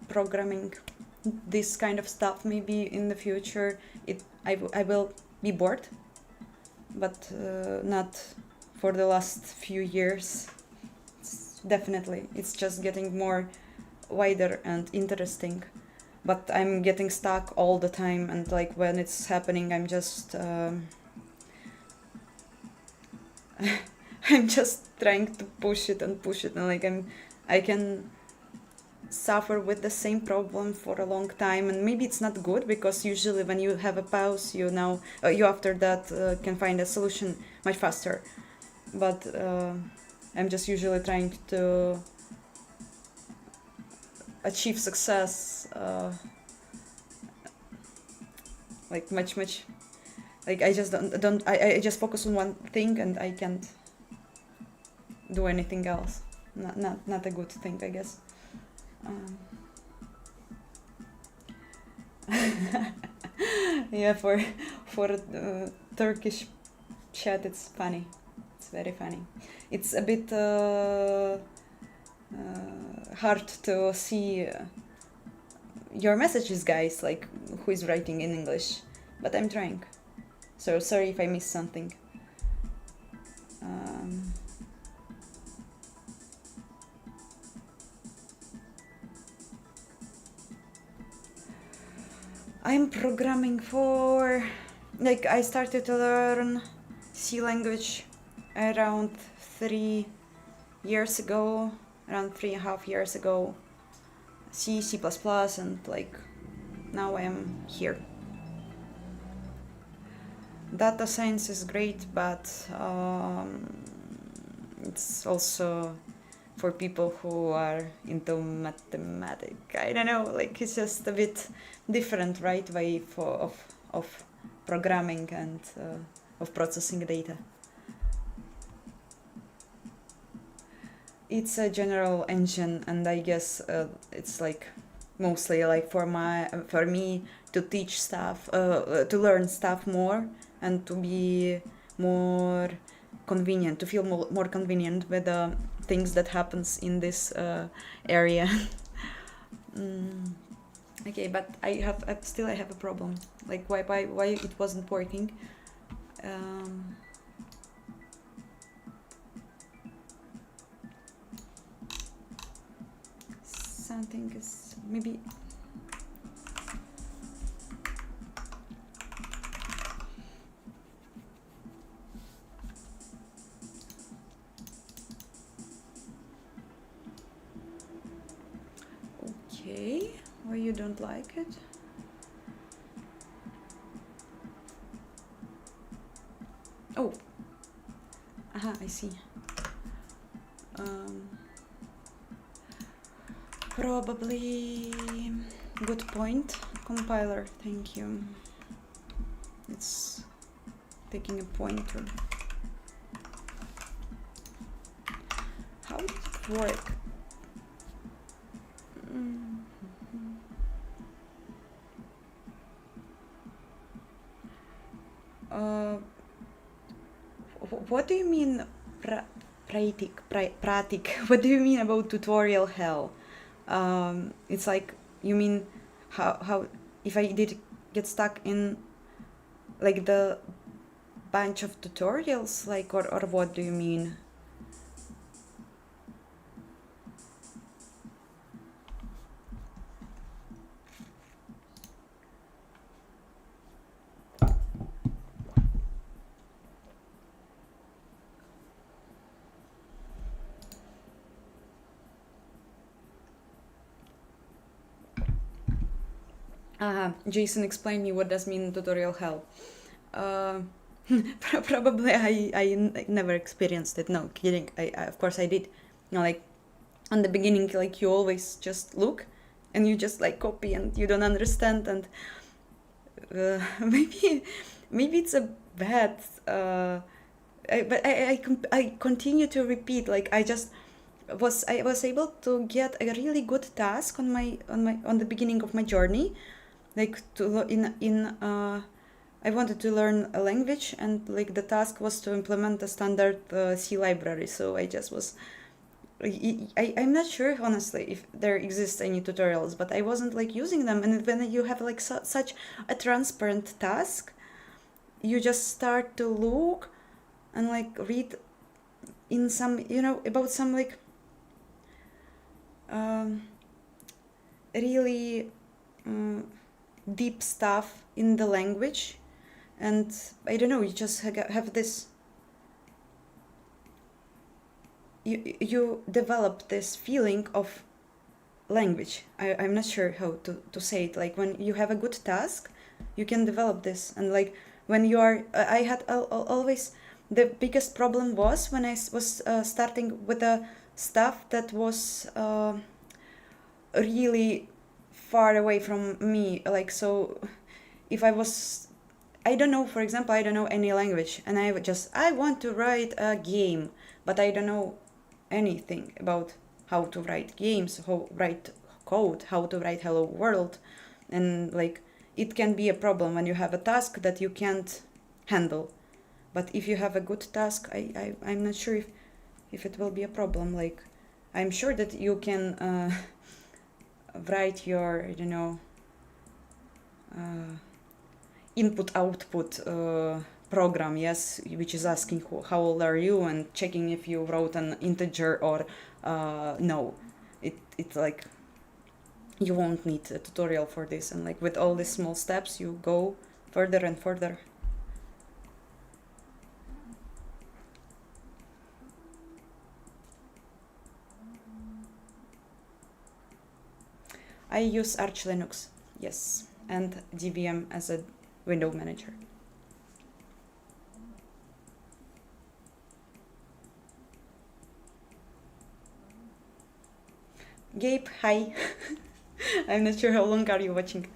programming this kind of stuff. Maybe in the future I will be bored, but not for the last few years. Definitely it's just getting more wider and interesting. but I'm getting stuck all the time, and like when it's happening, I'm just I'm just trying to push it, and like I can suffer with the same problem for a long time, and maybe it's not good, because usually when you have a pause, you know, you after that can find a solution much faster. But I'm just usually trying to achieve success like much like I just don't I just focus on one thing, and I can't do anything else. Not a good thing, I guess. Yeah, for Turkish chat, it's funny. It's very funny. It's a bit hard to see your messages, guys, like who is writing in English, but I'm trying. So sorry if I missed something. I'm programming for, like, I started to learn C language around 3 years ago, around 3.5 years ago. C, C++, and like now I am here. Data science is great, but it's also for people who are into mathematics. I don't know, like it's just a bit different, right, way of programming and of processing data. It's a general engine, and I guess it's like mostly like for me to teach stuff, to learn stuff more, and to be more convenient, to feel more convenient with the things that happens in this area. Okay, but I still have a problem. Like why it wasn't working. Something is maybe. Okay, why you don't like it? Oh, aha, I see. Probably good point. Compiler, thank you. It's taking a pointer. How did it work? What do you mean pratik? What do you mean about tutorial hell? It's like, you mean how if I did get stuck in like the bunch of tutorials, like, or what do you mean? Jason, explain me what does mean tutorial hell. Probably I never experienced it. No, kidding. I of course I did. You know, like on the beginning, like you always just look and you just like copy and you don't understand, and maybe it's a bad. But I continue to repeat. Like I was able to get a really good task on the beginning of my journey, like to I wanted to learn a language, and like the task was to implement a standard C library. So I just was I'm not sure honestly if there exists any tutorials, but I wasn't like using them. And when you have like such a transparent task, you just start to look and like read in some, you know, about some like really deep stuff in the language, and I don't know, you just have this, you develop this feeling of language. I'm not sure how to say it. Like when you have a good task, you can develop this. And like when you are, I had always, the biggest problem was when I was starting with the stuff that was really far away from me. Like, so if I was, I don't know, for example, I don't know any language, and I want to write a game, but I don't know anything about how to write games, how write code, how to write hello world. And like it can be a problem when you have a task that you can't handle. But if you have a good task, I'm not sure if it will be a problem. Like I'm sure that you can write your, I don't know, input output program, yes, which is asking how old are you and checking if you wrote an integer or no. It's like you won't need a tutorial for this, and like with all these small steps you go further and further. I use Arch Linux, yes, and DVM as a window manager. Gabe, hi. I'm not sure how long are you watching.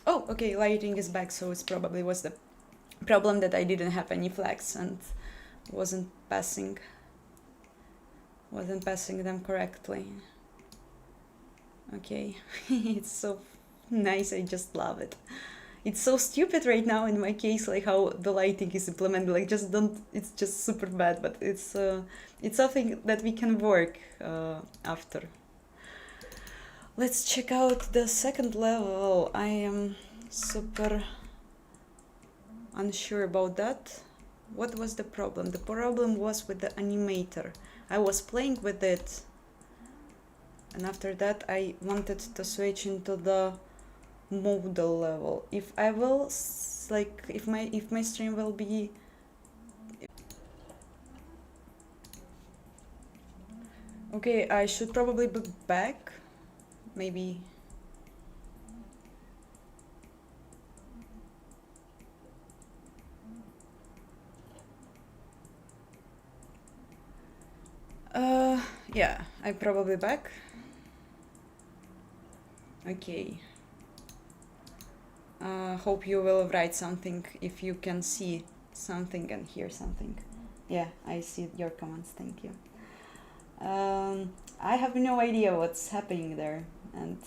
Oh, okay, lighting is back, so it probably was the problem that I didn't have any flags and wasn't passing them correctly. Okay, it's so nice, I just love it. It's so stupid right now in my case, like how the lighting is implemented, like just don't, it's just super bad, but it's something that we can work after. Let's check out the second level. I am super unsure about that. What was the problem? The problem was with the animator. I was playing with it, and after that I wanted to switch into the model level. If I will like if my stream will be, okay, I should probably be back, maybe. Yeah, I'm probably back. Okay. Hope you will write something if you can see something and hear something. Yeah, I see your comments, thank you. I have no idea what's happening there, and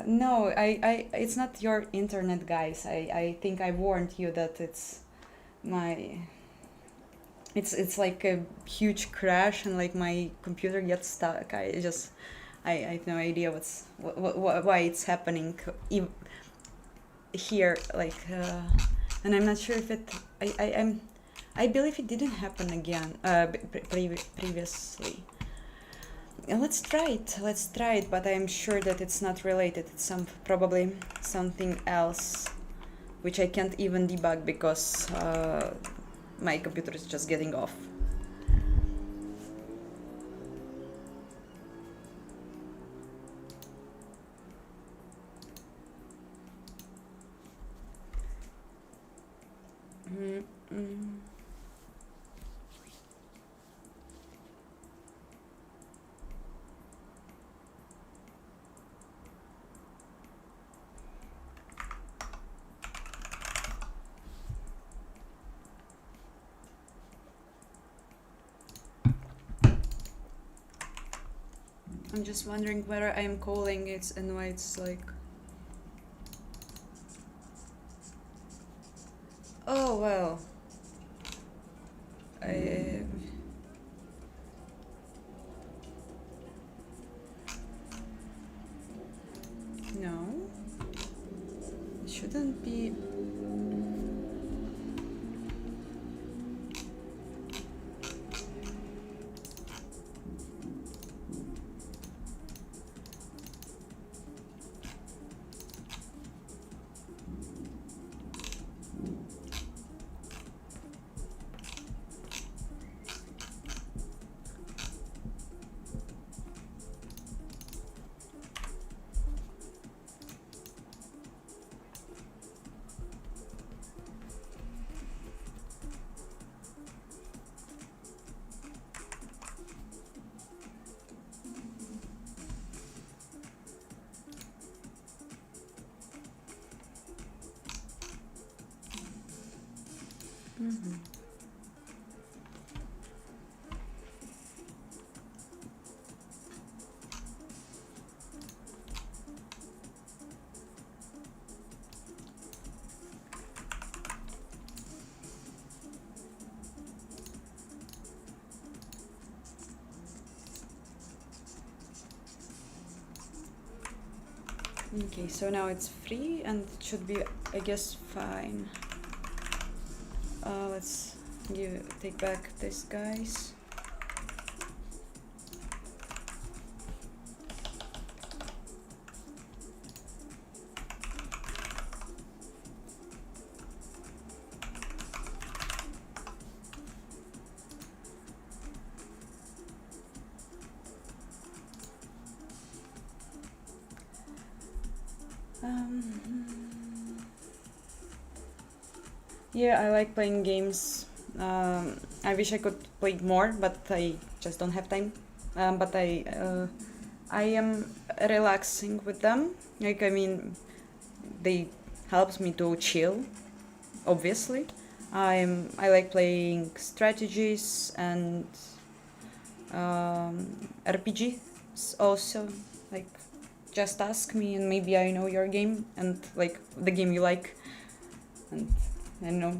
no, it's not your internet, guys. I think I warned you that it's my, it's like a huge crash and like my computer gets stuck. I have no idea why it's happening here, like, and I'm not sure if it, I believe it didn't happen again, previously. Let's try it, but I'm sure that it's not related. It's probably something else, which I can't even debug because my computer is just getting off. I'm just wondering whether I'm calling it and why it's like... Oh, well. No. It shouldn't be... Okay, so now it's free and it should be, I guess, fine. Let's take back this, guys. Yeah, I like playing games. I wish I could play more, but I just don't have time. But I am relaxing with them. Like, I mean, they helps me to chill, obviously. I like playing strategies and RPGs also. Like, just ask me and maybe I know your game and like the game you like. And I don't know.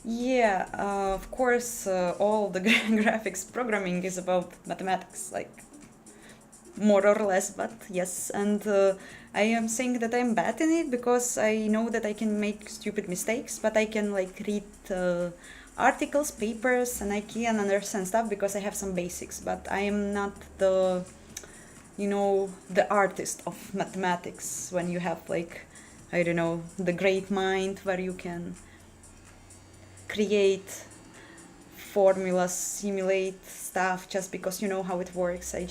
Yeah, of course, all the graphics programming is about mathematics, like more or less, but yes. And I am saying that I'm bad in it because I know that I can make stupid mistakes, but I can like read articles, papers, and I can understand stuff because I have some basics, but I am not the, you know, the artist of mathematics when you have like, I don't know, the great mind where you can create formulas, simulate stuff just because you know how it works. I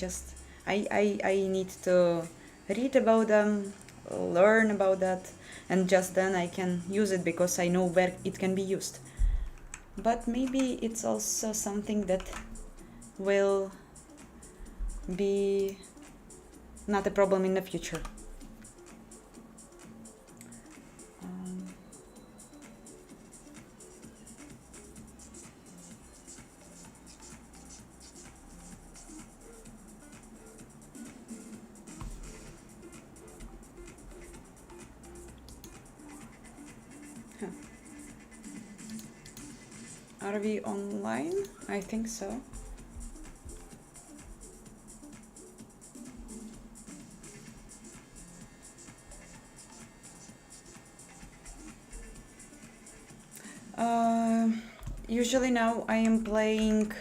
need to read about them, learn about that, and just then I can use it because I know where it can be used. But maybe it's also something that will be not a problem in the future. Are we online? I think so. Usually now I am playing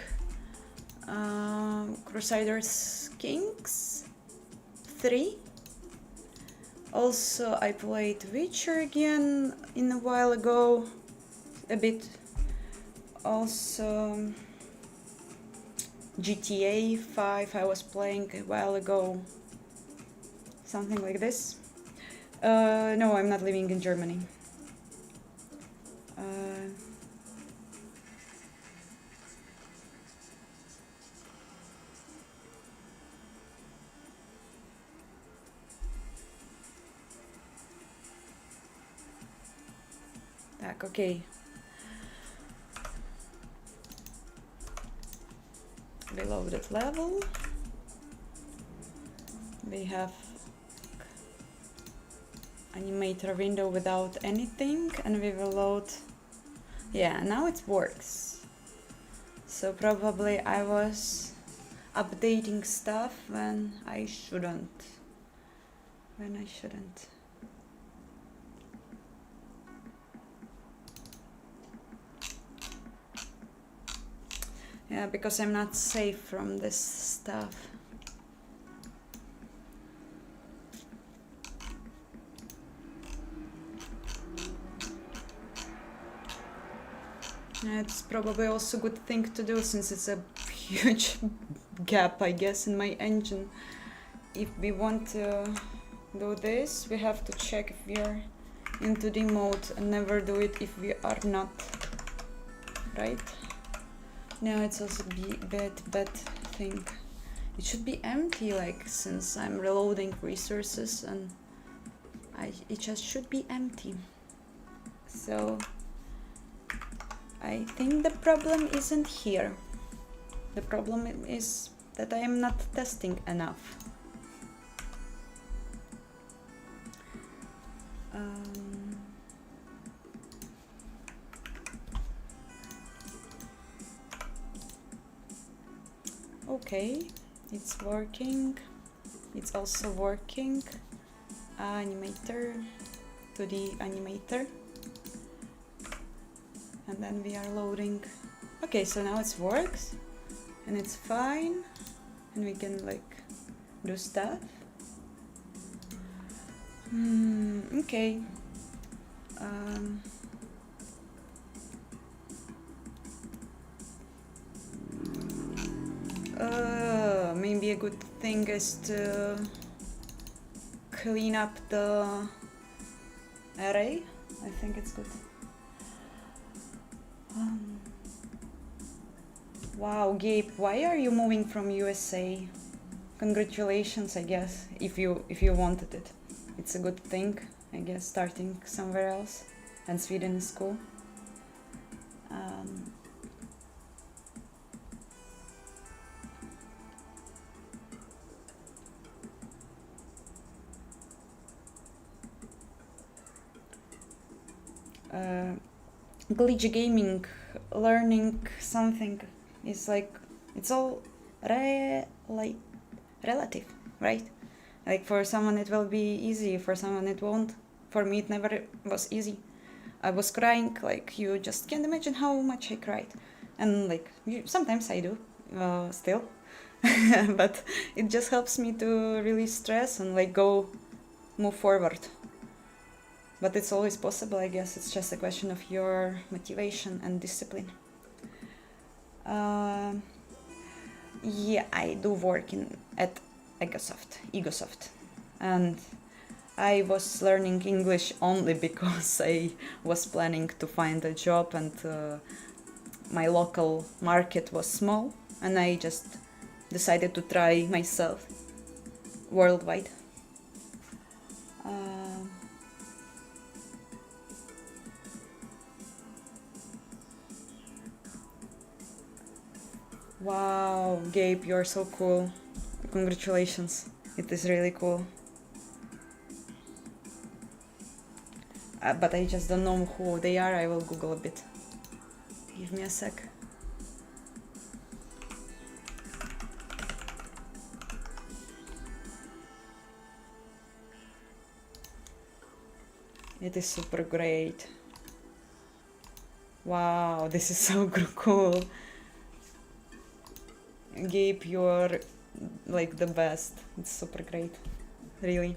Crusaders Kings 3. Also, I played Witcher again in a while ago, a bit. Also, GTA 5 I was playing a while ago, something like this. No, I'm not living in Germany. Так, окей. reloaded level. We have animator window without anything, and we will load. Yeah, now it works. So probably I was updating stuff when I shouldn't. Yeah, because I'm not safe from this stuff. Yeah, it's probably also a good thing to do since it's a huge gap, I guess, in my engine. If we want to do this, we have to check if we are into the mode and never do it if we are not, right? No, it's also bad thing. It should be empty, like, since I'm reloading resources, and it just should be empty. So I think the problem isn't here. The problem is that I am not testing enough. Okay, it's working. It's also working. Animator to the animator. And then we are loading. Okay, so now it works and it's fine, and we can like do stuff. Okay. Maybe a good thing is to clean up the array. I think it's good. Wow, Gabe, why are you moving from USA? Congratulations, I guess, if you wanted it. It's a good thing, I guess, starting somewhere else, and Sweden is cool. Glitch gaming, learning something is like, it's all relative, right? Like for someone it will be easy, for someone it won't. For me it never was easy. I was crying, like you just can't imagine how much I cried. And like sometimes I do still, but it just helps me to release stress and like move forward. But it's always possible, I guess. It's just a question of your motivation and discipline. Yeah, I do work at Egosoft, and I was learning English only because I was planning to find a job, and my local market was small, and I just decided to try myself worldwide. Wow, Gabe, you're so cool. Congratulations. It is really cool. But I just don't know who they are. I will Google a bit. Give me a sec. It is super great. Wow, this is so cool. Gabe, you're like the best. It's super great. Really.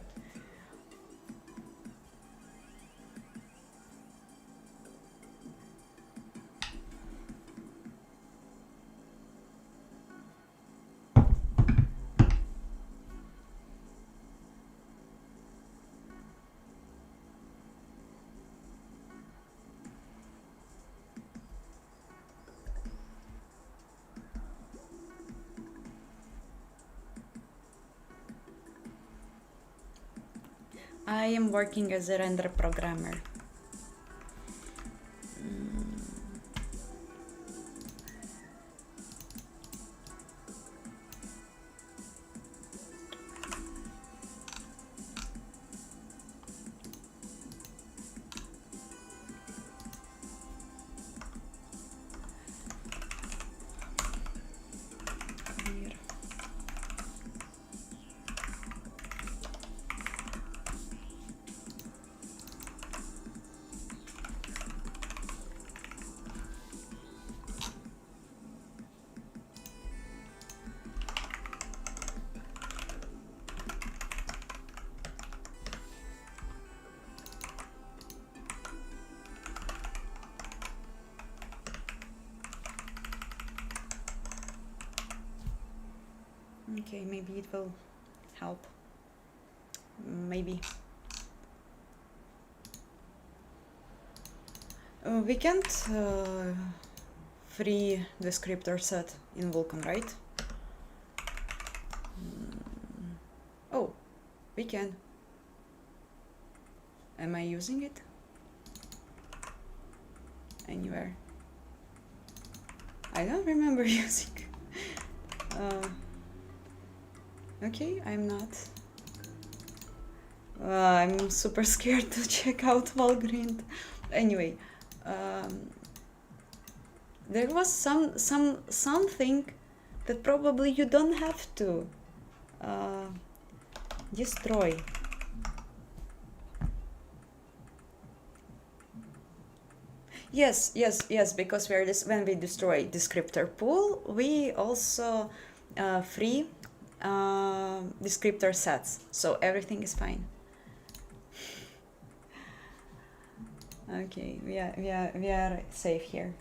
I am working as a render programmer. Okay, maybe it will help. Maybe. We can't free descriptor set in Vulkan, right? Oh, we can. Am I using it? Anywhere? I don't remember using. Okay, I'm not. I'm super scared to check out Valgrind. Anyway, there was something that probably you don't have to destroy. Yes, because when we destroy descriptor pool, we also free descriptor sets, so everything is fine. Okay, we are safe here.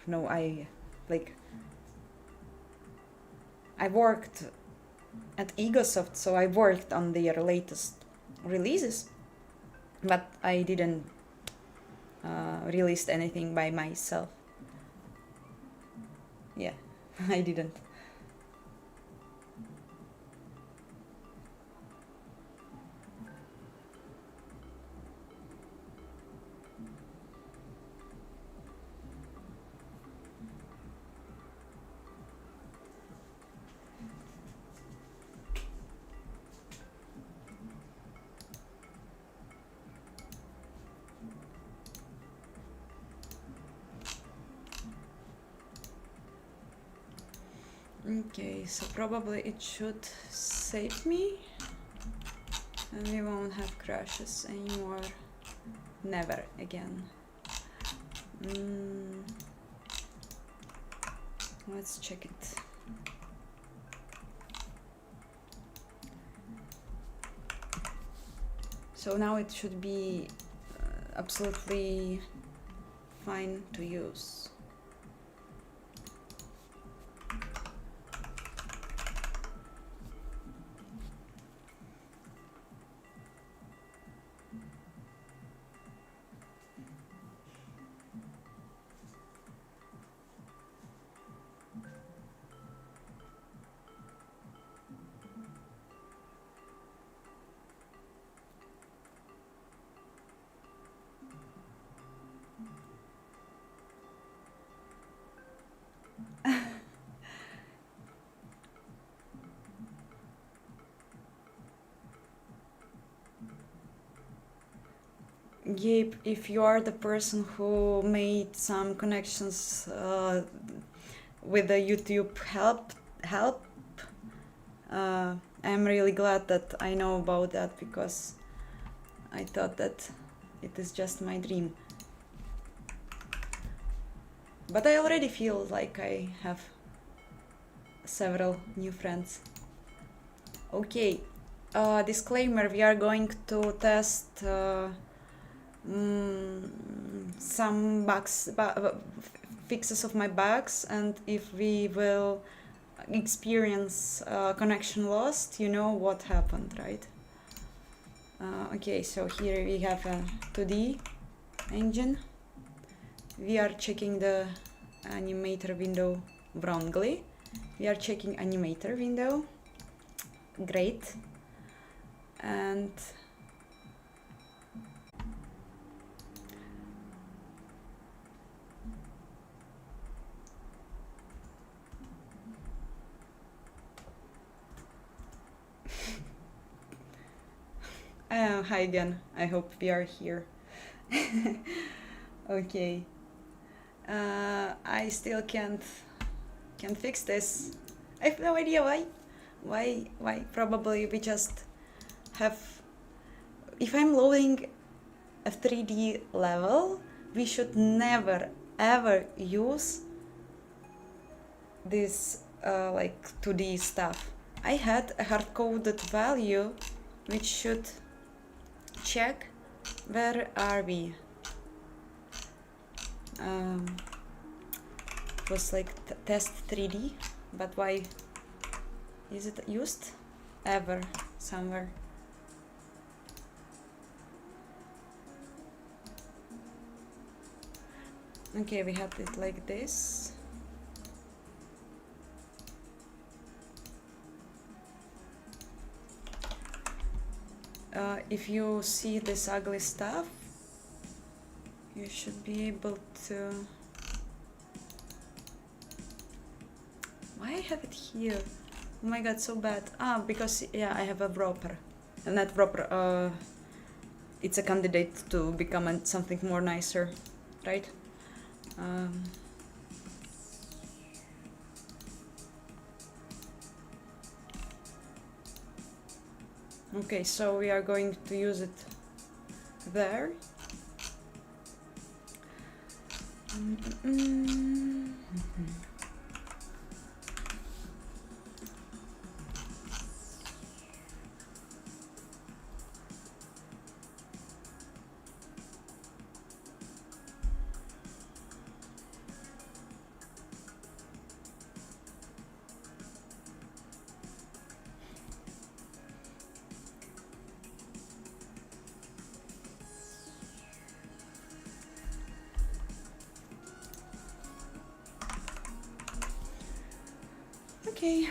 No, I worked at Egosoft, so I worked on their latest releases, but I didn't release anything by myself. Yeah, I didn't. Okay, so probably it should save me and we won't have crashes anymore. Never again. Let's check it. So now it should be absolutely fine to use. Gabe, if you are the person who made some connections with the YouTube help, I'm really glad that I know about that, because I thought that it is just my dream. But I already feel like I have several new friends. Okay, disclaimer, we are going to test some bugs, fixes of my bugs, and if we will experience connection lost, you know what happened, right? Okay, so here we have a 2D engine. We are checking the animator window wrongly. We are checking animator window. Great. And hi again. I hope we are here. Okay. I still can't fix this. I have no idea why. Why? Probably we just have. If I'm loading a 3D level, we should never ever use this like 2D stuff. I had a hard-coded value which should check where are we. It was like test 3D, but why is it used ever somewhere? Okay, we had it like this. If you see this ugly stuff, you should be able to... Why I have it here? Oh my god, so bad. Ah, because, yeah, I have a wrapper. Not wrapper, it's a candidate to become something more nicer, right? Okay, so we are going to use it there. Okay.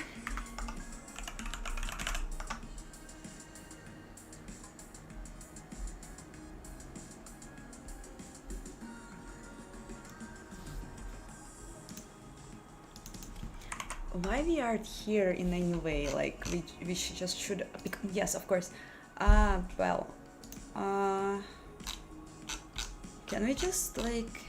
Why we are here in any way? Like we just should. Yes, of course. Well. Can we just like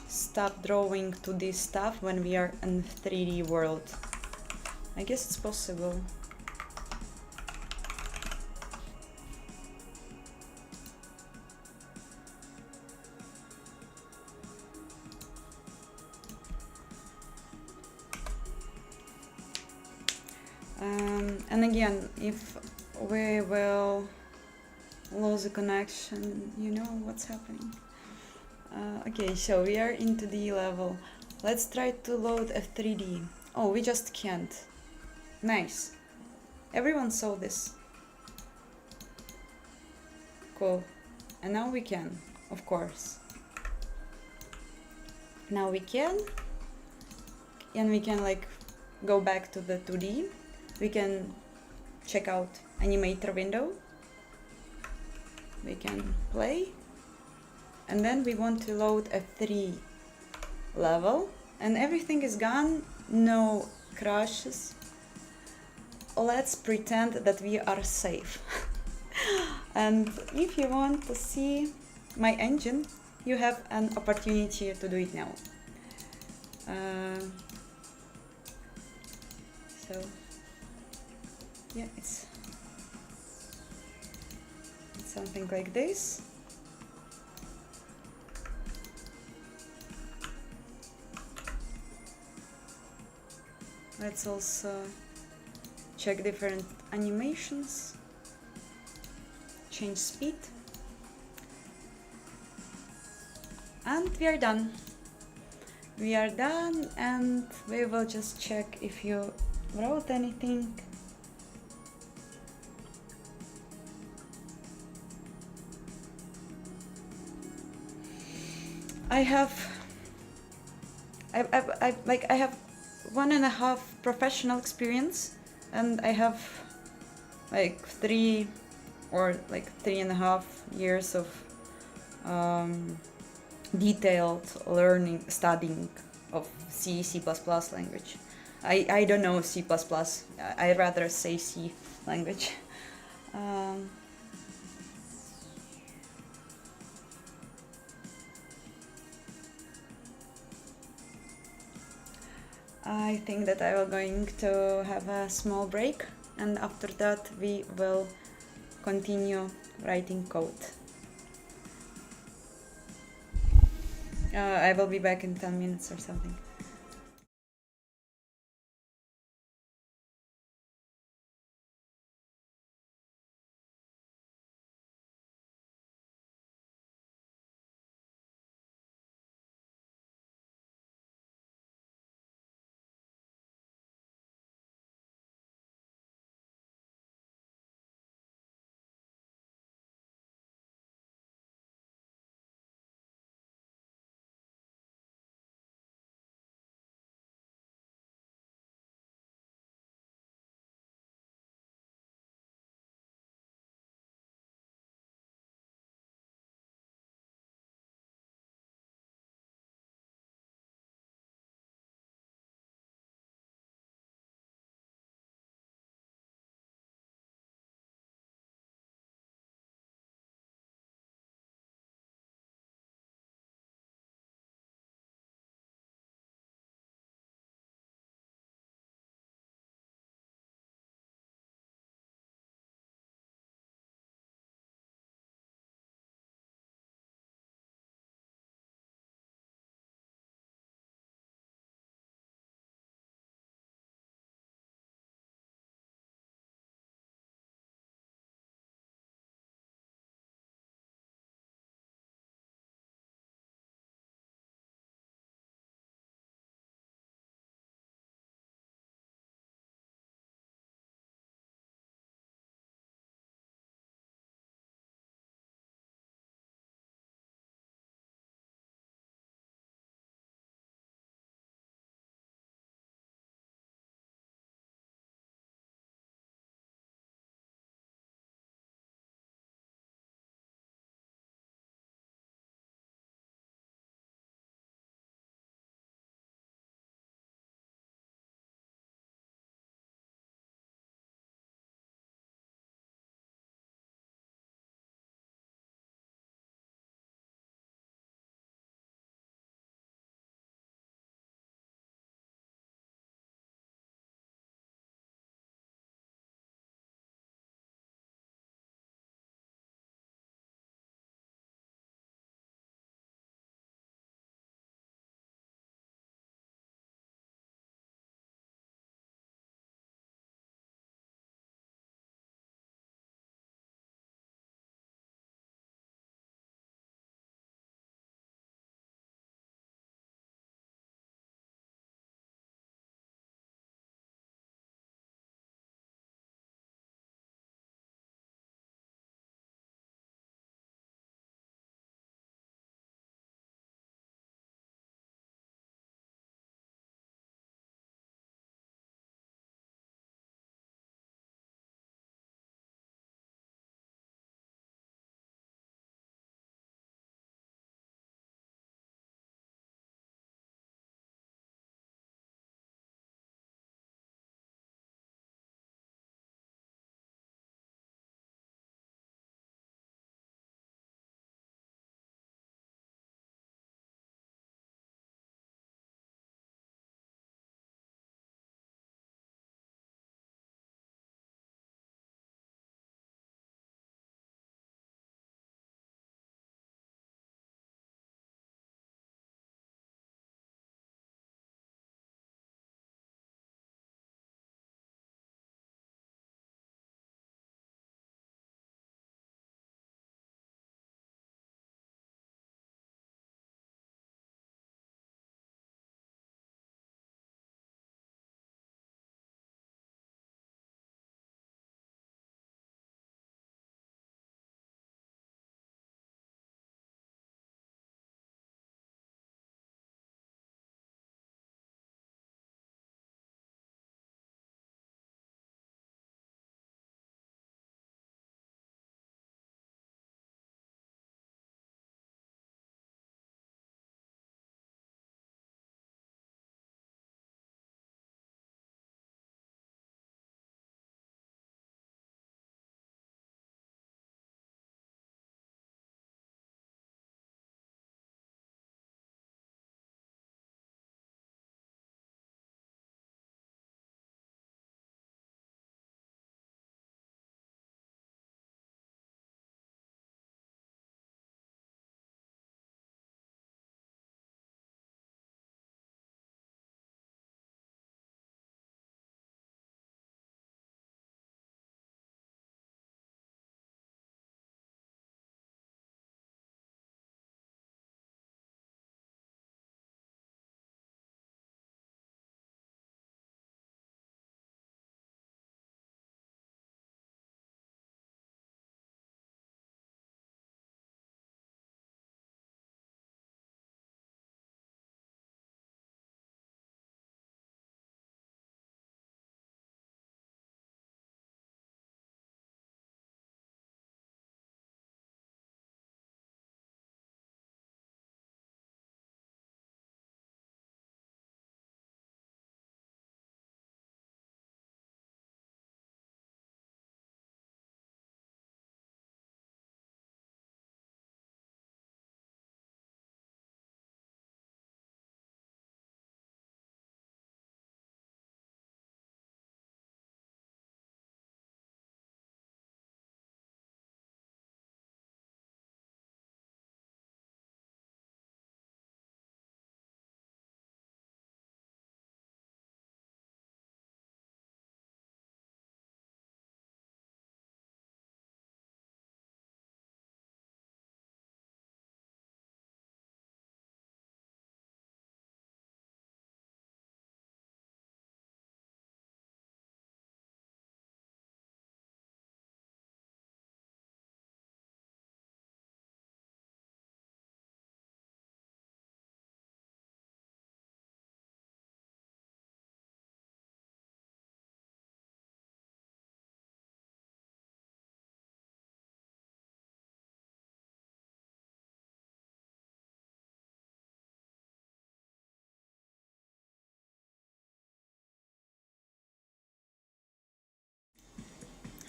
stop drawing to this stuff when we are in 3D world? I guess it's possible. And again, if we will lose a connection, you know what's happening. Okay, so we are into the level. Let's try to load a 3D. Oh, we just can't. Nice. Everyone saw this. Cool. And now we can, of course. Now we can. And we can like go back to the 2D. We can check out animator window. We can play. And then we want to load a 3 level. And everything is gone. No crashes. Let's pretend that we are safe. And if you want to see my engine, you have an opportunity to do it now. So yeah, it's something like this. Let's also check different animations, change speed, and we are done. We are done, and we will just check if you wrote anything. I have 1.5 professional experience, and I have like 3 or like 3.5 years of detailed learning, studying of C, C++ language. I don't know C++. I rather say C language. I think that I will going to have a small break, and after that we will continue writing code. I will be back in 10 minutes or something.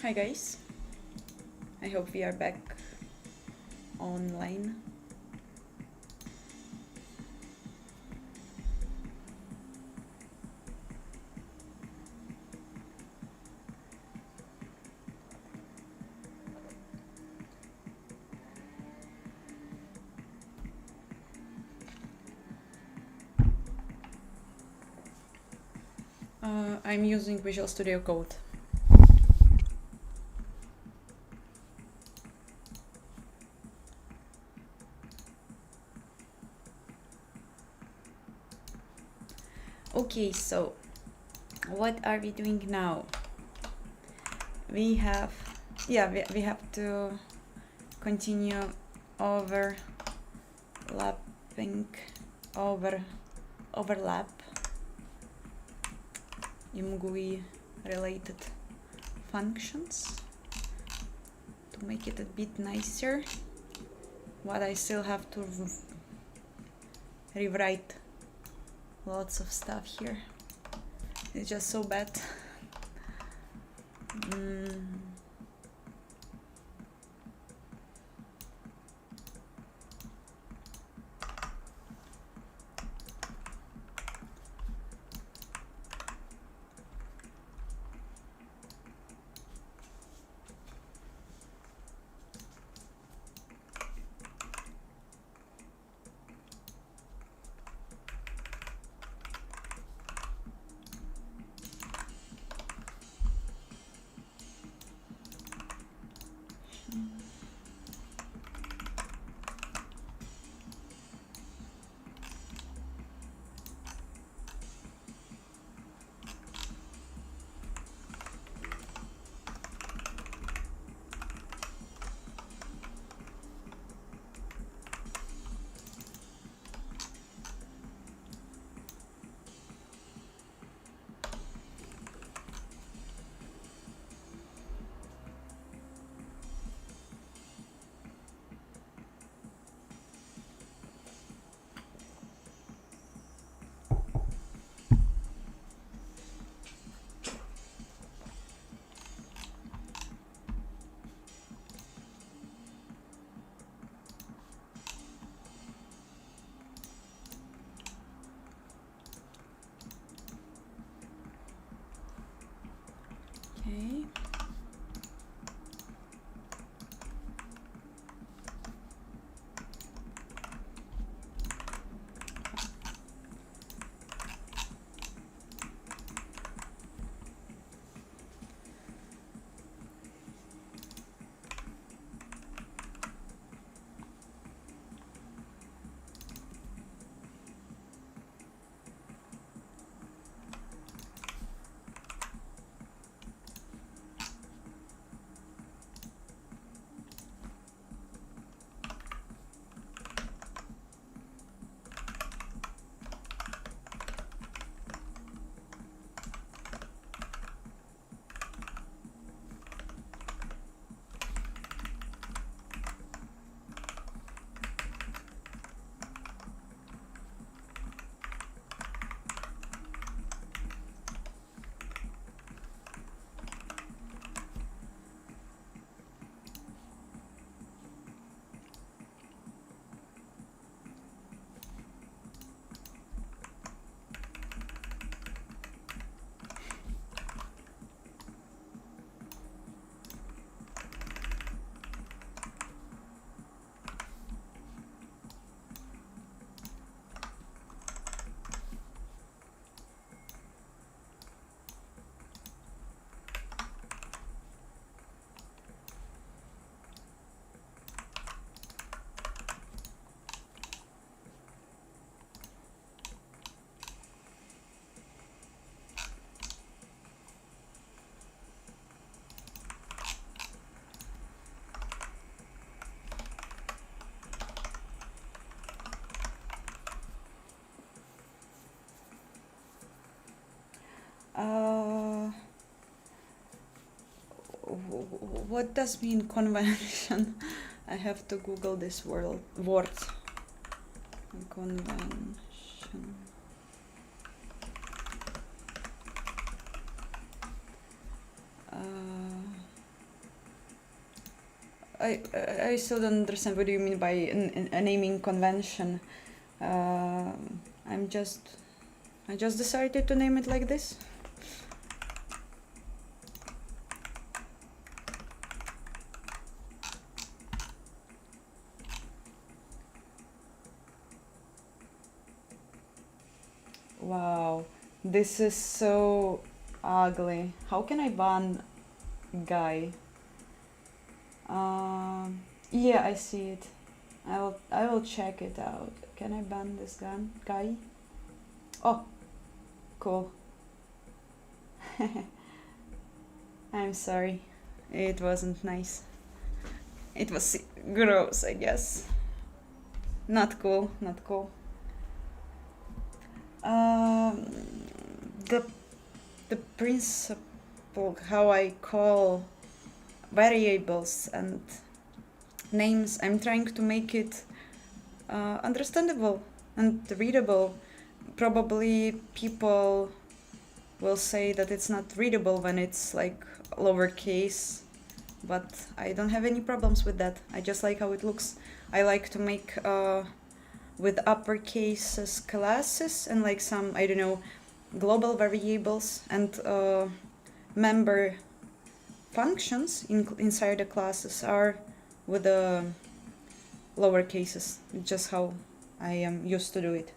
Hi guys, I hope we are back online. I'm using Visual Studio Code. Okay, so what are we doing now? We have to continue overlap imgui related functions to make it a bit nicer, but I still have to rewrite lots of stuff here. It's just so bad. Okay. What does mean convention? I have to Google this word. Convention. I still don't understand what do you mean by a naming convention. I just decided to name it like this. Wow, this is so ugly. How can I ban guy? Yeah, I see it. I will check it out. Can I ban this guy? Oh, cool. I'm sorry. It wasn't nice. It was gross, I guess. Not cool, not cool. Um, the the principle how I call variables and names, I'm trying to make it understandable and readable. Probably people will say that it's not readable when it's like lowercase, but I don't have any problems with that. I just like how it looks. I like to make with uppercases classes and like some, I don't know, global variables and member functions inside the classes are with the lower cases. It's just how I am used to do it.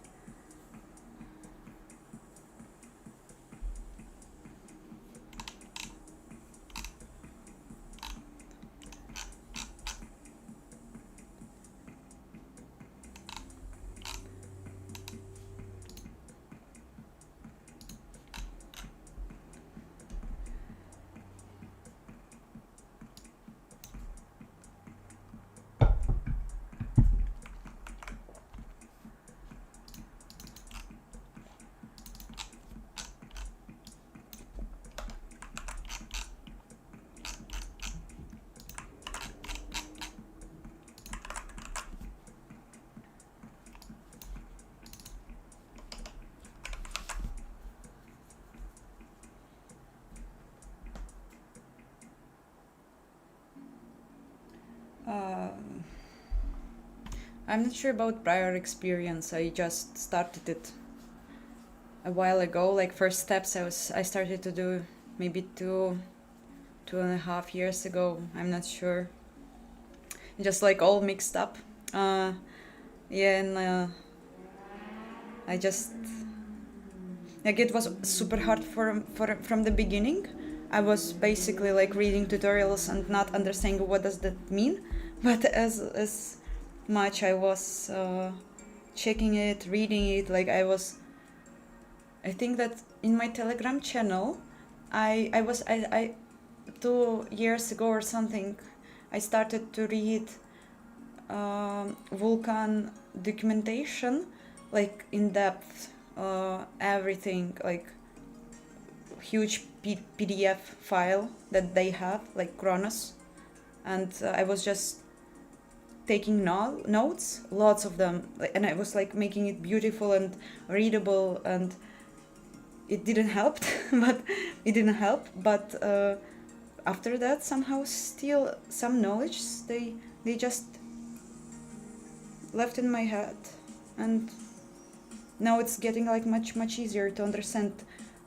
I'm not sure about prior experience. I just started it a while ago. Like first steps, I started to do maybe 2.5 years ago. I'm not sure. Just like all mixed up. Yeah, and I just like it was super hard from the beginning. I was basically like reading tutorials and not understanding what does that mean. But as much I was checking it, reading it, like I think that in my Telegram channel, I 2 years ago or something, I started to read vulkan documentation, like in depth, everything, like huge PDF file that they have, like Kronos, and I was just taking notes, lots of them, and I was like making it beautiful and readable, and it didn't help, but it didn't help. But after that, somehow, still some knowledge they just left in my head, and now it's getting like much easier to understand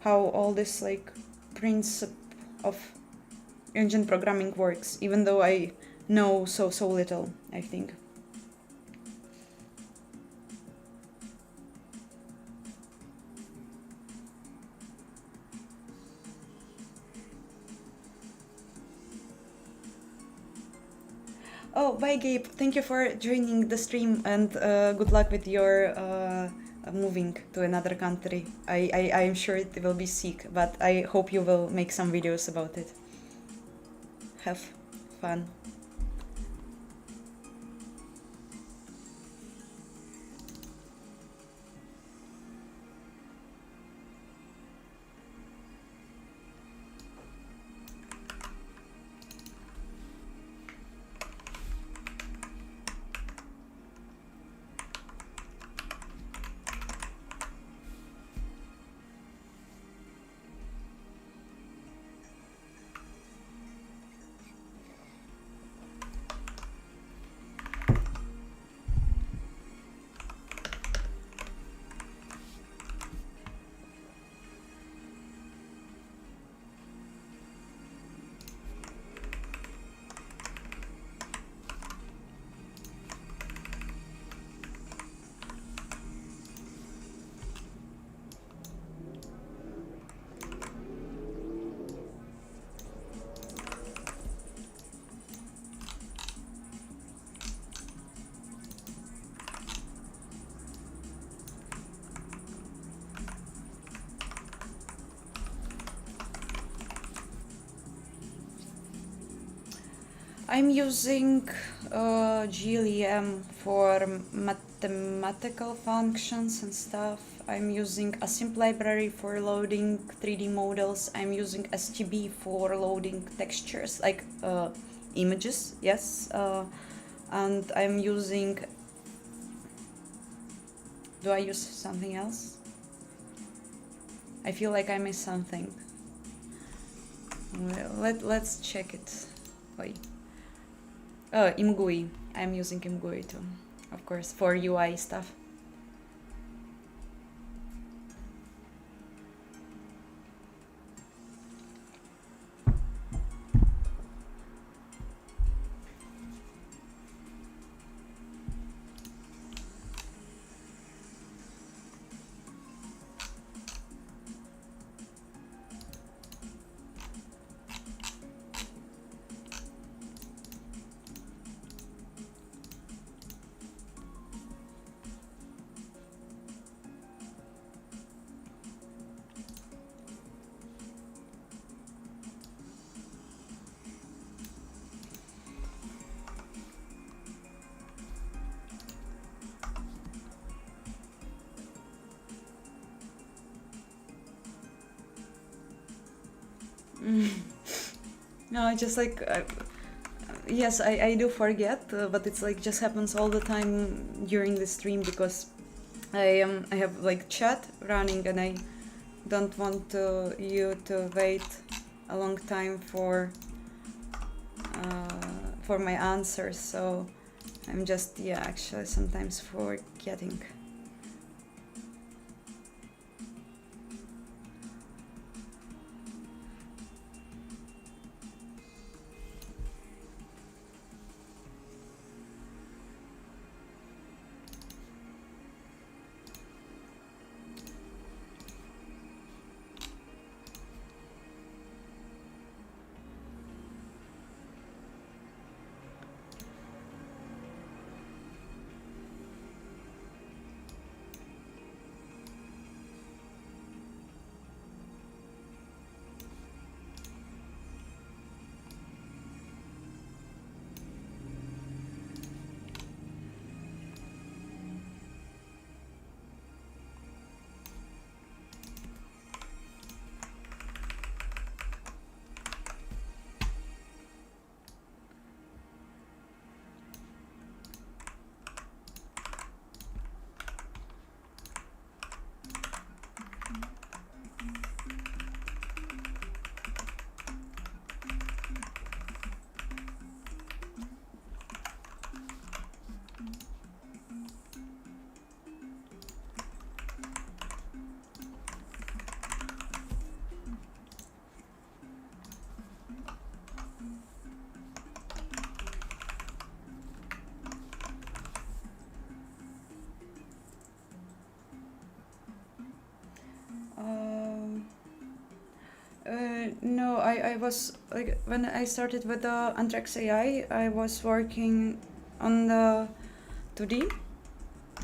how all this like principle of engine programming works, even though I know so little, I think. Oh, bye Gabe, thank you for joining the stream, and good luck with your moving to another country. I'm sure it will be sick, but I hope you will make some videos about it. Have fun. I'm using GLEM for mathematical functions and stuff. I'm using assimp library for loading 3D models. I'm using STB for loading textures, like images, yes. And I'm using... Do I use something else? I feel like I missed something. Well, let's check it. Wait. Oh, imgui. I'm using imgui too, of course, for UI stuff. No, just like yes, I do forget, but it's like just happens all the time during the stream because I have like chat running and I don't want you to wait a long time for my answers, so I'm just actually sometimes forgetting. No, I was like when I started with the Antrax AI, I was working on the 2D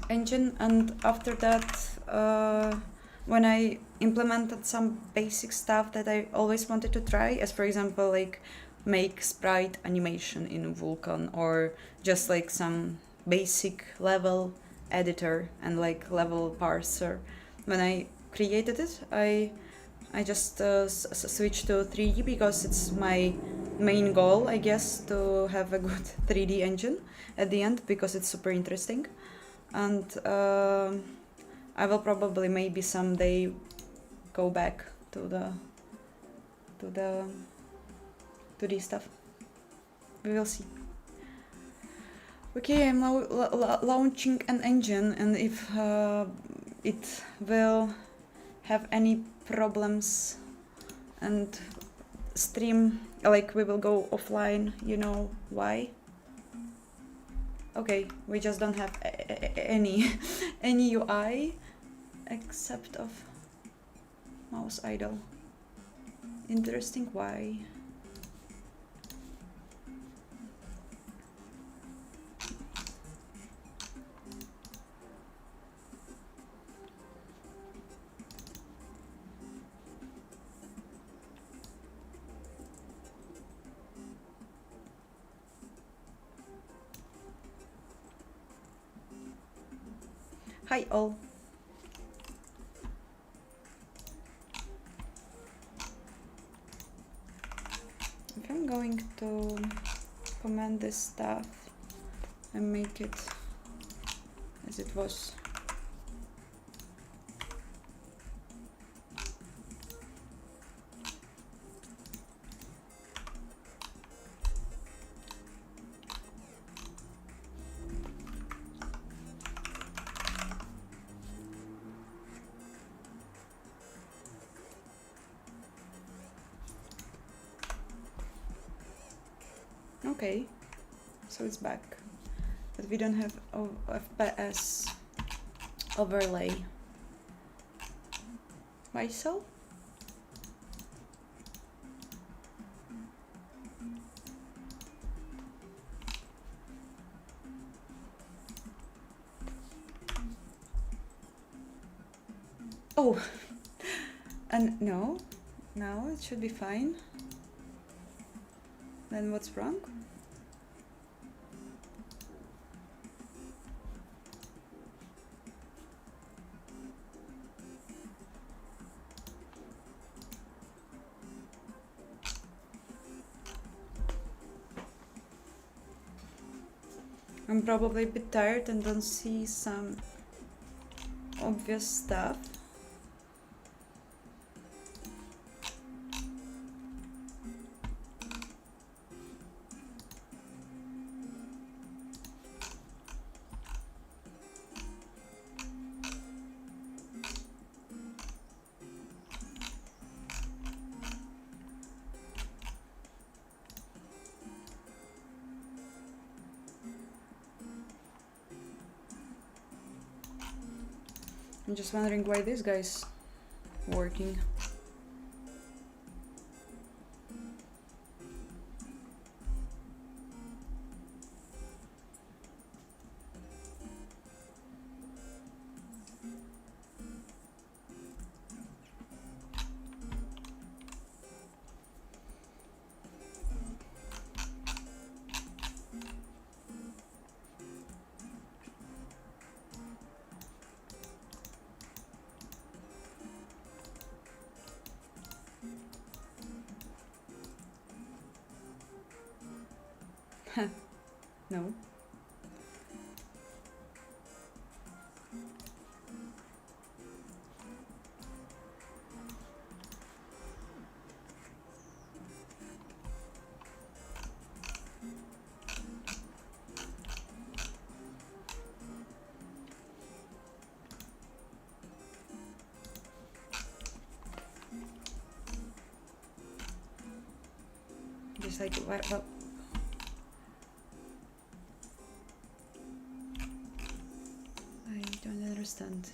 engine, and after that, when I implemented some basic stuff that I always wanted to try, as for example, like make sprite animation in Vulkan, or just like some basic level editor and like level parser. When I created it, I just switched to 3D because it's my main goal, I guess, to have a good 3D engine at the end because it's super interesting. And I will probably maybe someday go back to the 2D stuff. We will see. Okay, I'm now launching an engine, and if it will have any problems and stream, like we will go offline, you know why? Okay, we just don't have any UI except of mouse idle. Interesting, why? Hi all. If I'm going to command this stuff and make it as it was. Okay, so it's back, but we don't have FPS overlay. Why so? Oh, and no, now it should be fine. Then what's wrong? I'm probably a bit tired and don't see some obvious stuff. I'm just wondering why this guy's working. No. Just like what? I don't understand.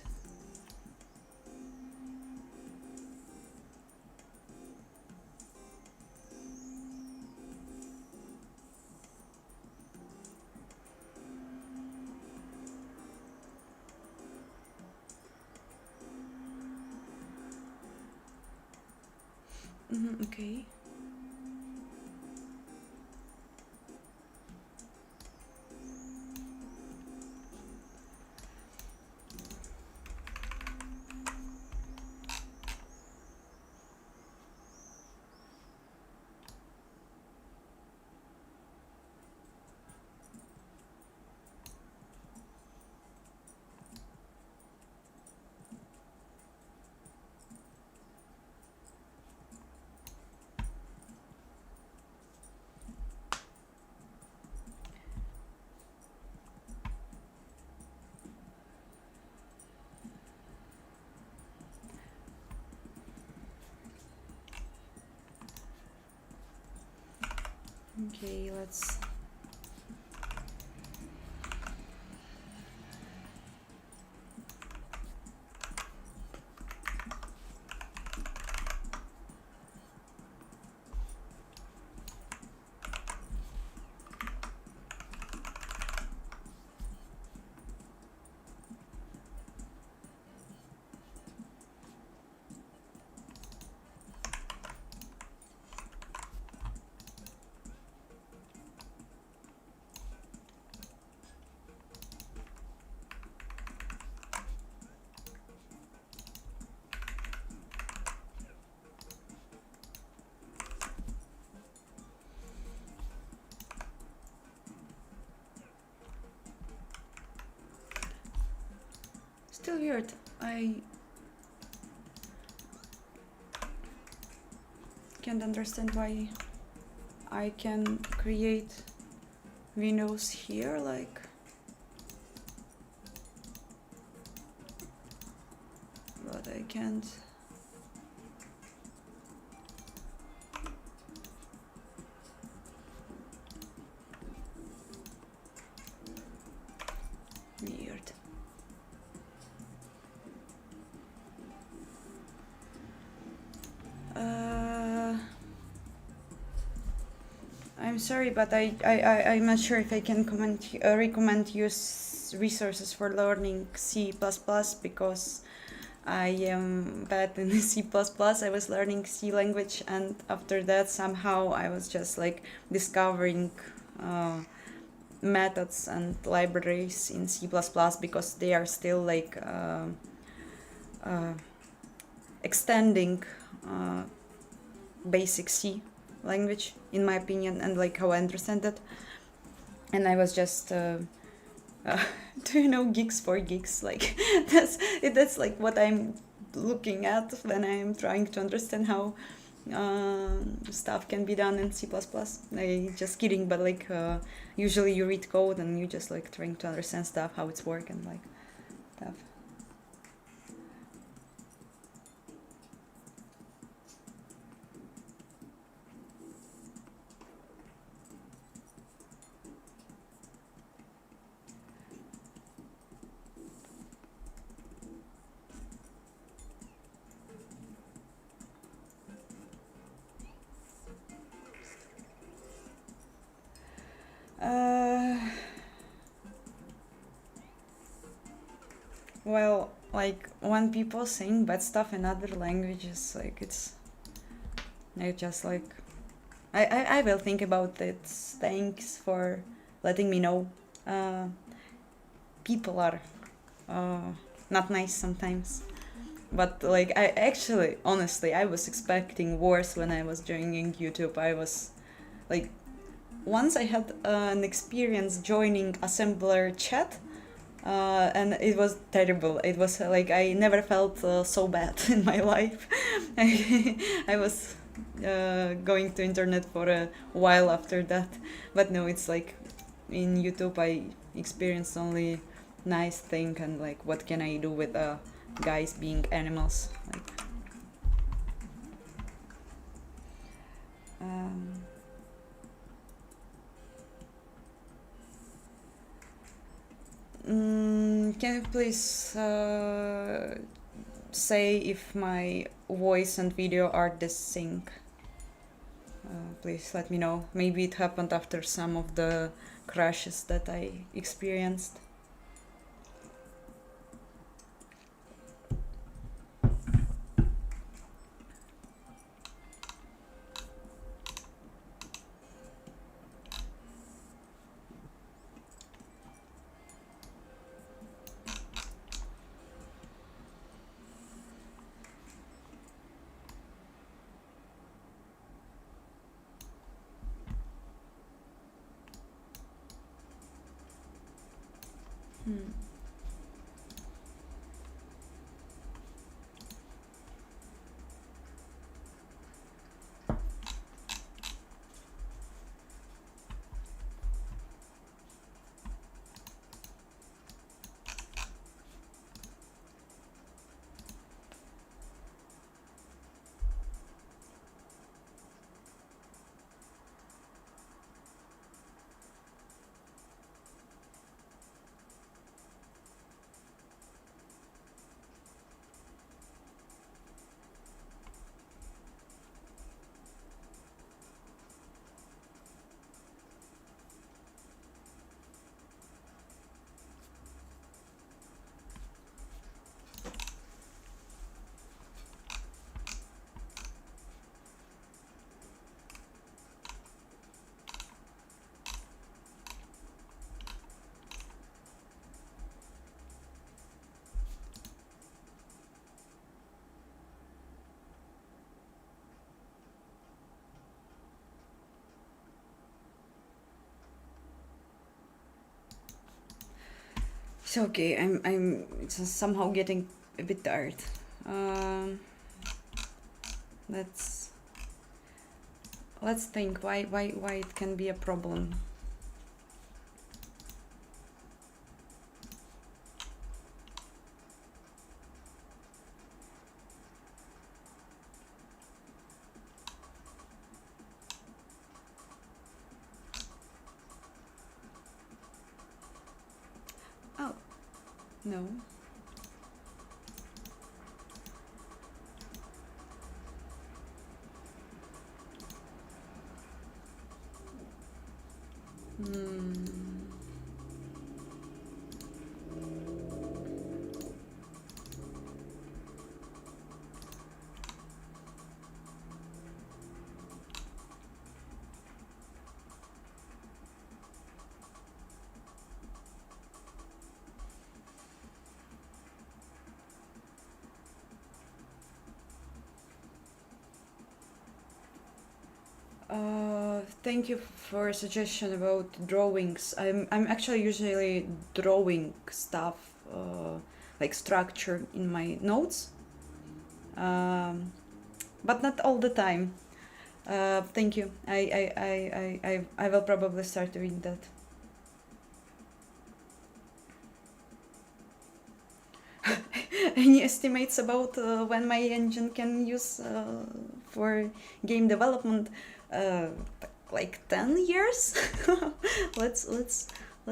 Okay. Okay, let's. weird. I can't understand why I can create windows here, like, but I can't. Weird. I'm sorry, but I'm not sure if I can recommend use resources for learning C++ because I am bad in C++. I was learning C language, and after that somehow I was just like discovering methods and libraries in C++ because they are still like extending basic C language, in my opinion, and like how I understand it. And I was just do you know gigs for gigs? Like that's like what I'm looking at when I'm trying to understand how stuff can be done in C++. I just kidding, but like usually you read code and you just like trying to understand stuff, how it's working, and like stuff. Well, like when people saying bad stuff in other languages, like it's just like I will think about it. Thanks for letting me know. People are not nice sometimes, but like I actually, honestly, I was expecting worse when I was joining YouTube. I was like, once I had an experience joining assembler chat, and it was terrible. It was like I never felt so bad in my life. I was going to internet for a while after that, but no, it's like in YouTube I experienced only nice thing, and like what can I do with guys being animals, like can you please say if my voice and video are desync? Please let me know. Maybe it happened after some of the crashes that I experienced. okay. I'm somehow getting a bit tired. Let's think why it can be a problem. Oh, no. Thank you for a suggestion about drawings. I'm actually usually drawing stuff like structure in my notes, but not all the time. Thank you. I will probably start doing that. Any estimates about when my engine can use for game development? Like 10 years. let's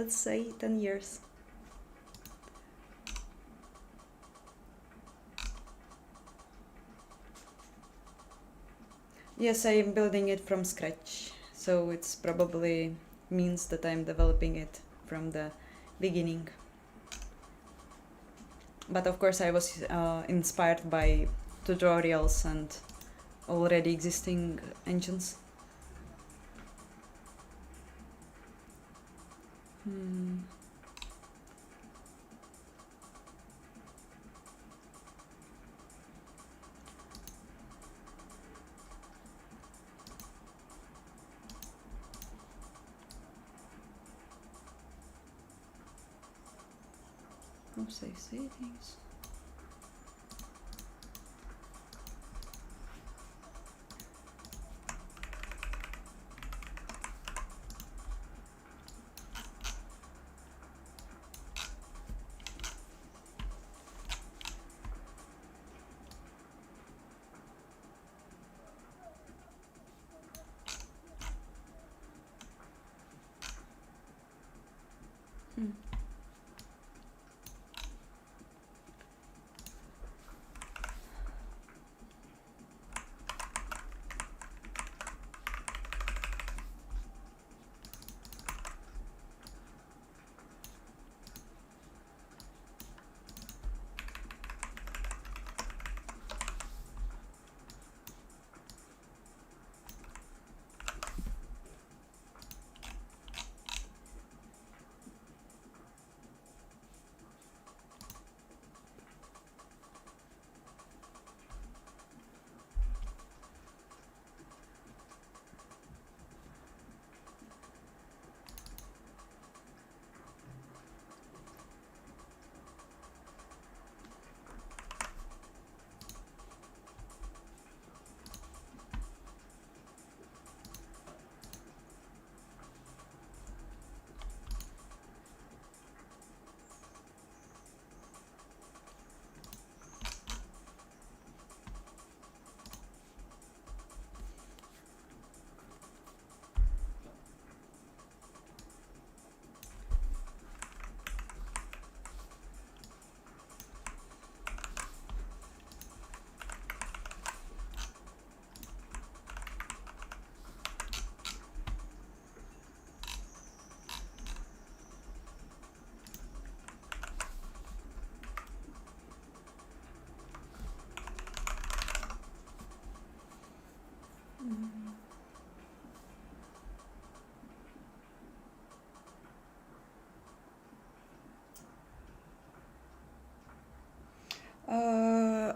say 10 years. Yes, I am building it from scratch, so it's probably means that I'm developing it from the beginning. But of course I was inspired by tutorials and already existing engines. Oops, I say things.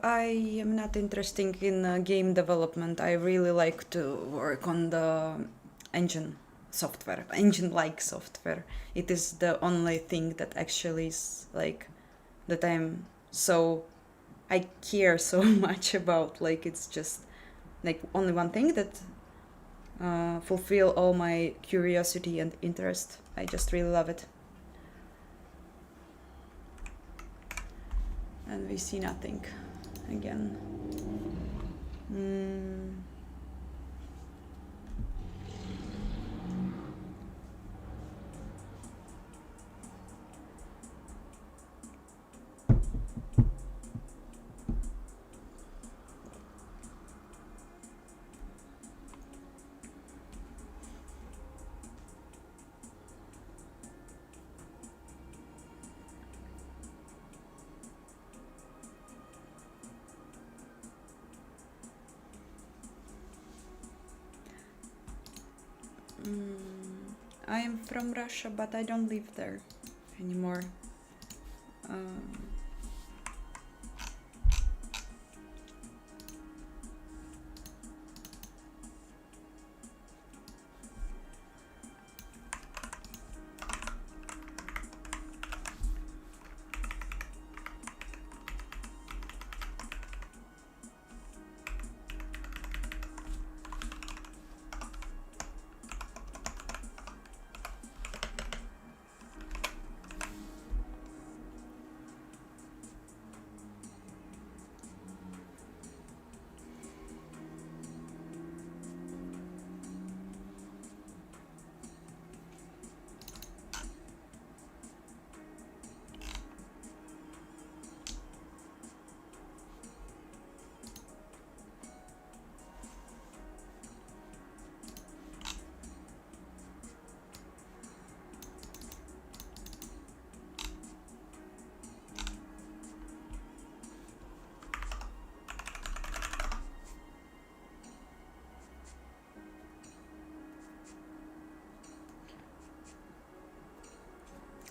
I am not interested in game development. I really like to work on the engine software, engine-like software. It is the only thing that actually is like that I care so much about. Like it's just like only one thing that fulfill all my curiosity and interest. I just really love it. And we see nothing again. I am from Russia, but I don't live there anymore.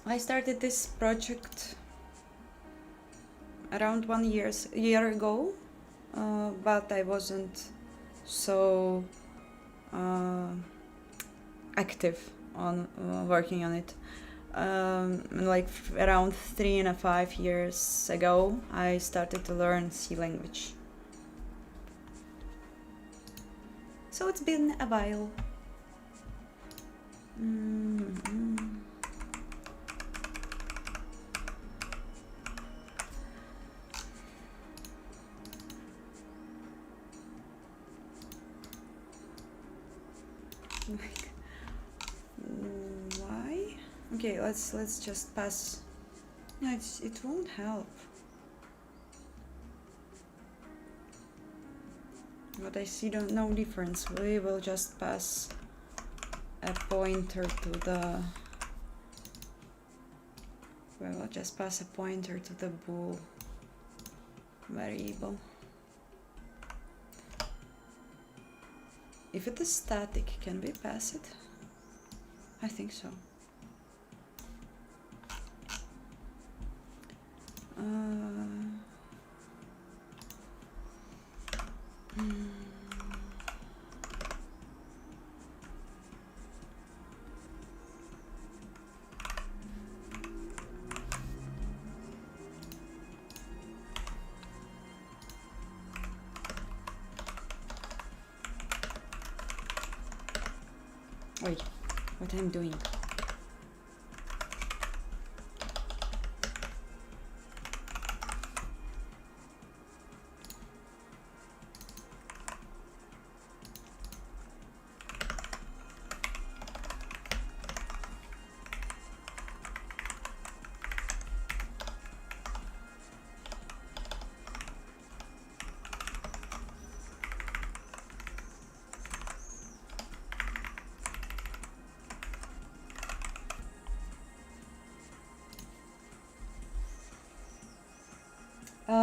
I started this project around 1 year ago, but I wasn't so active on working on it. Like around 3.5 years ago, I started to learn C language. So it's been a while. Why? Okay, let's just pass. No, it won't help. But I see no difference. We will just pass a pointer to the. We will just pass a pointer to the bool variable. If it is static, can we pass it? I think so. Wait, what I'm doing?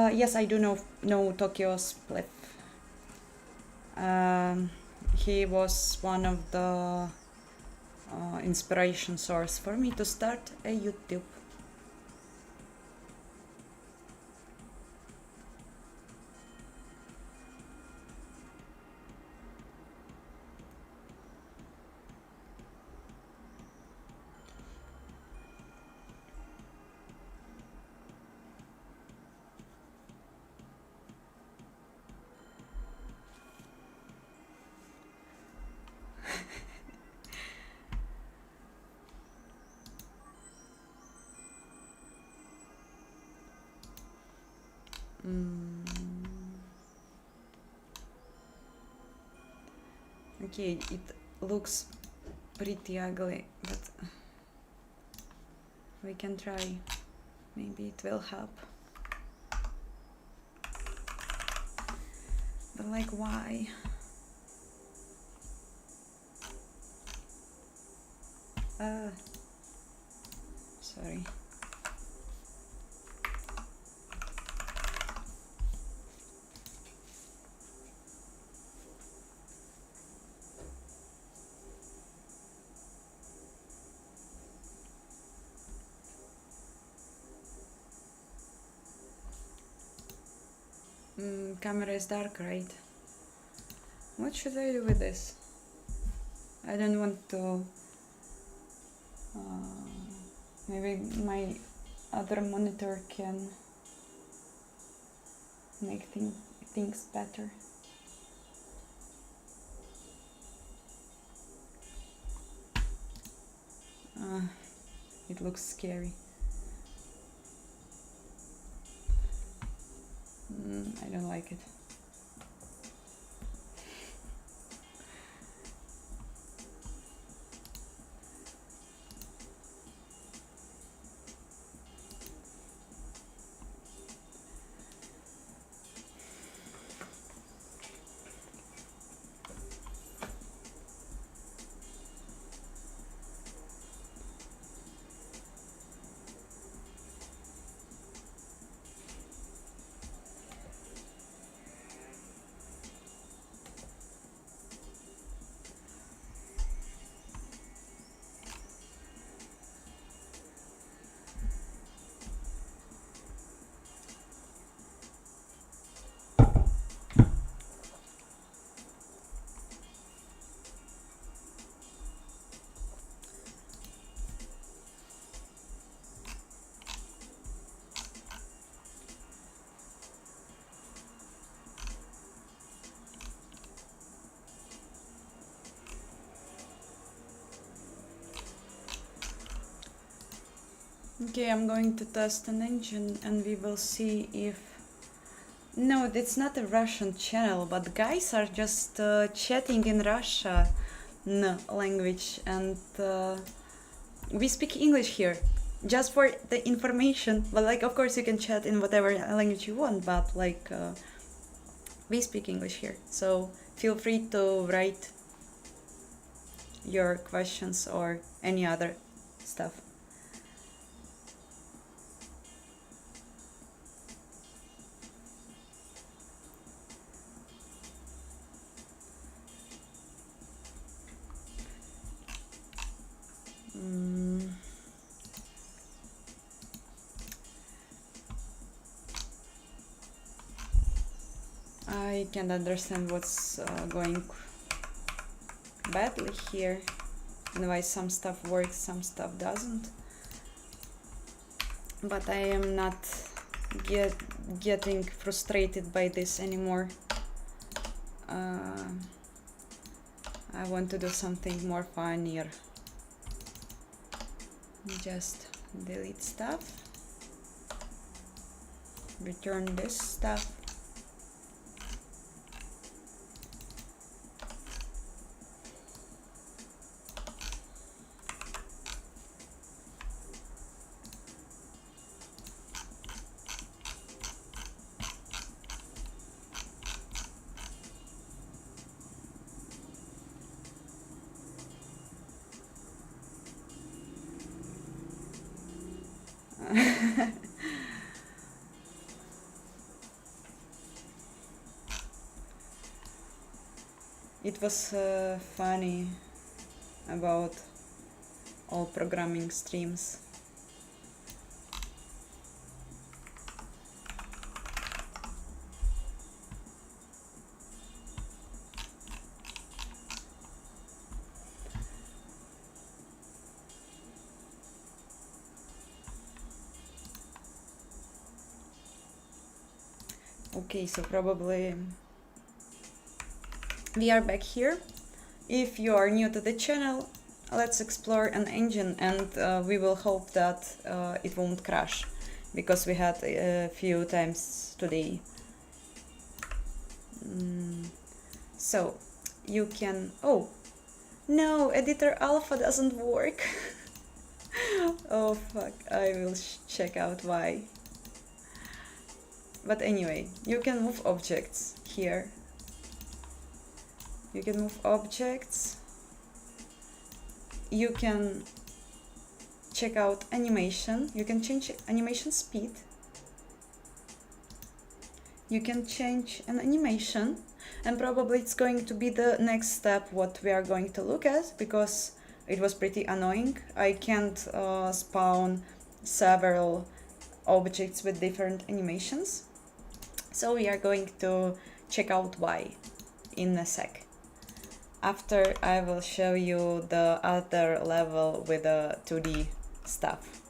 Yes, I do know Tokyo Spliff. He was one of the inspiration source for me to start a YouTube. Okay, it looks pretty ugly, but we can try. Maybe it will help. But like, why? Sorry. Camera is dark, right? What should I do with this? I don't want to... maybe my other monitor can make things better. It looks scary. I don't like it. Okay, I'm going to test an engine and we will see if... No, it's not a Russian channel, but guys are just chatting in Russian language, and we speak English here, just for the information. But like, of course, you can chat in whatever language you want, but like, we speak English here. So feel free to write your questions or any other stuff. I can't understand what's going badly here and why some stuff works, some stuff doesn't. But I am not getting frustrated by this anymore. I want to do something more funnier. Just delete stuff, return this stuff. It was funny about all programming streams. Okay, so probably we are back here. If you are new to the channel, let's explore an engine, and we will hope that it won't crash, because we had a few times today. So you can, oh no, editor alpha doesn't work. Oh fuck, I will check out why. But anyway, you can move objects here. You can move objects. You can check out animation. You can change animation speed. You can change an animation, and probably it's going to be the next step what we are going to look at, because it was pretty annoying. I can't spawn several objects with different animations. So we are going to check out why in a sec. After I will show you the other level with the 2D stuff.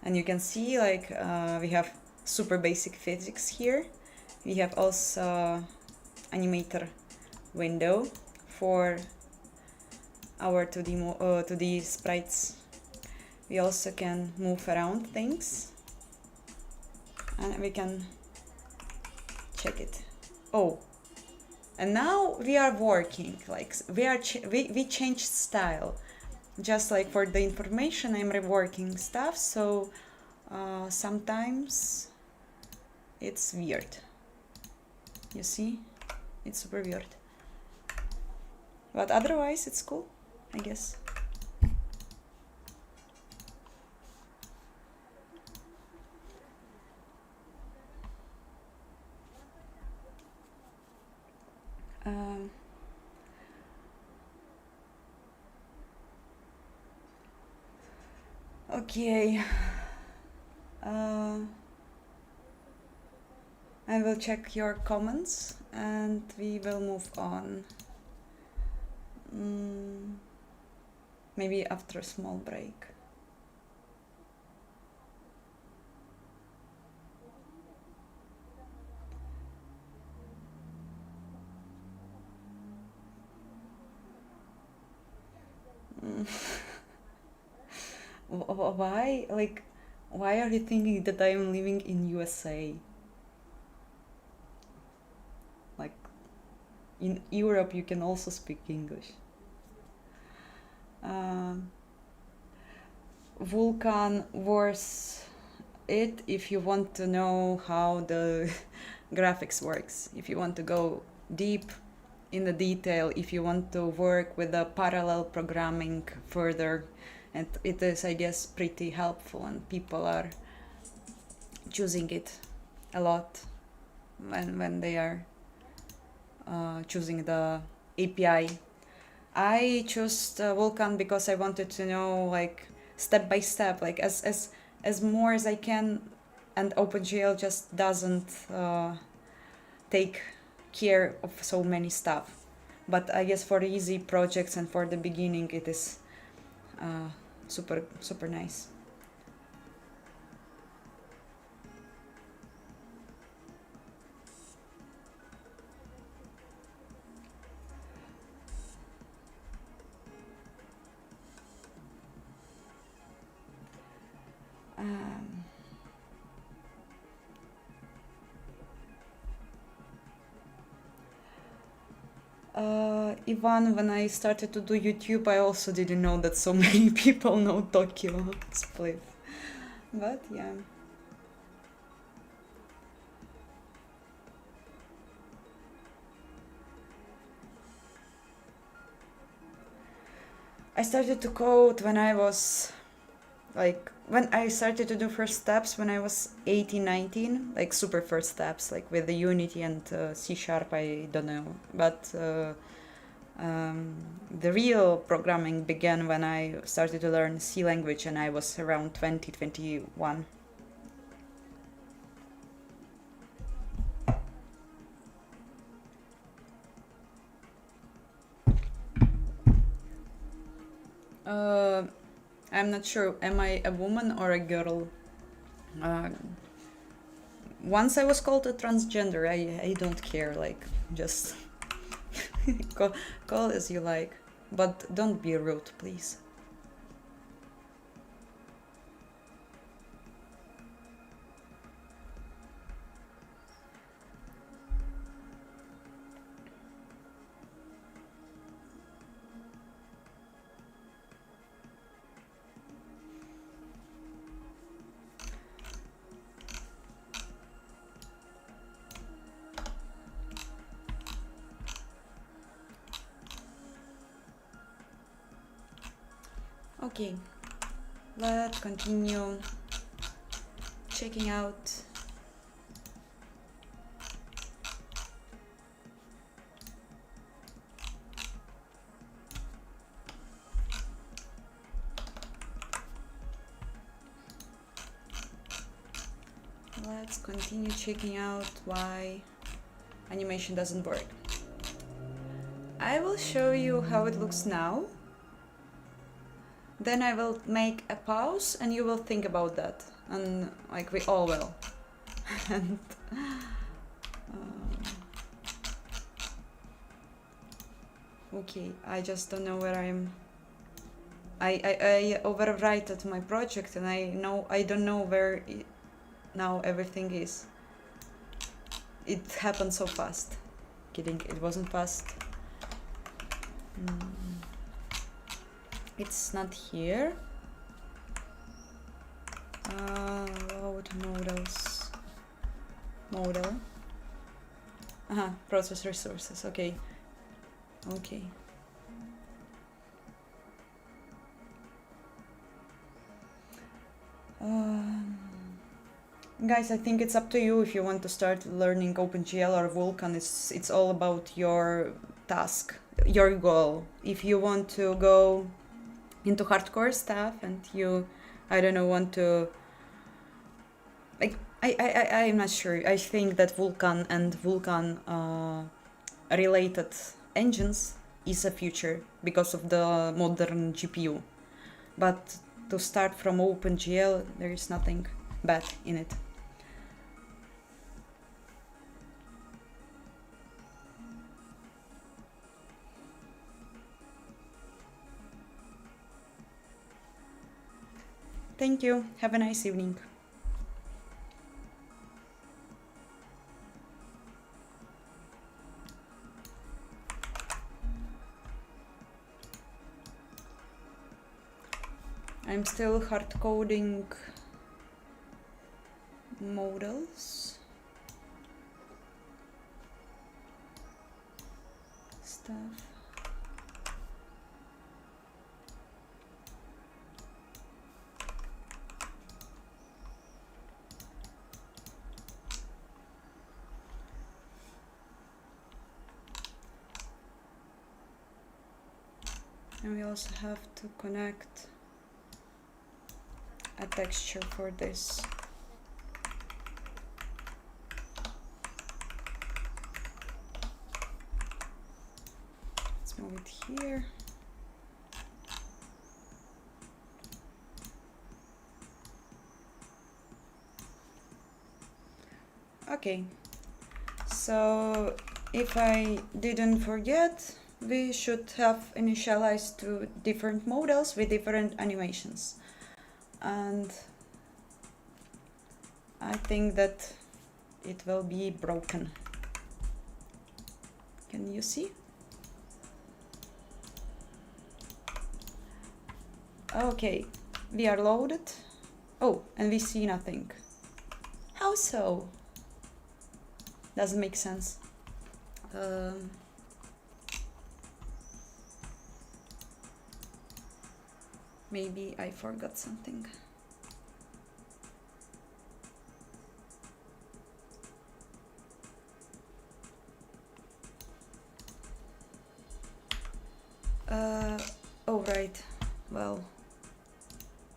And you can see like we have super basic physics here. We have also animator window for our 2D sprites. We also can move around things, and we can check it. Oh, and now we are working, like we changed style. Just like for the information, I'm reworking stuff, so sometimes it's weird. You see, it's super weird, but otherwise it's cool, I guess. Okay, I will check your comments and we will move on. Maybe after a small break. Why? Like, why are you thinking that I am living in USA? Like, in Europe you can also speak English. Vulkan was it if you want to know how the graphics works, if you want to go deep in the detail, if you want to work with the parallel programming further, and it is, I guess, pretty helpful, and people are choosing it a lot when they are choosing the API. I chose Vulkan because I wanted to know, like, step by step, like as more as I can, and OpenGL just doesn't take care of so many stuff. But I guess for easy projects and for the beginning, it is super nice. Ivan, when I started to do YouTube, I also didn't know that so many people know Tokyo Split. But yeah. I started to code when I was like, when I started to do first steps when I was 18, 19, like super first steps, like with the Unity and C#, I don't know. But the real programming began when I started to learn C language, and I was around 20, 21. I'm not sure, am I a woman or a girl? Once I was called a transgender. I don't care, like, just call as you like, but don't be rude, please. Okay, let's continue checking out. Let's continue checking out why animation doesn't work. I will show you how it looks now. Then I will make a pause and you will think about that. And like we all will. And okay, I just don't know where I overwrite my project and I don't know where now everything is. It happened so fast. Kidding, it wasn't fast. It's not here. Load models. Model. Process resources. Okay. Okay. Guys, I think it's up to you if you want to start learning OpenGL or Vulkan. It's all about your task, your goal. If you want to go into hardcore stuff and you, I don't know, want to, like, I'm not sure. I think that Vulkan and Vulkan related engines is a future because of the modern GPU. But to start from OpenGL, there is nothing bad in it. Thank you. Have a nice evening. I'm still hard coding models stuff. And we also have to connect a texture for this. Let's move it here. Okay, so if I didn't forget, we should have initialized two different models with different animations. And I think that it will be broken. Can you see? Okay, we are loaded. Oh, and we see nothing. How so? Doesn't make sense. Maybe I forgot something. Oh, right. Well,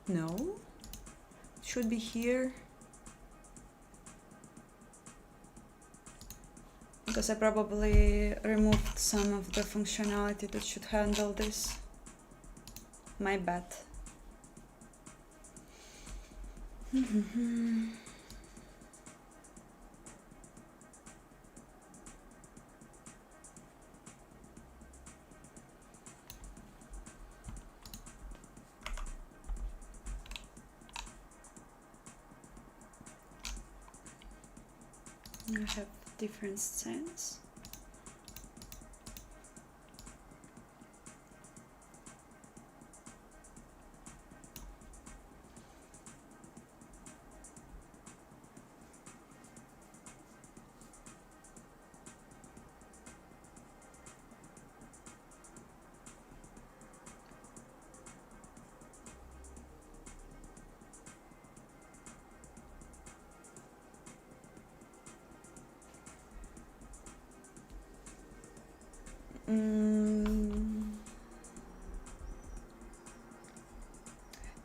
no. It should be here. Because I probably removed some of the functionality that should handle this. My bad. I have different scenes.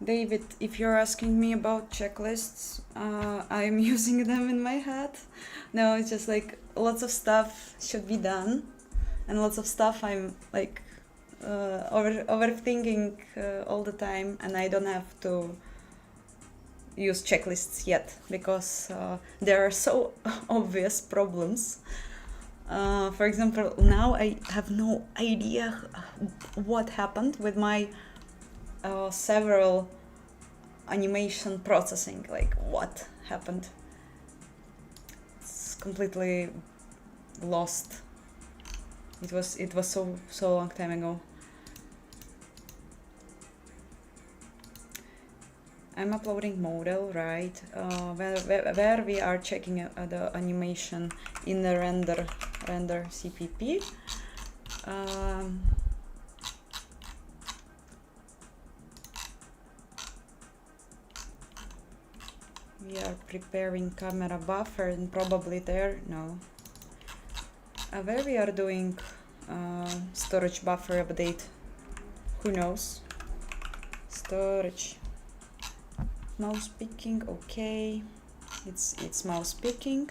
David, if you're asking me about checklists, I'm using them in my head. No, it's just like lots of stuff should be done, and lots of stuff I'm like overthinking all the time, and I don't have to use checklists yet because there are so obvious problems. For example, now I have no idea what happened with my several animation processing, like what happened. It's completely lost. It was so long time ago. I'm uploading model, right? Where we are checking the animation in the render CPP. We are preparing camera buffer and probably there, no. Where we are doing storage buffer update, who knows? Storage. Mouse picking, okay. It's mouse picking.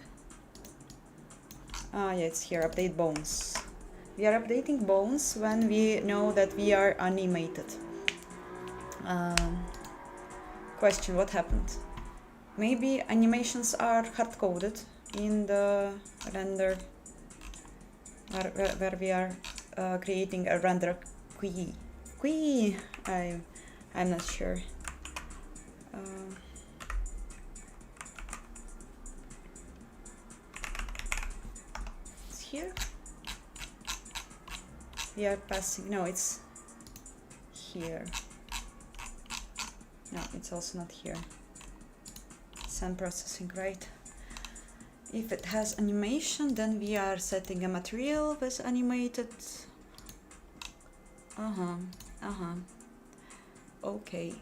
Yeah, it's here, update bones. We are updating bones when we know that we are animated. Question, what happened? Maybe animations are hard-coded in the render where we are creating a render GUI. I'm not sure. It's here. We are passing. No, it's here. No, it's also not here. Sun processing, right? If it has animation, then we are setting a material with animated. Okay.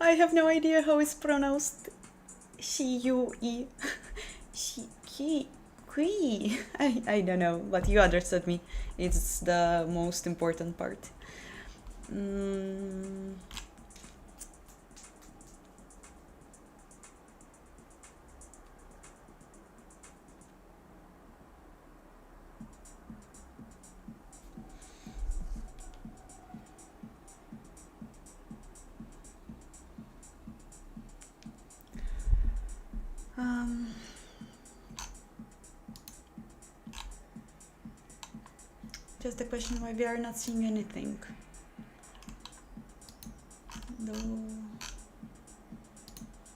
I have no idea how it's pronounced. Shi-yu-e. Qui. I don't know, but you understood me. It's the most important part. Just the question why we are not seeing anything.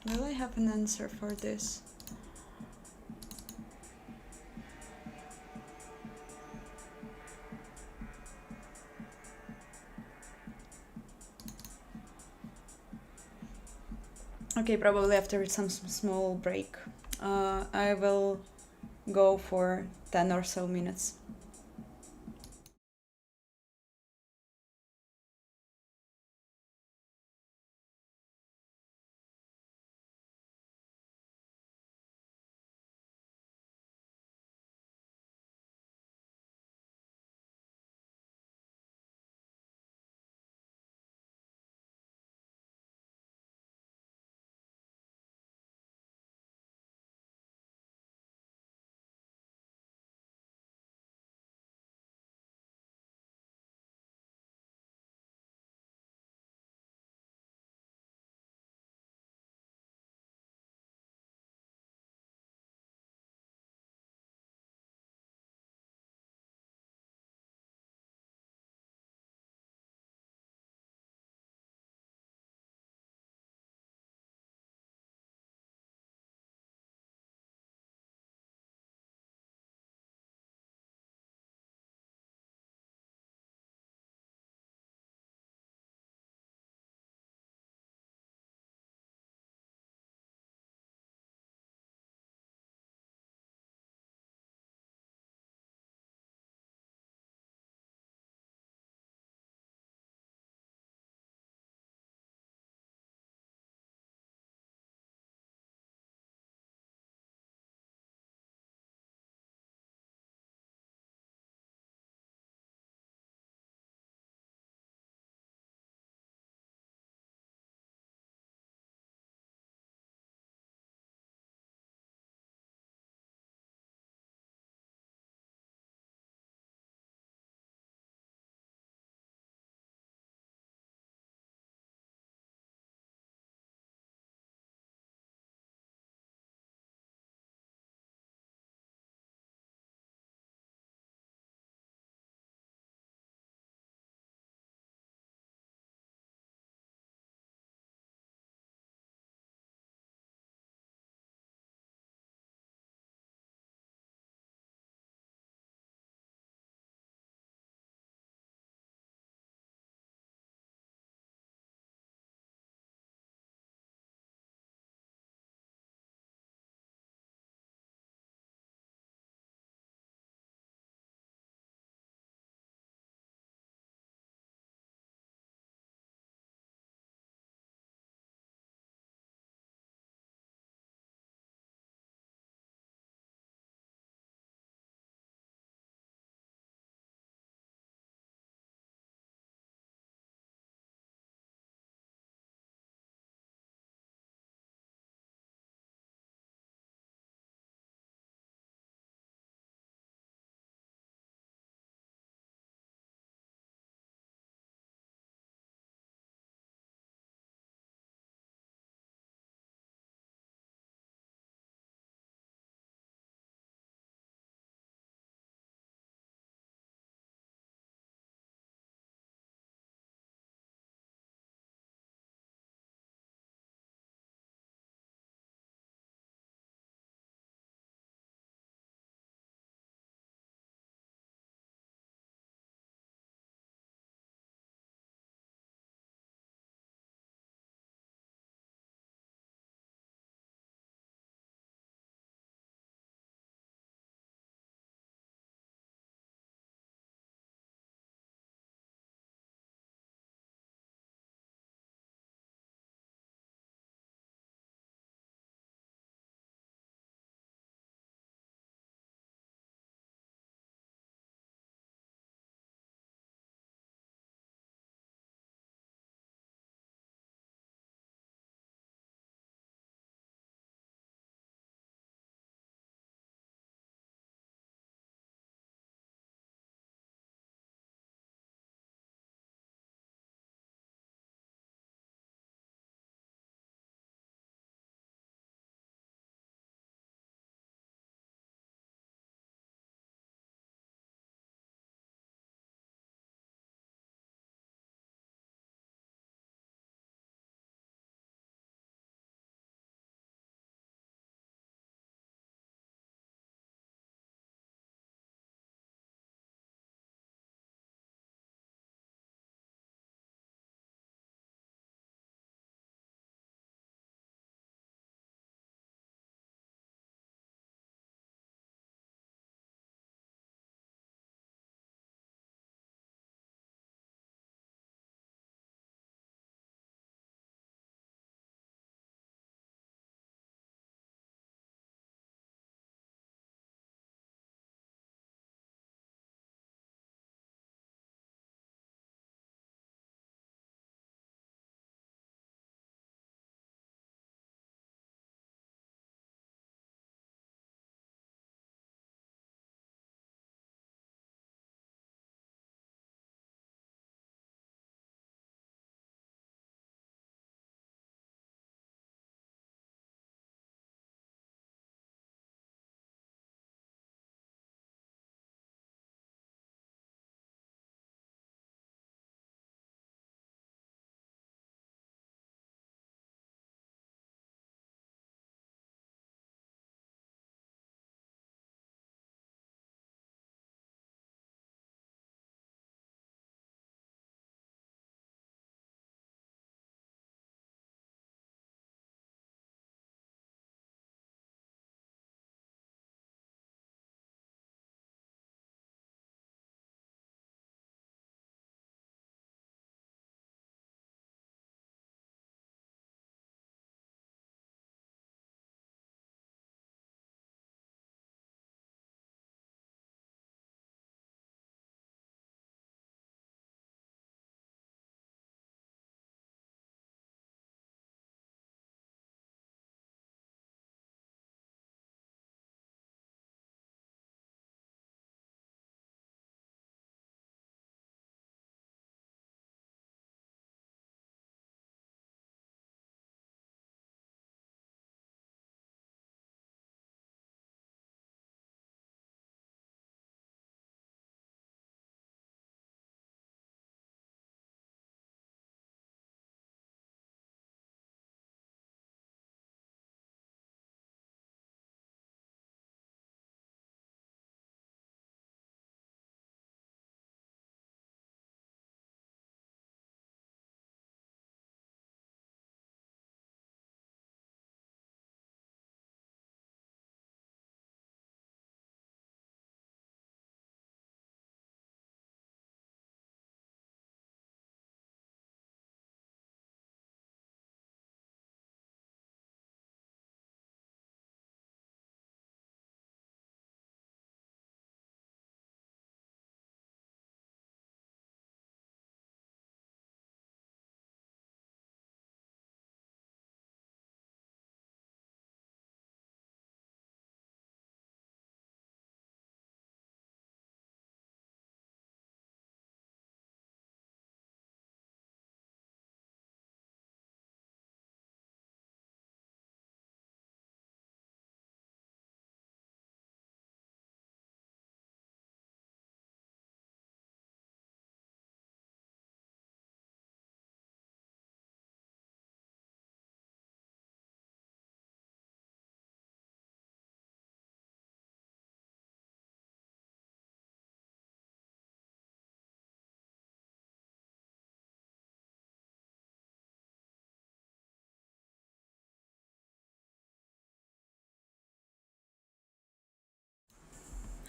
Will I have an answer for this? Okay, probably after some small break. I will go for 10 or so minutes.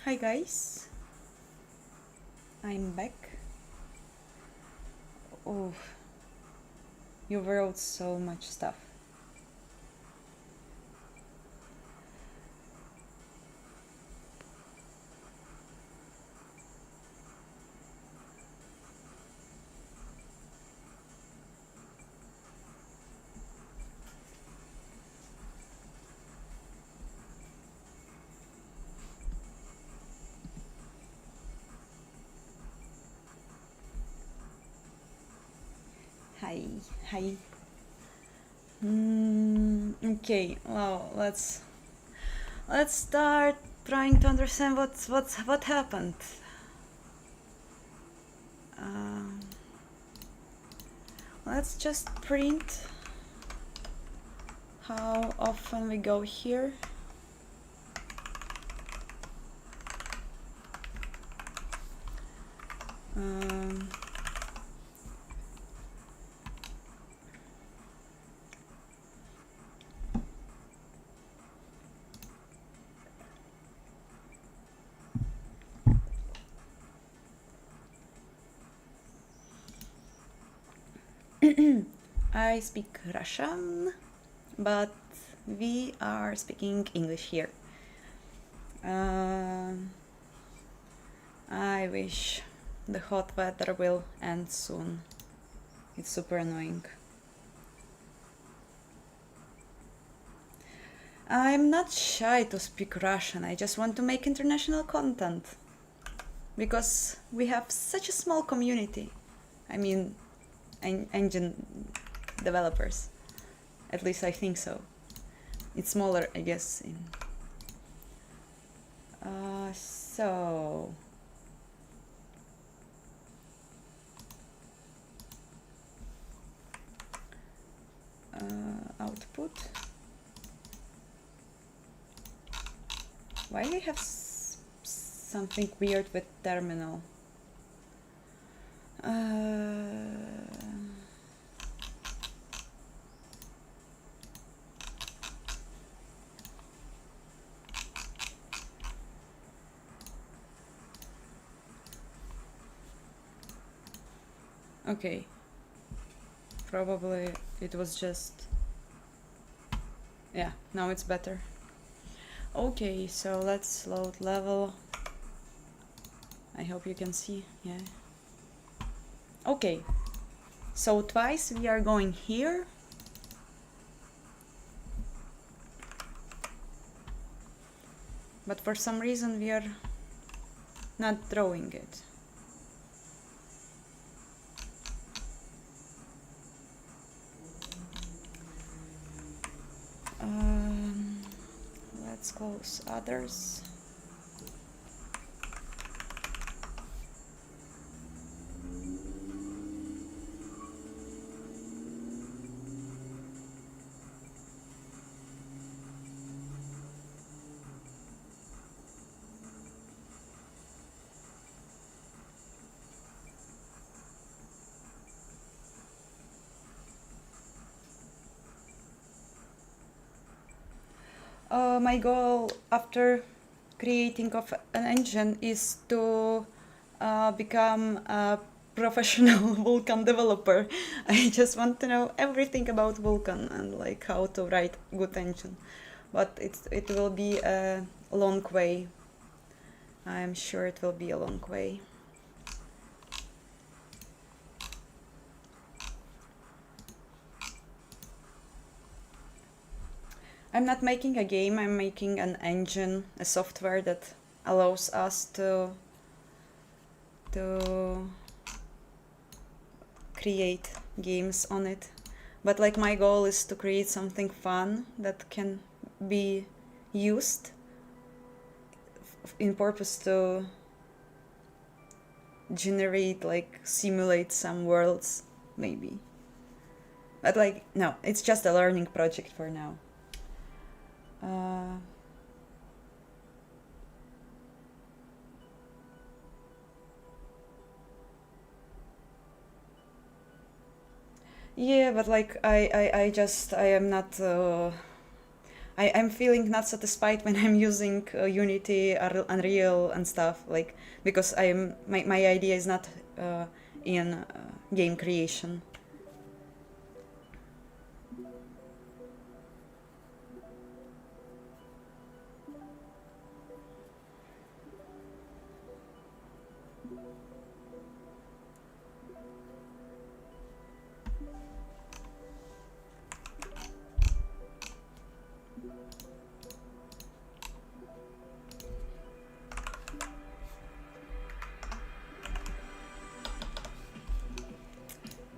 Hi guys, I'm back. Oh, you wrote so much stuff. Hi. Okay, well, let's start trying to understand what happened. Let's just print how often we go here. I speak Russian, but we are speaking English here. I wish the hot weather will end soon. It's super annoying. I'm not shy to speak Russian, I just want to make international content. Because we have such a small community. I mean, engine developers. At least I think so. It's smaller, I guess. So... output. Why do we have something weird with terminal? Okay. Probably it was just... Yeah, now it's better. Okay, so let's load level. I hope you can see, yeah. Okay, so twice we are going here. But for some reason we are not drawing it. Let's close others. My goal after creating of an engine is to become a professional Vulkan developer. I just want to know everything about Vulkan and like how to write good engine. But it will be a long way. I'm sure it will be a long way. I'm not making a game, I'm making an engine, a software that allows us to create games on it. But like my goal is to create something fun that can be used in purpose to generate, like simulate some worlds, maybe. But like, no, it's just a learning project for now. Yeah, but like I am not I'm feeling not satisfied when I'm using Unity, Unreal, and stuff, like, because my idea is not in game creation.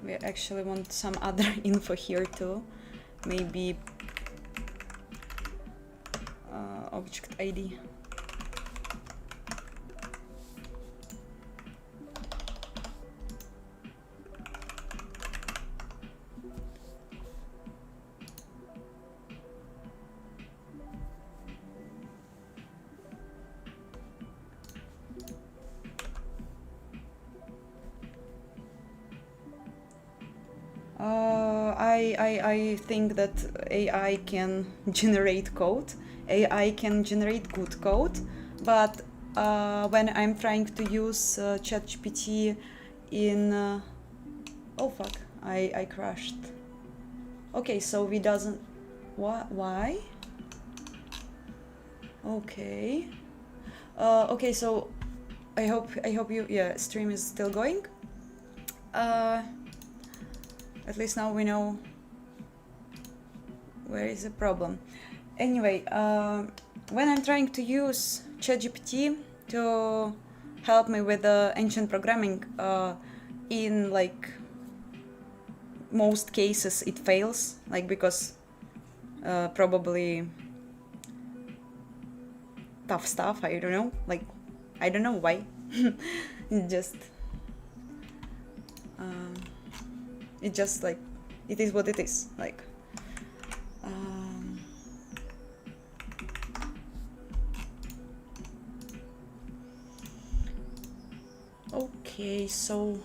We actually want some other info here too. Maybe object ID. I think that AI can generate code. AI can generate good code, but when I'm trying to use ChatGPT in oh fuck, I crashed. Okay, so we doesn't. Why? Okay. Okay, so I hope you, yeah, stream is still going. At least now we know where is the problem. Anyway, when I'm trying to use ChatGPT to help me with the ancient programming, in like most cases it fails, like, because probably tough stuff, I don't know, like, I don't know why. It just like, it is what it is, like. Okay, so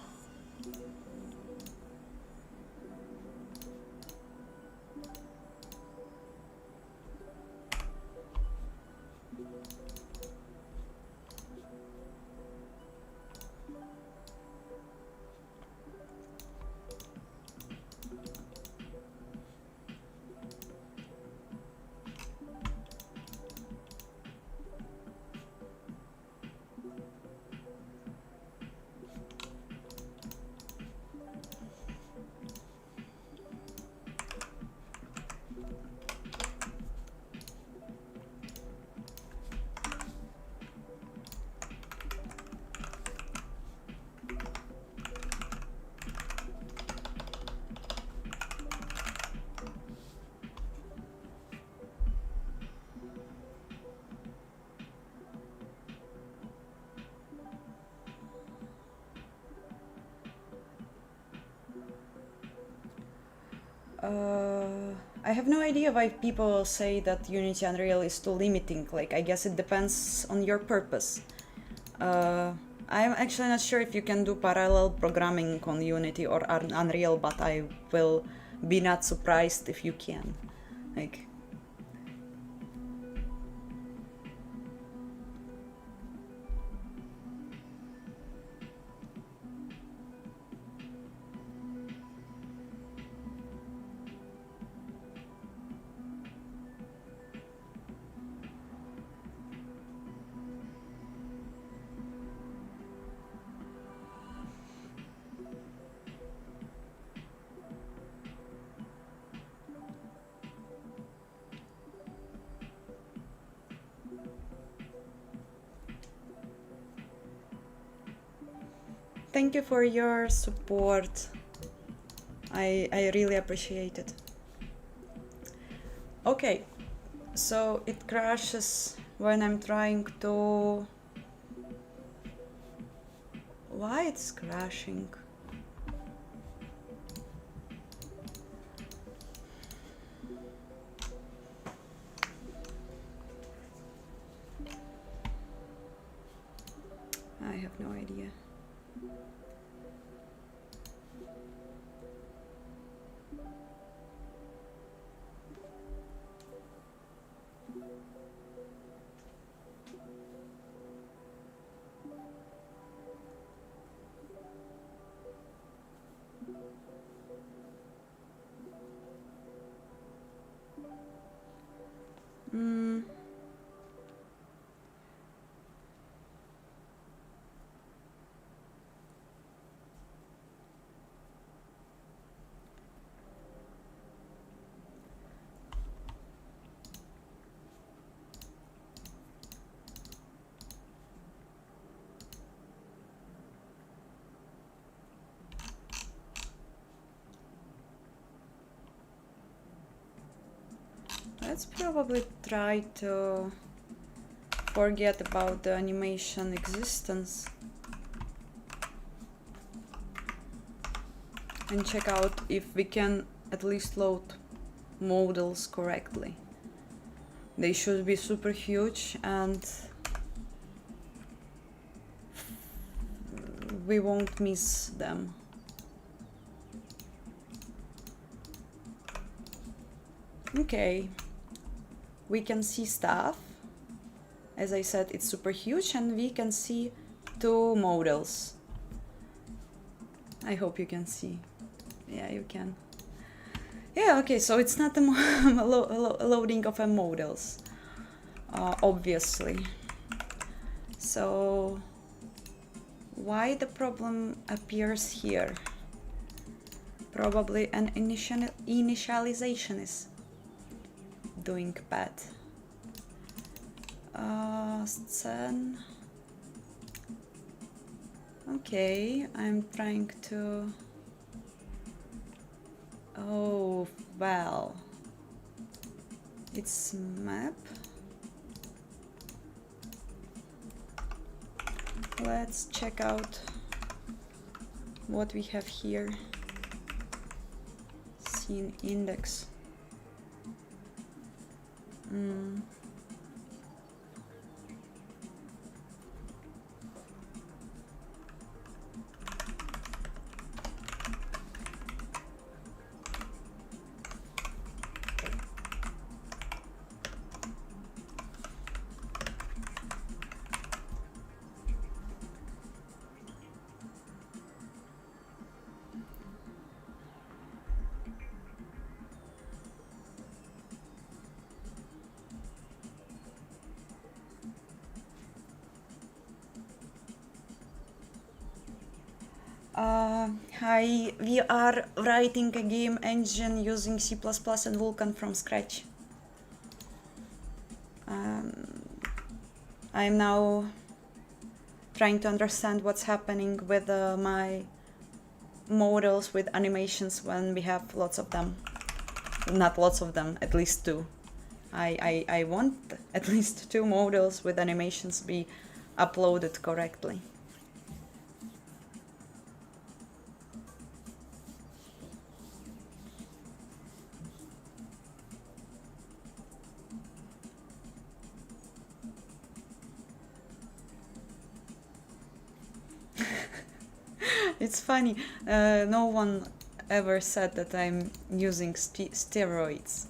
I have no idea why people say that Unity Unreal is too limiting. Like, I guess it depends on your purpose. I'm actually not sure if you can do parallel programming on Unity or Unreal, but I will be not surprised if you can. Like, thank you for your support. I really appreciate it. Okay, so it crashes when I'm trying to... Why it's crashing? I have no idea. Let's probably try to forget about the animation existence and check out if we can at least load models correctly. They should be super huge and we won't miss them. Okay, we can see stuff. As I said, it's super huge and we can see 2 models. I hope you can see. Yeah, you can. Yeah, okay, so it's not a loading of models, obviously. So why the problem appears here? Probably an initialization is doing bad. Scene. Okay, I'm trying to... Oh, well. It's map. Let's check out what we have here. Scene index. Hi, we are writing a game engine using C++ and Vulkan from scratch. I'm now trying to understand what's happening with my models with animations when we have lots of them. Not lots of them, at least 2. I want at least 2 models with animations be uploaded correctly. It's funny, no one ever said that I'm using steroids,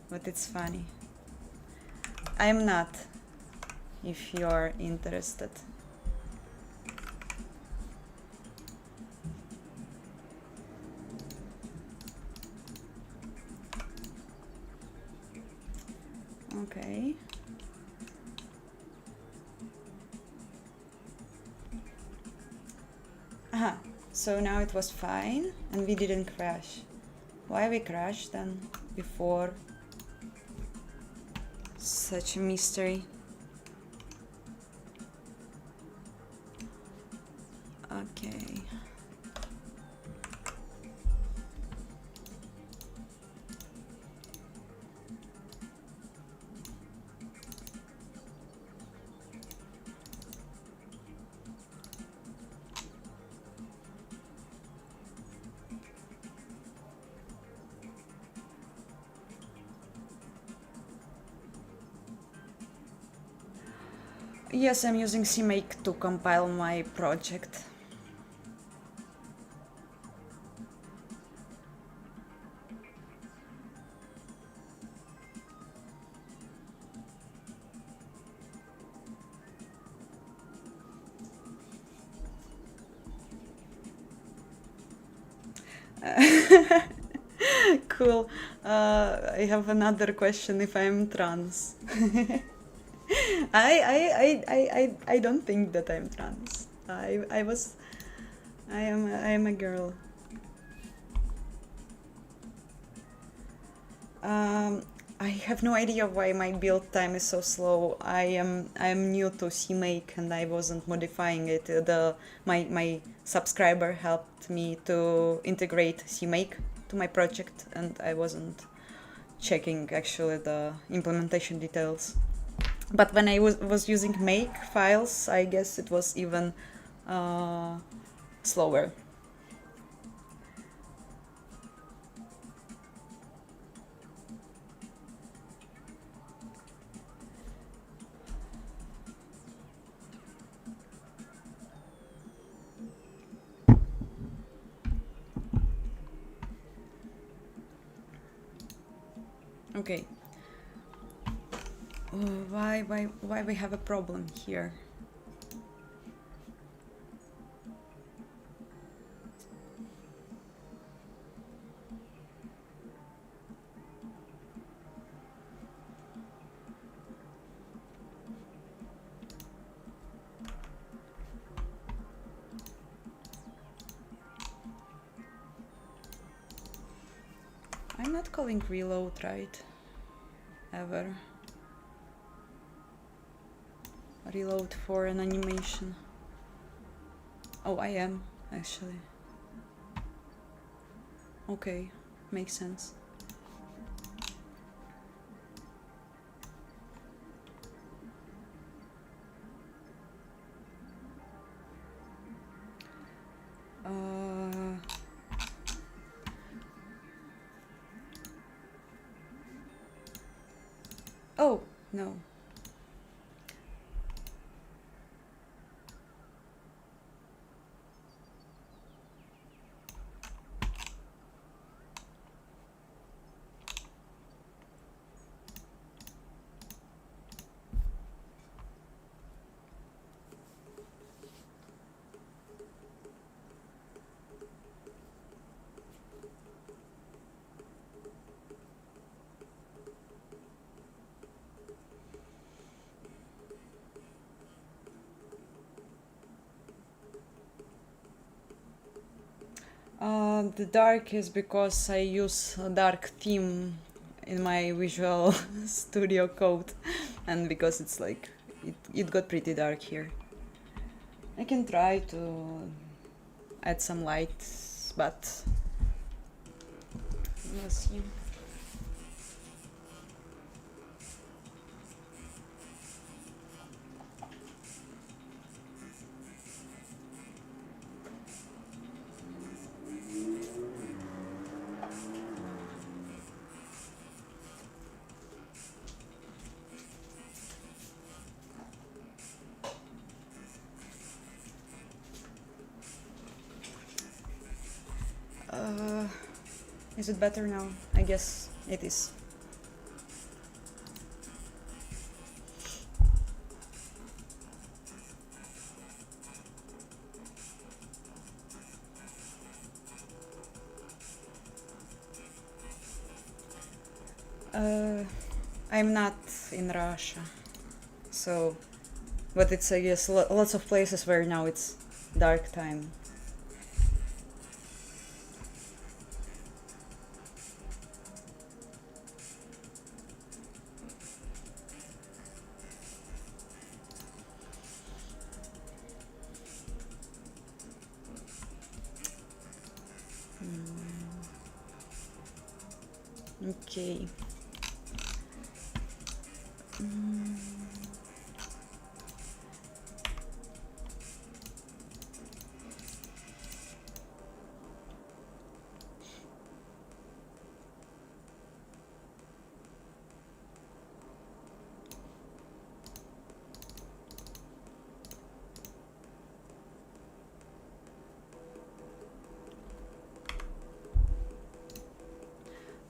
but it's funny. I'm not, if you're interested. Okay. Aha, so now it was fine and we didn't crash. Why we crashed then before? Such a mystery. Okay. Yes, I'm using CMake to compile my project. Cool. I have another question if I'm trans. I don't think that I'm trans. I am a girl. I have no idea why my build time is so slow. I'm new to CMake and I wasn't modifying it. My subscriber helped me to integrate CMake to my project and I wasn't checking actually the implementation details. But when I was using make files, I guess it was even slower. Okay. Why we have a problem here? I'm not calling reload, right? Ever. Reload for an animation. Oh, I am, actually. Okay, makes sense. Oh, no. The dark is because I use a dark theme in my Visual Studio Code, and because it's like it got pretty dark here. I can try to add some lights, but let's see. Is it better now? I guess it is. I'm not in Russia, so, but it's, I guess, lots of places where now it's dark time. Okay.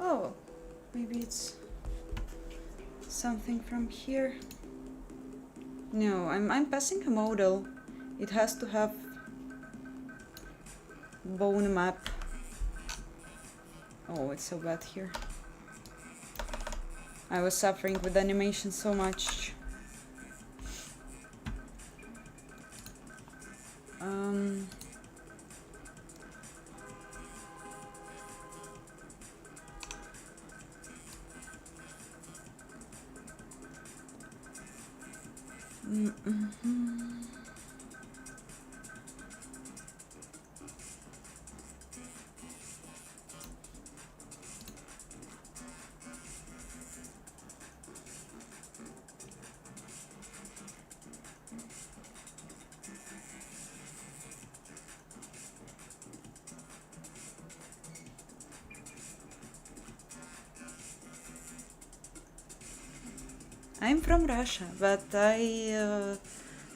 Oh, maybe it's something from here. No, I'm passing a model. It has to have bone map. Oh, it's so bad here. I was suffering with animation so much. I'm from Russia, but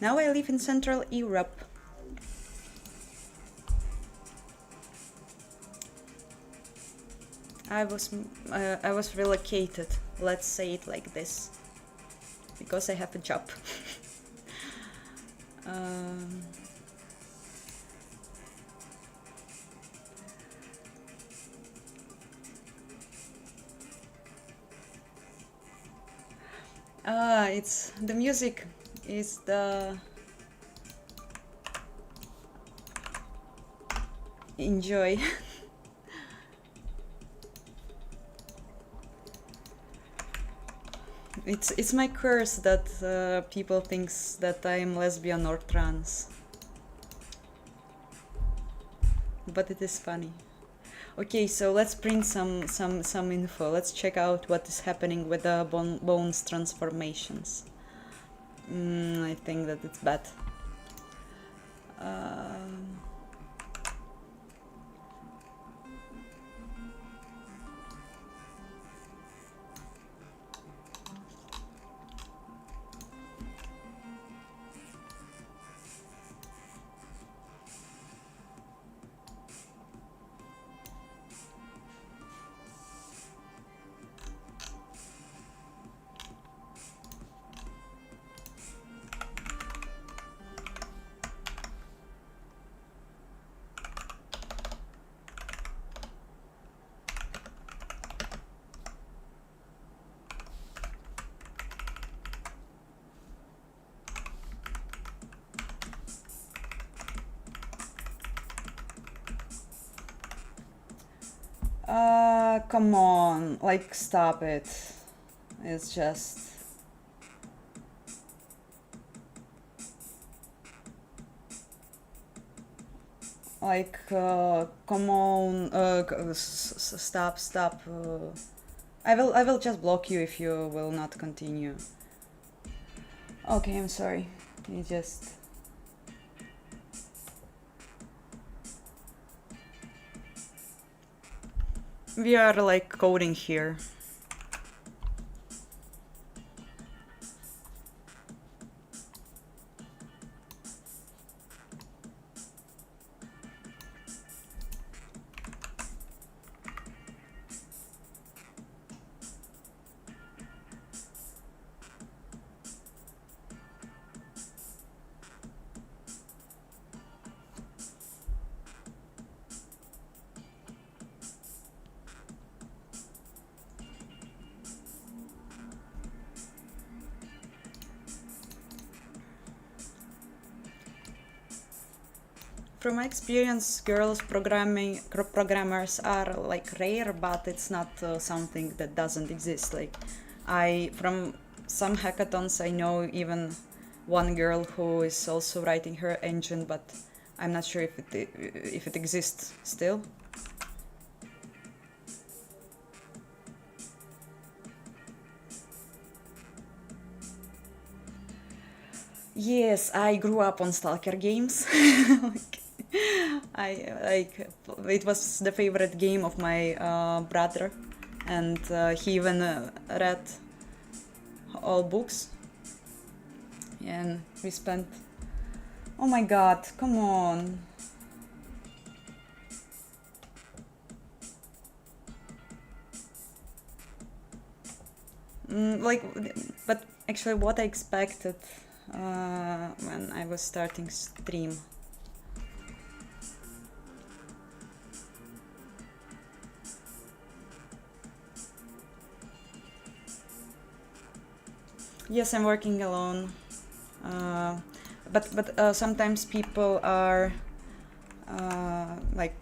now I live in Central Europe. I was relocated. Let's say it like this, because I have a job. um, it's the music is the enjoy. It's my curse that people thinks that I'm lesbian or trans, but it is funny. Okay, so let's print some info. Let's check out what is happening with the bones transformations. I think that it's bad. Come on, like, stop it. It's just... Like, come on, stop. I will just block you if you will not continue. Okay, I'm sorry. You just... We are like coding here. From my experience, programmers are like rare, but it's not something that doesn't exist. Like, from some hackathons, I know even one girl who is also writing her engine, but I'm not sure if it exists still. Yes, I grew up on Stalker games. It was the favorite game of my brother, and he even read all books. And we spent... Oh my god, come on. But actually what I expected when I was starting stream. Yes, I'm working alone, but sometimes people are like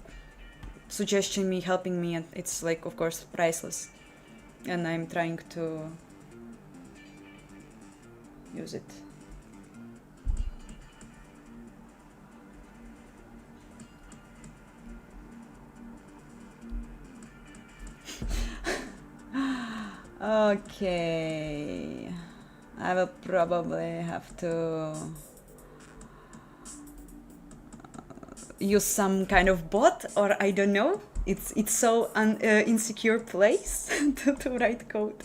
suggesting me, helping me, and it's like, of course, priceless, and I'm trying to use it. Okay, I will probably have to use some kind of bot, or I don't know. It's so insecure place to write code.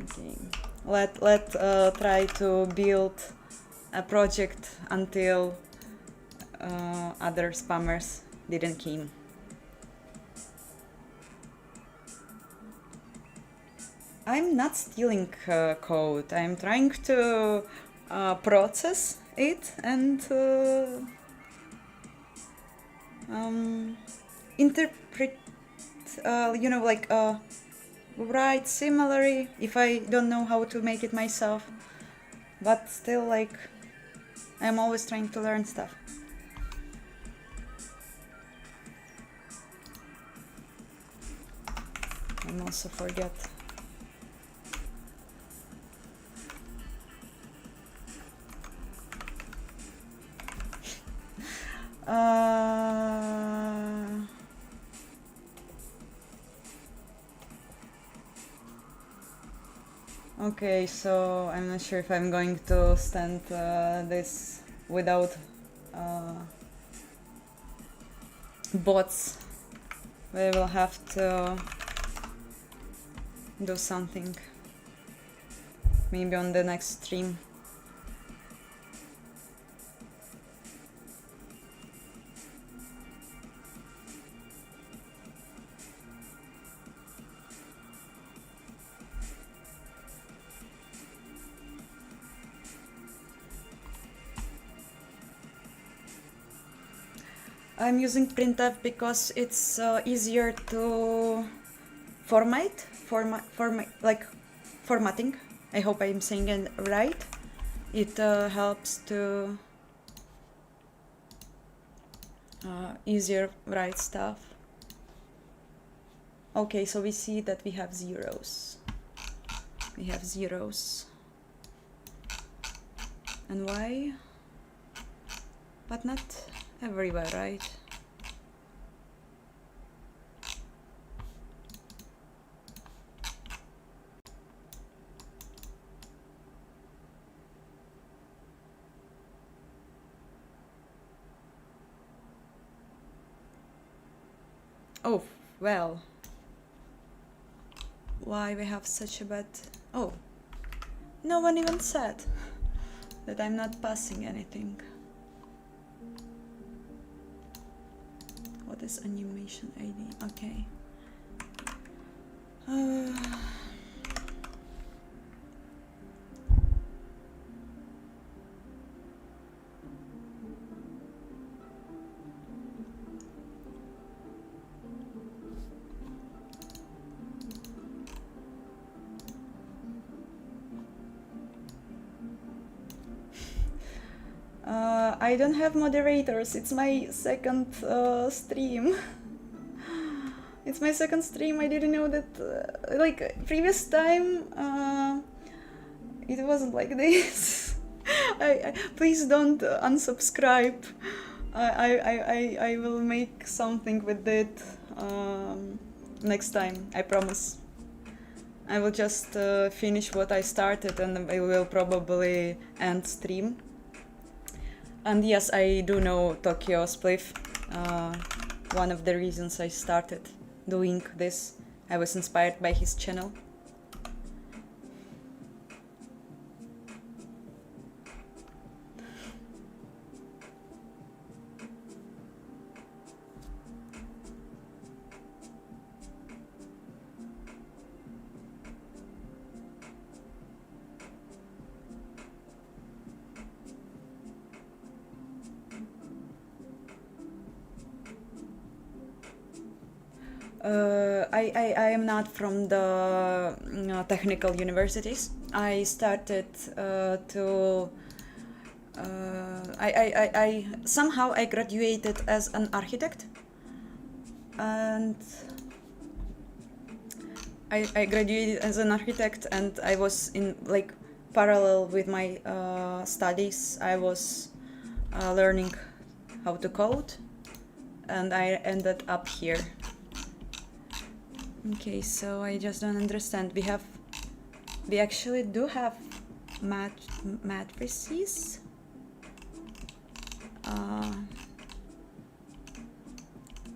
Okay. Let try to build a project until other spammers didn't came. I'm not stealing code. I'm trying to process it and interpret, like write similarly if I don't know how to make it myself. But still, like, I'm always trying to learn stuff. I also forget. Okay, so I'm not sure if I'm going to stand this without bots. We will have to do something. Maybe on the next stream. I'm using printf because it's easier to formatting. I hope I'm saying it right. It helps to easier write stuff. Okay, so we see that we have zeros. We have zeros. And why? But not everywhere, right? Oh, well. Why we have such a bad... Oh, no one even said that I'm not passing anything. What is animation ID? Okay. I don't have moderators. It's my second stream. It's my second stream. I didn't know that. Like previous time, it wasn't like this. Please don't unsubscribe. I will make something with it next time. I promise. I will just finish what I started and I will probably end stream. And yes, I do know Tokyo Spliff. One of the reasons I started doing this, I was inspired by his channel. I am not from the technical universities. I started to I somehow I graduated as an architect, and I graduated as an architect, and I was in like parallel with my studies. I was learning how to code, and I ended up here. Okay, so I just don't understand. We actually do have matrices.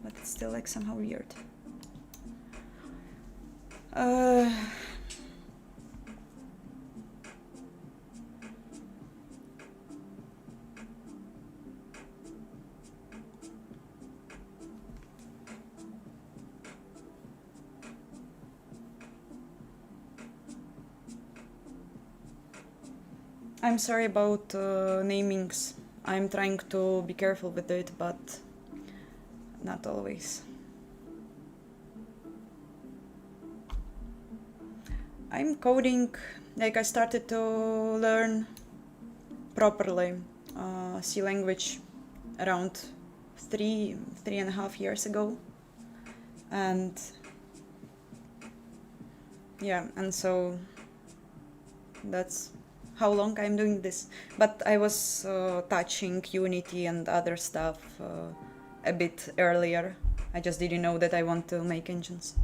But it's still like somehow weird. I'm sorry about namings. I'm trying to be careful with it, but not always. I'm coding, like I started to learn properly C language around three and a half years ago. And yeah, and so that's how long I'm doing this. But I was touching Unity and other stuff a bit earlier. I just didn't know that I want to make engines.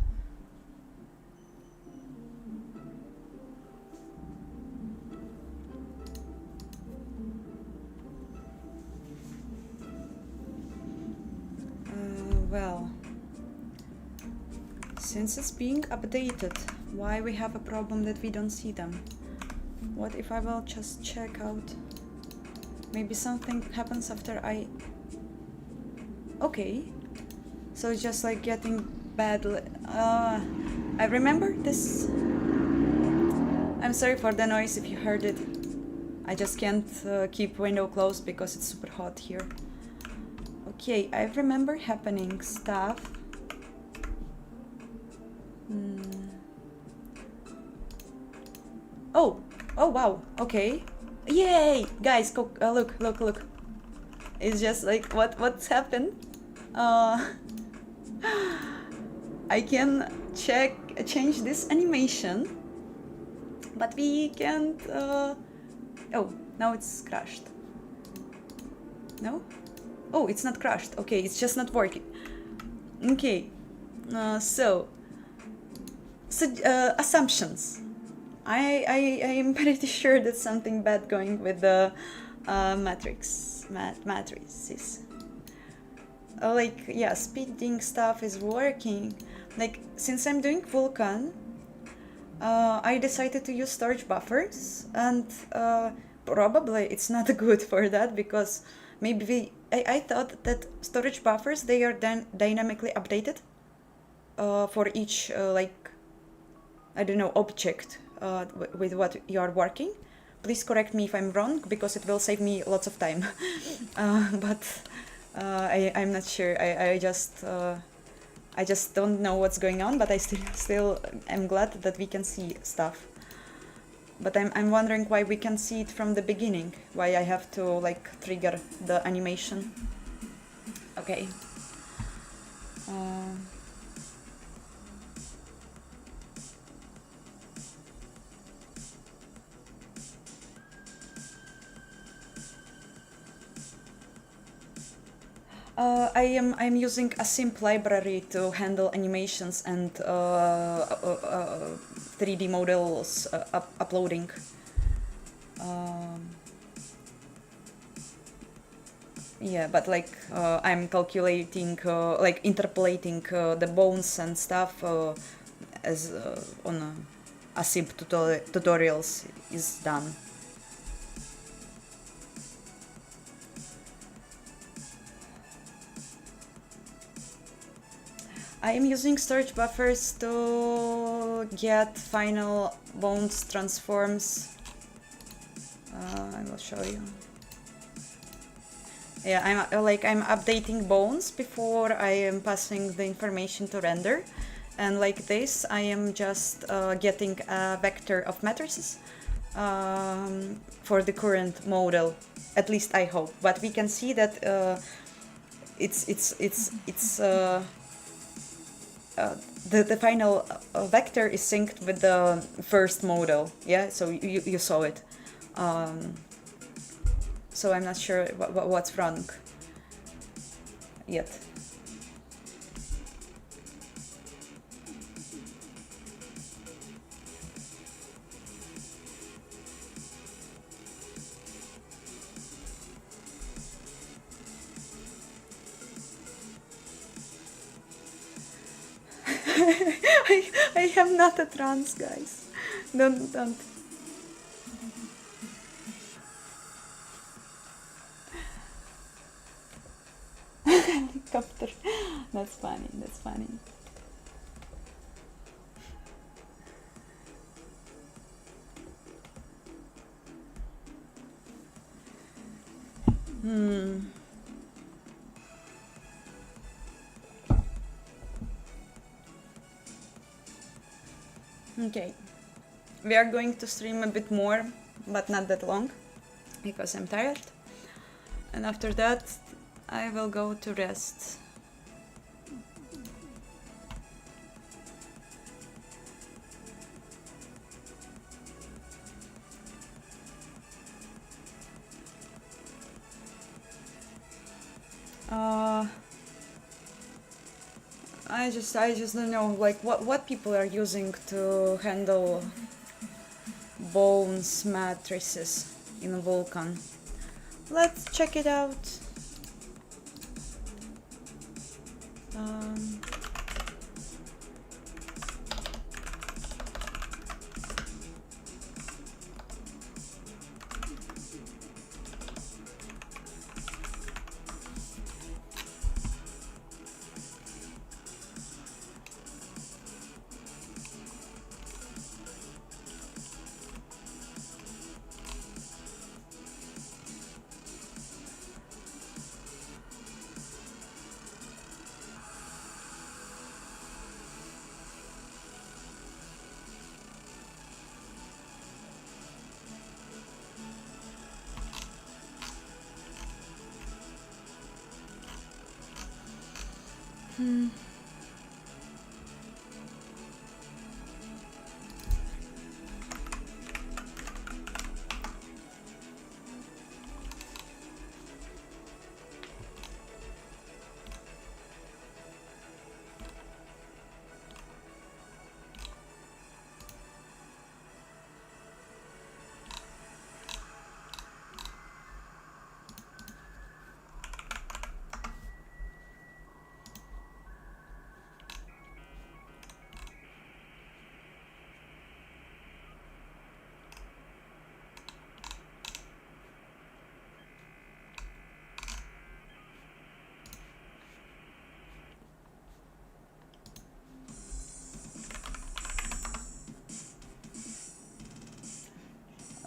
Well, since it's being updated, why we have a problem that we don't see them? What if I will just check out? Maybe something happens after I... Okay. So it's just like getting bad... I remember this. I'm sorry for the noise if you heard it. I just can't keep window closed because it's super hot here. Okay, I remember happening stuff. Oh wow, okay. Yay! Guys, go look. It's just like, what's happened? I can change this animation, but we can't, oh, now it's crashed. No? Oh, it's not crashed. Okay, it's just not working. Okay, so assumptions. I am pretty sure that something bad going with the matrices. Like, yeah, speeding stuff is working. Like, since I'm doing Vulkan, I decided to use storage buffers, and probably it's not good for that, because maybe I thought that storage buffers, they are then dynamically updated for each like, I don't know, object with what you are working. Please correct me if I'm wrong, because it will save me lots of time. But I'm not sure. I just don't know what's going on, but I still am glad that we can see stuff. But I'm wondering why we can see it from the beginning. Why I have to like trigger the animation. Okay. I'm using assimp library to handle animations and 3D models uploading. Yeah, but like I'm calculating, like interpolating the bones and stuff as on assimp tutorials is done. I am using storage buffers to get final bones transforms. I will show you. Yeah, I'm updating bones before I am passing the information to render, and like this, I am just getting a vector of matrices for the current model. At least I hope. But we can see that the final vector is synced with the first model. Yeah, so you saw it. So I'm not sure what's wrong yet. I am not a trans, guys. Don't. Helicopter. That's funny. Okay, we are going to stream a bit more, but not that long, because I'm tired. And after that, I will go to rest. I just don't know, like what people are using to handle bones matrices in Vulkan. Let's check it out. Um,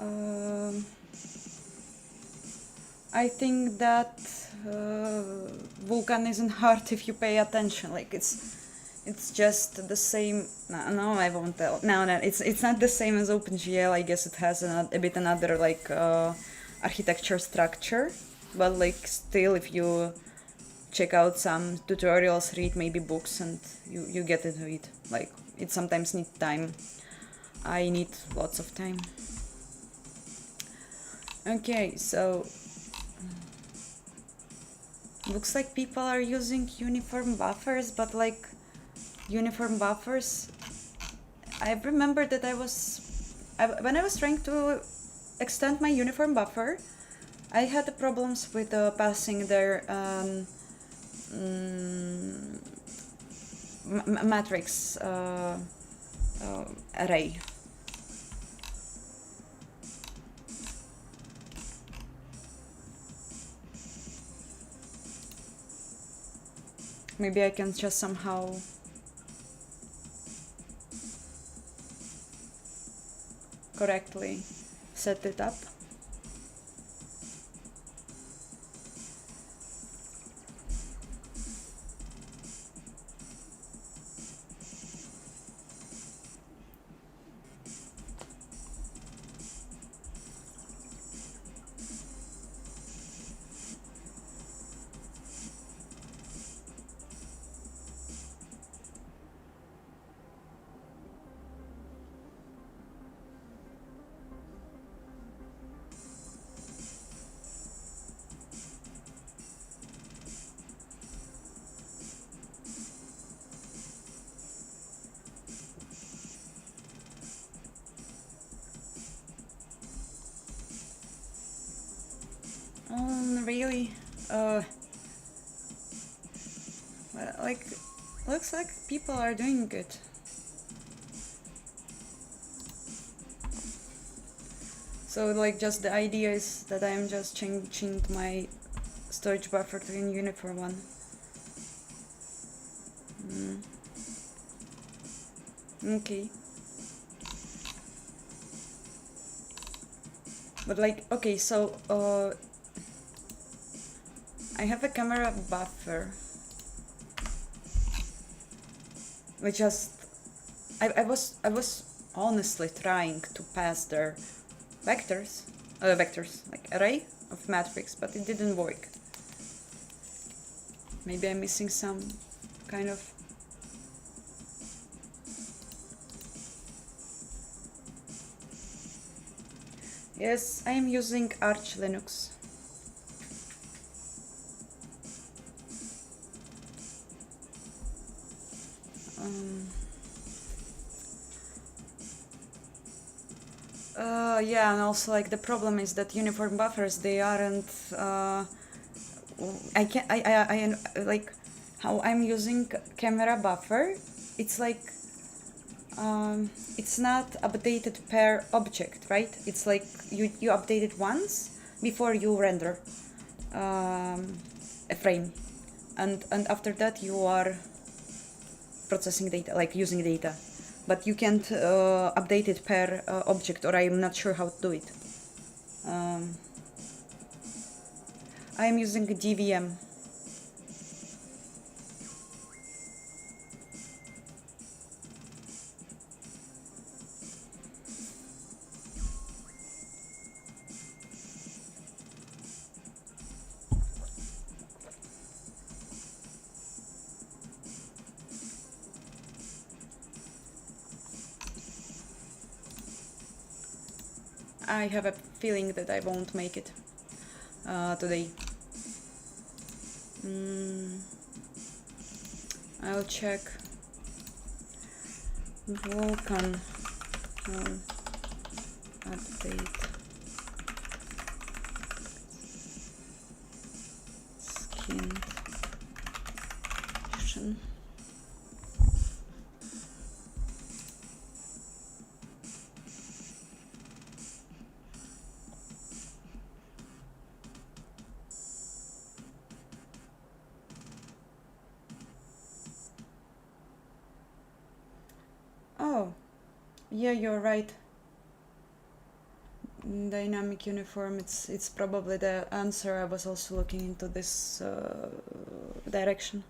um, I think that Vulkan isn't hard if you pay attention. Like it's just the same. No, I won't tell. No, it's not the same as OpenGL. I guess it has a bit another like architecture structure, but like still, if you check out some tutorials, read maybe books, and you get into it. Like it sometimes needs time. I need lots of time. Okay, so looks like people are using uniform buffers, but like uniform buffers, I remember that when I was trying to extend my uniform buffer, I had the problems with passing their matrix array. Maybe I can just somehow correctly set it up. Really? Like, looks like people are doing good. So like just the idea is that I'm just changing my storage buffer to a uniform one. Okay. But like, okay, so I have a camera buffer, which just I was honestly trying to pass their vectors like array of matrix, but it didn't work. Maybe I'm missing some kind of. Yes, I am using Arch Linux. Yeah, and also like the problem is that uniform buffers, they aren't. I can I like how I'm using camera buffer. It's like it's not updated per object, right? It's like you update it once before you render a frame, and after that you are processing data, like using data, but you can't update it per object, or I'm not sure how to do it. I'm using a DVM. I have a feeling that I won't make it today. I'll check vulkan update skin option. Oh, yeah, you're right. Dynamic uniform, it's probably the answer. I was also looking into this direction.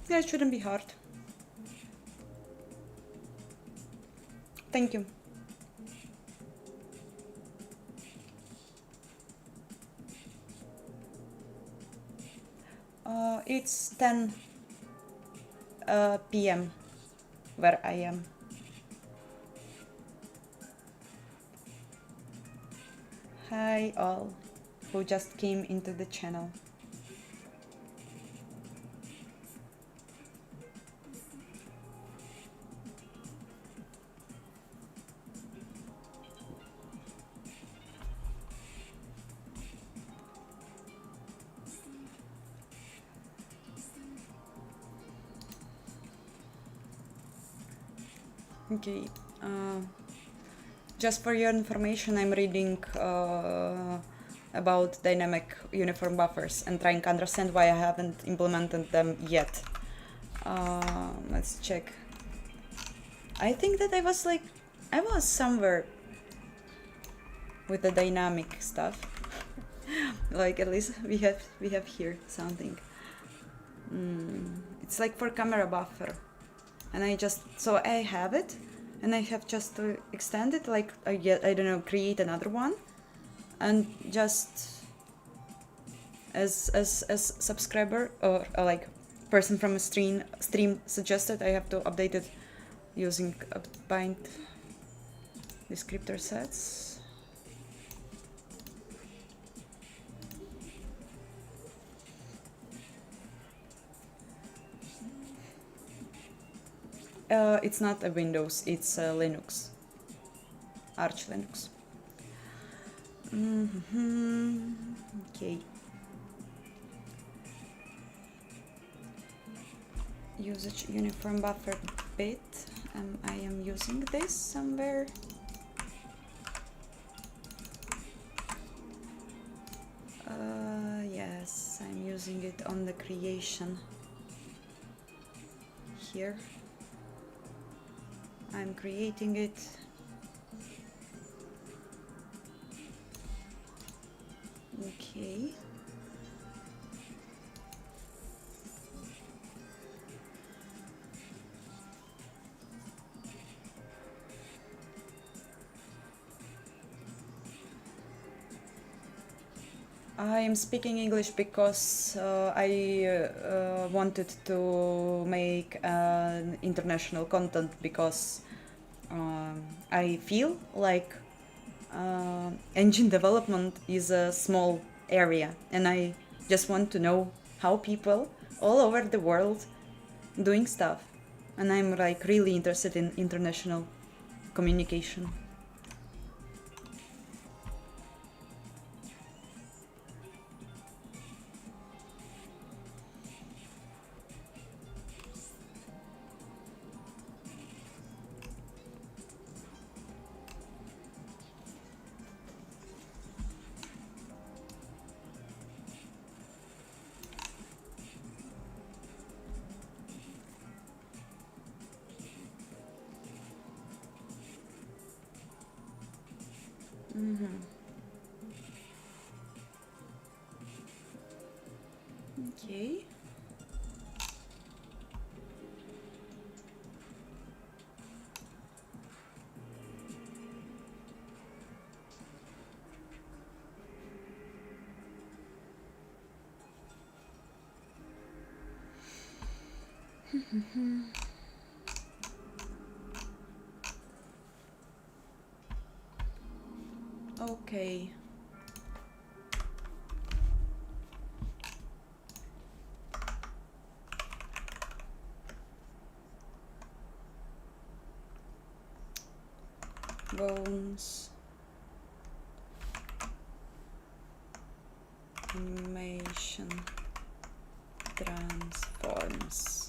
Yeah, it shouldn't be hard. Thank you. It's 10 p.m. where I am. Hi all who just came into the channel. Okay, just for your information, I'm reading about dynamic uniform buffers and trying to understand why I haven't implemented them yet. Let's check. I think that I was somewhere with the dynamic stuff. Like at least we have here something. It's like for camera buffer. And so I have it, and I have just to extend it, like I don't know, create another one, and just as subscriber or like person from a stream suggested, I have to update it using bind descriptor sets. It's not a Windows, it's a Linux. Arch Linux. Okay. Usage uniform buffer bit. I am using this somewhere. using it on the creation. Here I'm creating it. Okay. I am speaking English because I wanted to make an international content because I feel like engine development is a small area and I just want to know how people all over the world doing stuff, and I'm like really interested in international communication. Mm-hmm. Okay. Okay. Bones. Animation. Transforms.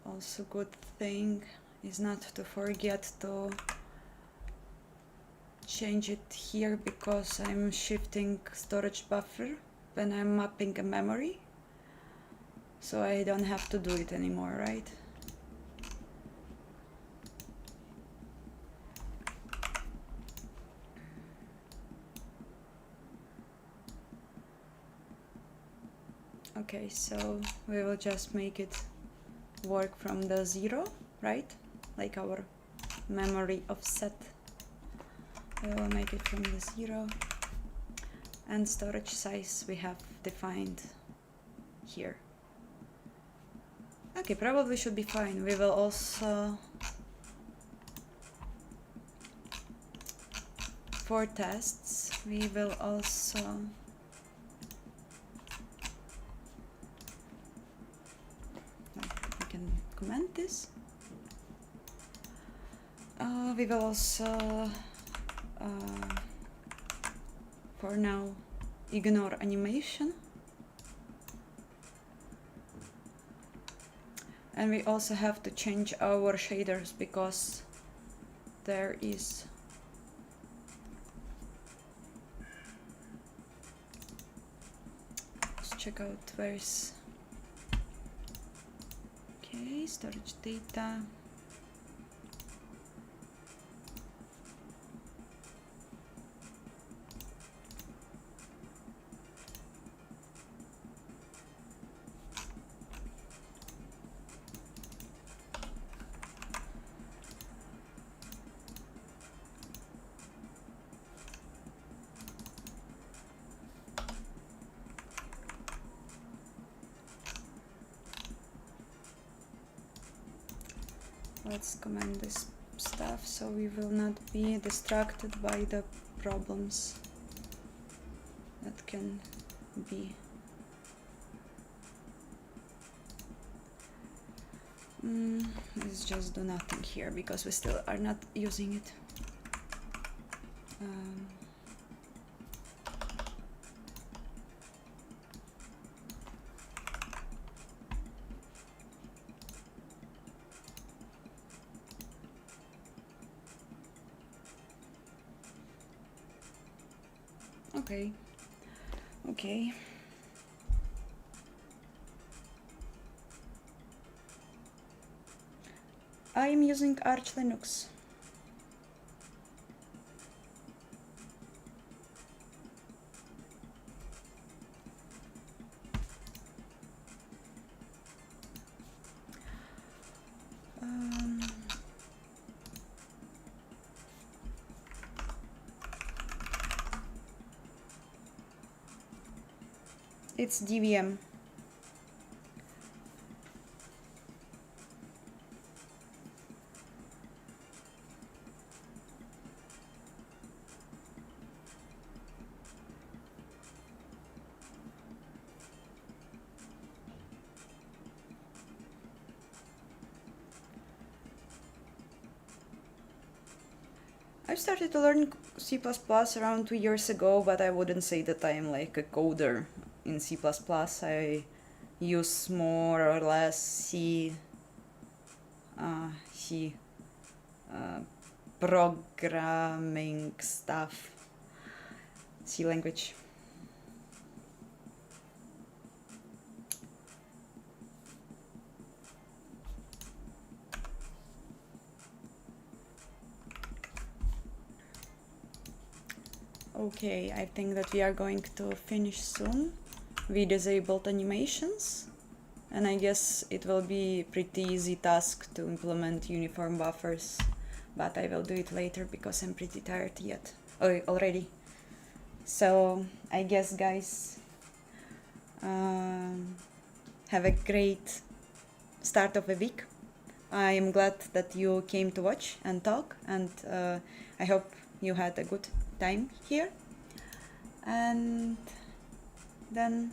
Also good thing is not to forget to change it here because I'm shifting storage buffer when I'm mapping a memory, so I don't have to do it anymore, right? Okay, so we will just make it work from the 0, right? Like our memory offset. We will make it from the 0, and storage size we have defined here. Okay, probably should be fine. We will also, for tests, we will also we can comment this. We will also for now ignore animation, and we also have to change our shaders because there is let's check out where is okay, storage data. Let's comment this stuff so we will not be distracted by the problems that can be. Let's just do nothing here because we still are not using it. Okay. Okay. I'm using Arch Linux. It's DVM. I started to learn C++ around 2 years ago, but I wouldn't say that I'm like a coder in C++. I use more or less C programming stuff, C language. Okay, I think that we are going to finish soon. We disabled animations, and I guess it will be pretty easy task to implement uniform buffers, but I will do it later because I'm pretty tired yet already. So I guess, guys, have a great start of the week. I am glad that you came to watch and talk, and I hope you had a good time here. And then